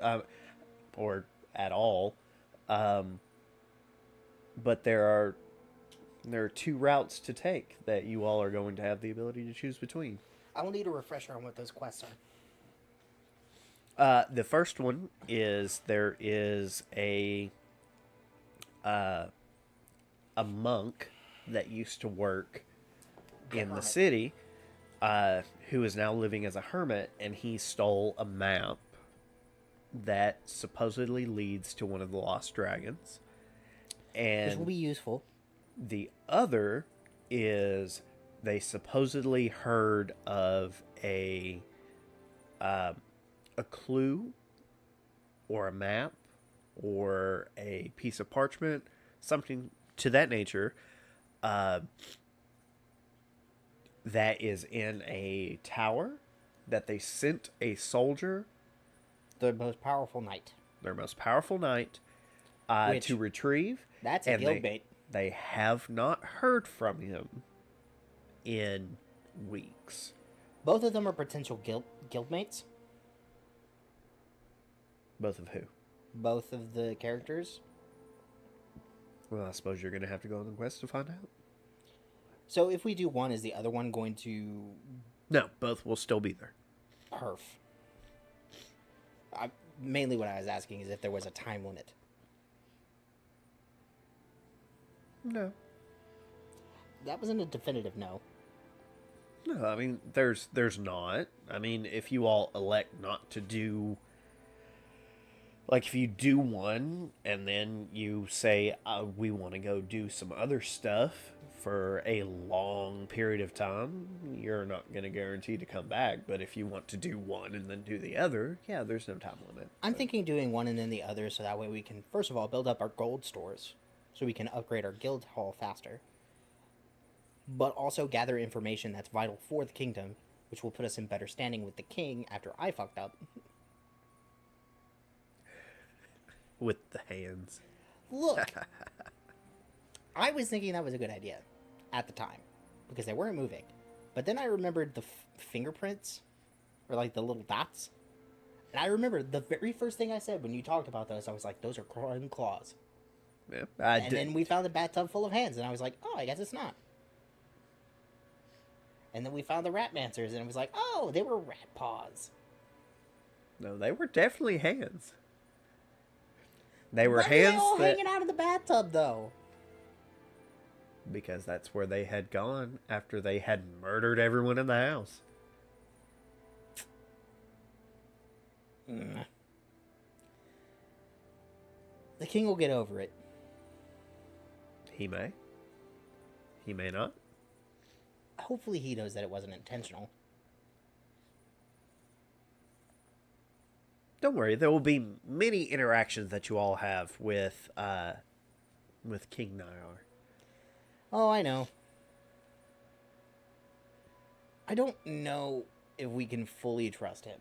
or at all. But there are 2 routes to take that you all are going to have the ability to choose between. I will need a refresher on what those quests are. The first one is there is a monk that used to work in the city, who is now living as a hermit, and he stole a map that supposedly leads to one of the lost dragons. And this will be useful. The other is they supposedly heard of a clue or a map or a piece of parchment, something to that nature, that is in a tower that they sent a soldier, The most powerful knight. their most powerful knight, to retrieve. That's a and guild bait. They have not heard from him in weeks. Both of them are potential guild mates. Both of who? Both of the characters. Well, I suppose you're going to have to go on the quest to find out. So if we do one, is the other one going to... No, both will still be there. Perf. Mainly what I was asking is if there was a time limit. No. That wasn't a definitive no. No, I mean, there's not. I mean, if you all elect not to do... Like, if you do one, and then you say, we want to go do some other stuff for a long period of time, you're not going to guarantee to come back. But if you want to do one and then do the other, yeah, there's no time limit. I'm thinking doing one and then the other, so that way we can, first of all, build up our gold stores, so we can upgrade our guild hall faster. But also gather information that's vital for the kingdom, which will put us in better standing with the king after I fucked up. With the hands. Look, I was thinking that was a good idea at the time, because they weren't moving. But then I remembered the fingerprints, or like the little dots. And I remember the very first thing I said when you talked about those, I was like, those are clawing claws. Yeah, and then we found a bathtub full of hands, and I was like, oh, I guess it's not. And then we found the Ratmancers, and it was like, oh, they were rat paws. No, they were definitely hands. They were Why hands were they all that... hanging out in the bathtub, though? Because that's where they had gone after they had murdered everyone in the house. The king will get over it. He may. He may not. Hopefully he knows that it wasn't intentional. Don't worry, there will be many interactions that you all have with King Nyar. Oh, I know. I don't know if we can fully trust him.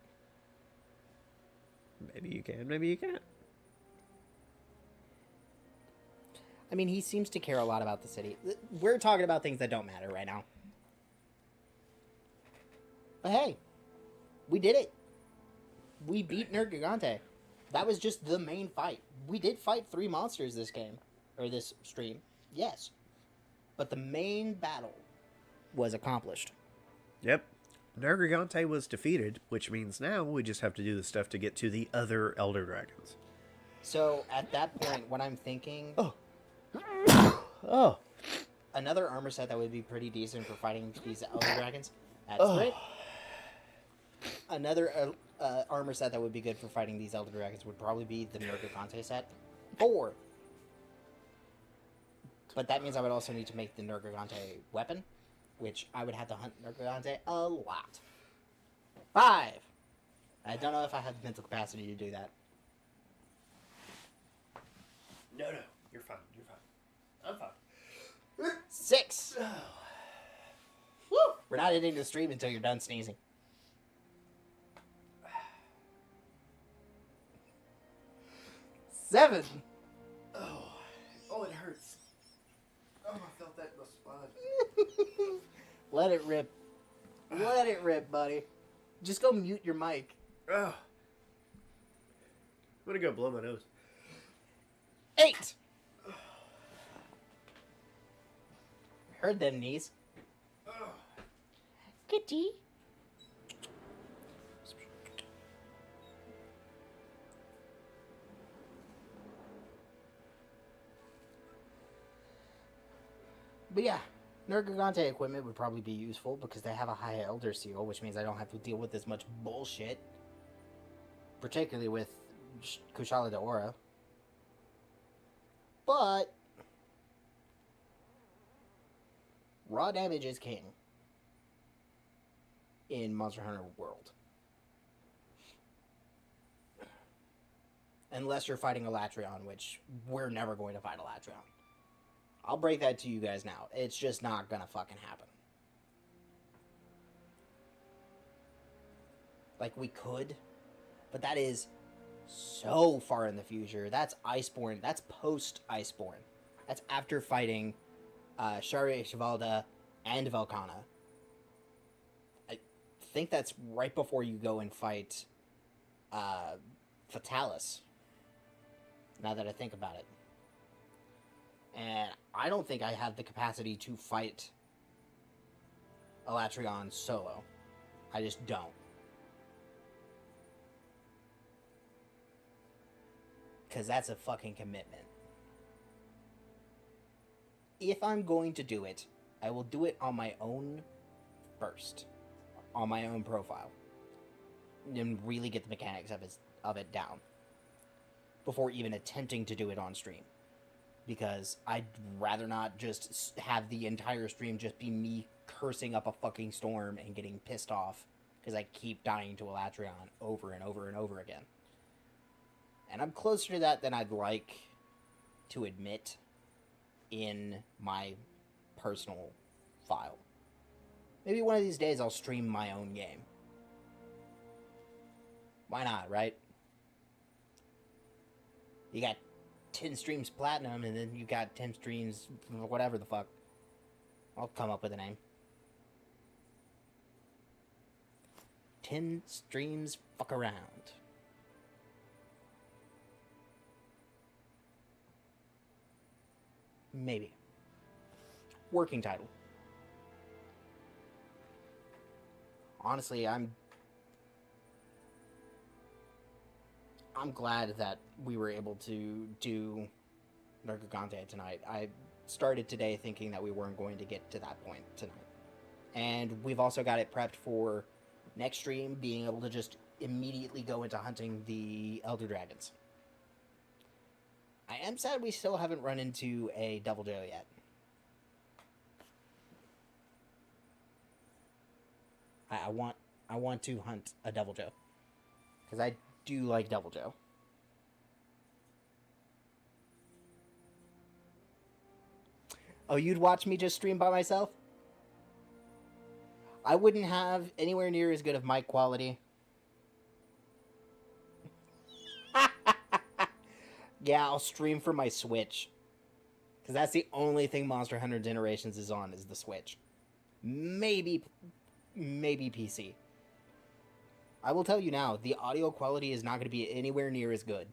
Maybe you can, maybe you can't. I mean, he seems to care a lot about the city. We're talking about things that don't matter right now. But hey, we did it. We beat Nergigante. That was just the main fight. We did fight 3 monsters this game. Or this stream. Yes. But the main battle was accomplished. Yep. Nergigante was defeated, which means now we just have to do the stuff to get to the other Elder Dragons. So, at that point, what I'm thinking... Oh. Another armor set that would be pretty decent for fighting these Elder Dragons. That's right. Another armor set that would be good for fighting these Elder Dragons would probably be the Nergigante set. 4. But that means I would also need to make the Nergigante weapon, which I would have to hunt Nergigante a lot. 5. I don't know if I have the mental capacity to do that. No, you're fine. You're fine. I'm fine. 6. Woo! We're not ending the stream until you're done sneezing. 7. Oh, it hurts. Oh, I felt that in the spine. Let it rip. Let it rip, buddy. Just go mute your mic. Oh. I'm gonna go blow my nose. 8. Heard them knees. Kitty. But yeah, Nergigante equipment would probably be useful because they have a high Elder Seal, which means I don't have to deal with as much bullshit. Particularly with Kushala de Aura. But raw damage is king in Monster Hunter World. Unless you're fighting a Latreon, which we're never going to fight a Latreon. I'll break that to you guys now. It's just not gonna fucking happen. Like, we could, but that is so far in the future. That's Iceborne. That's post-Iceborne. That's after fighting Shari Ishvalda and Velkhana. I think that's right before you go and fight Fatalis. Now that I think about it. And I don't think I have the capacity to fight Latreon solo. I just don't. Because that's a fucking commitment. If I'm going to do it, I will do it on my own first. On my own profile. And really get the mechanics of it down. Before even attempting to do it on stream. Because I'd rather not just have the entire stream just be me cursing up a fucking storm and getting pissed off because I keep dying to a Latreon over and over and over again. And I'm closer to that than I'd like to admit in my personal file. Maybe one of these days I'll stream my own game. Why not, right? You got TenStreams Platinum, and then you got TenStreams whatever the fuck. I'll come up with a name. TenStreams Fuck Around. Maybe. Working title. Honestly, I'm glad that we were able to do Nergigante tonight. I started today thinking that we weren't going to get to that point tonight. And we've also got it prepped for next stream, being able to just immediately go into hunting the Elder Dragons. I am sad we still haven't run into a Devil Joe yet. I want to hunt a Devil Joe. Because I do like Devil Joe. Oh, you'd watch me just stream by myself? I wouldn't have anywhere near as good of mic quality. Yeah, I'll stream from my Switch. Because that's the only thing Monster Hunter Generations is on, is the Switch. Maybe PC. I will tell you now, the audio quality is not going to be anywhere near as good.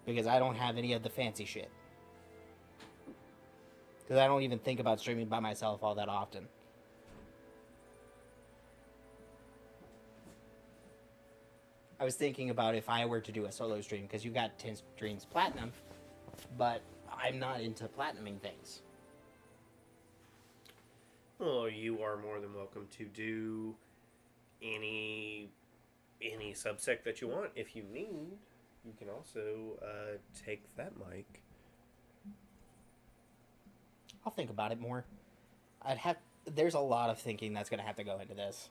Because I don't have any of the fancy shit. Because I don't even think about streaming by myself all that often. I was thinking about if I were to do a solo stream, because you got TenStreams Platinum, but I'm not into platinuming things. Oh, you are more than welcome to do any subsect that you want. If you need, you can also take that mic I'll think about it more. There's a lot of thinking that's going to have to go into this.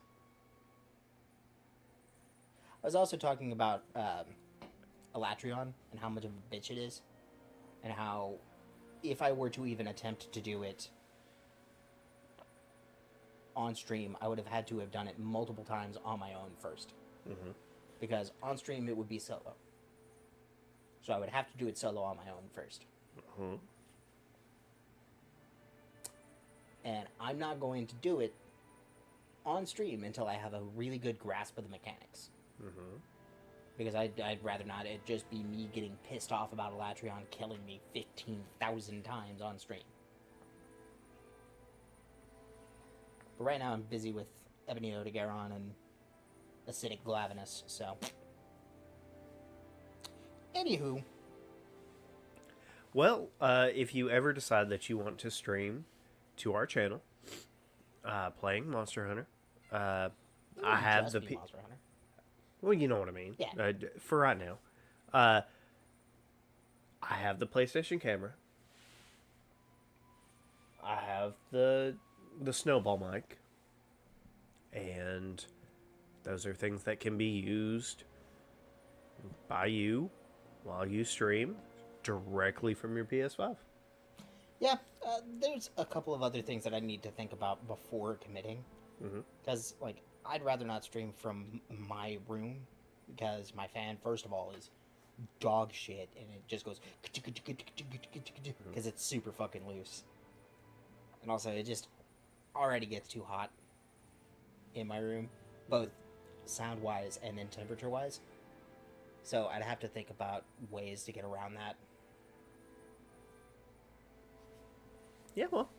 I was also talking about Elatrion and how much of a bitch it is. And how, if I were to even attempt to do it on stream, I would have had to have done it multiple times on my own first. Mm-hmm. Because on stream it would be solo. So I would have to do it solo on my own first. Mm-hmm. And I'm not going to do it on stream until I have a really good grasp of the mechanics. Mm-hmm. Because I'd rather not it just be me getting pissed off about Elatrion killing me 15,000 times on stream. But right now I'm busy with Ebony Odogaron and Acidic Glavenus, so... Anywho. Well, if you ever decide that you want to stream to our channel, playing Monster Hunter, I have the... Monster Hunter. Well, you know what I mean. Yeah. For right now. I have the PlayStation camera. I have the snowball mic. And those are things that can be used by you while you stream directly from your PS5. Yeah, there's a couple of other things that I need to think about before committing. Because, like, I'd rather not stream from my room, because my fan, first of all, is dog shit, and it just goes... because it's super fucking loose. And also, it just already gets too hot in my room, both sound-wise and then temperature-wise. So I'd have to think about ways to get around that. Yeah, well,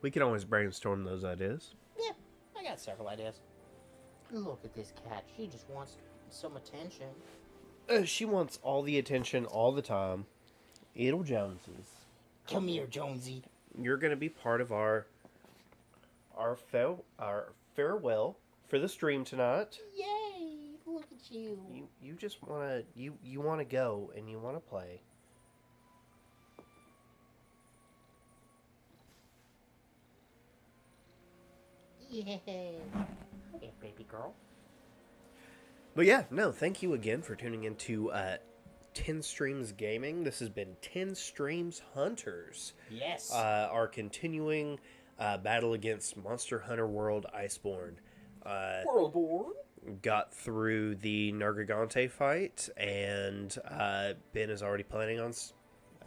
we can always brainstorm those ideas. Yeah, I got several ideas. Look at this cat. She just wants some attention. She wants all the attention all the time. It'll Joneses. Come here, Jonesy. You're going to be part of our farewell for the stream tonight. Yay! Look at you. You just want to you want to go and you want to play. Yeah. Hey, baby girl. But yeah, no, thank you again for tuning into TenStreams Gaming. This has been TenStreams Hunters. Yes. Our continuing battle against Monster Hunter World Iceborne. World War. Got through the Nergigante fight, and Ben is already planning on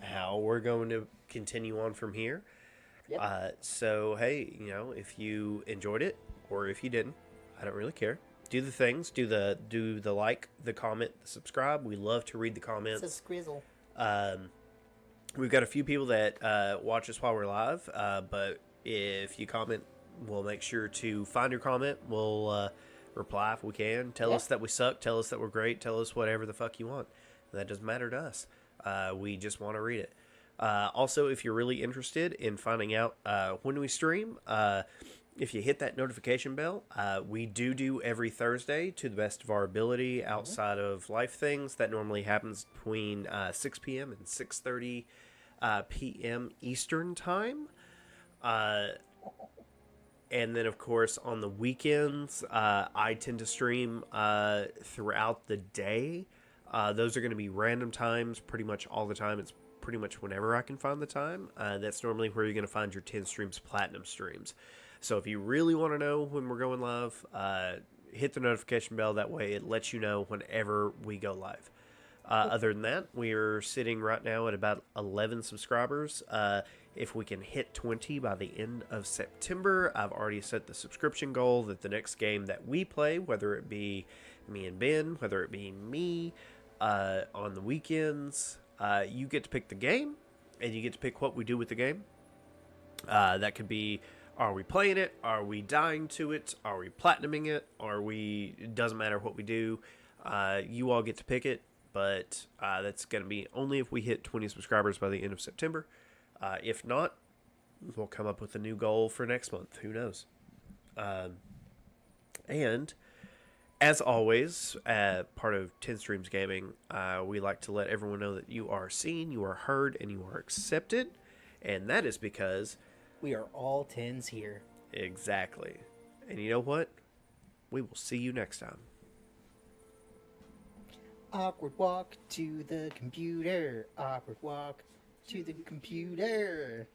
how we're going to continue on from here. Yep. So, hey, you know, if you enjoyed it, or if you didn't, I don't really care. Do the things. Do the like, the comment, the subscribe. We love to read the comments. It's a squizzle. We've got a few people that watch us while we're live, but if you comment, we'll make sure to find your comment. We'll reply if we can. Tell us that we suck. Tell us that we're great. Tell us whatever the fuck you want. That doesn't matter to us. We just want to read it. Also, if you're really interested in finding out when we stream, if you hit that notification bell, we do every Thursday to the best of our ability outside of life things. That normally happens between 6 p.m. and 6:30 p.m. Eastern Time. And then, of course, on the weekends, I tend to stream throughout the day. Those are going to be random times pretty much all the time. It's pretty much whenever I can find the time. That's normally where you're going to find your TenStreams Platinum streams. So if you really want to know when we're going live, hit the notification bell. That way it lets you know whenever we go live. Other than that, we're sitting right now at about 11 subscribers. If we can hit 20 by the end of September, I've already set the subscription goal that the next game that we play, whether it be me and Ben, whether it be me, on the weekends, you get to pick the game, and you get to pick what we do with the game. That could be, are we playing it? Are we dying to it? Are we platinuming it? It doesn't matter what we do. You all get to pick it, but that's going to be only if we hit 20 subscribers by the end of September. If not, we'll come up with a new goal for next month. Who knows? And as always, part of TenStreams Gaming, we like to let everyone know that you are seen, you are heard, and you are accepted. And that is because We are all tens here. Exactly. And you know what? We will see you next time. Awkward walk to the computer. Awkward walk to the computer.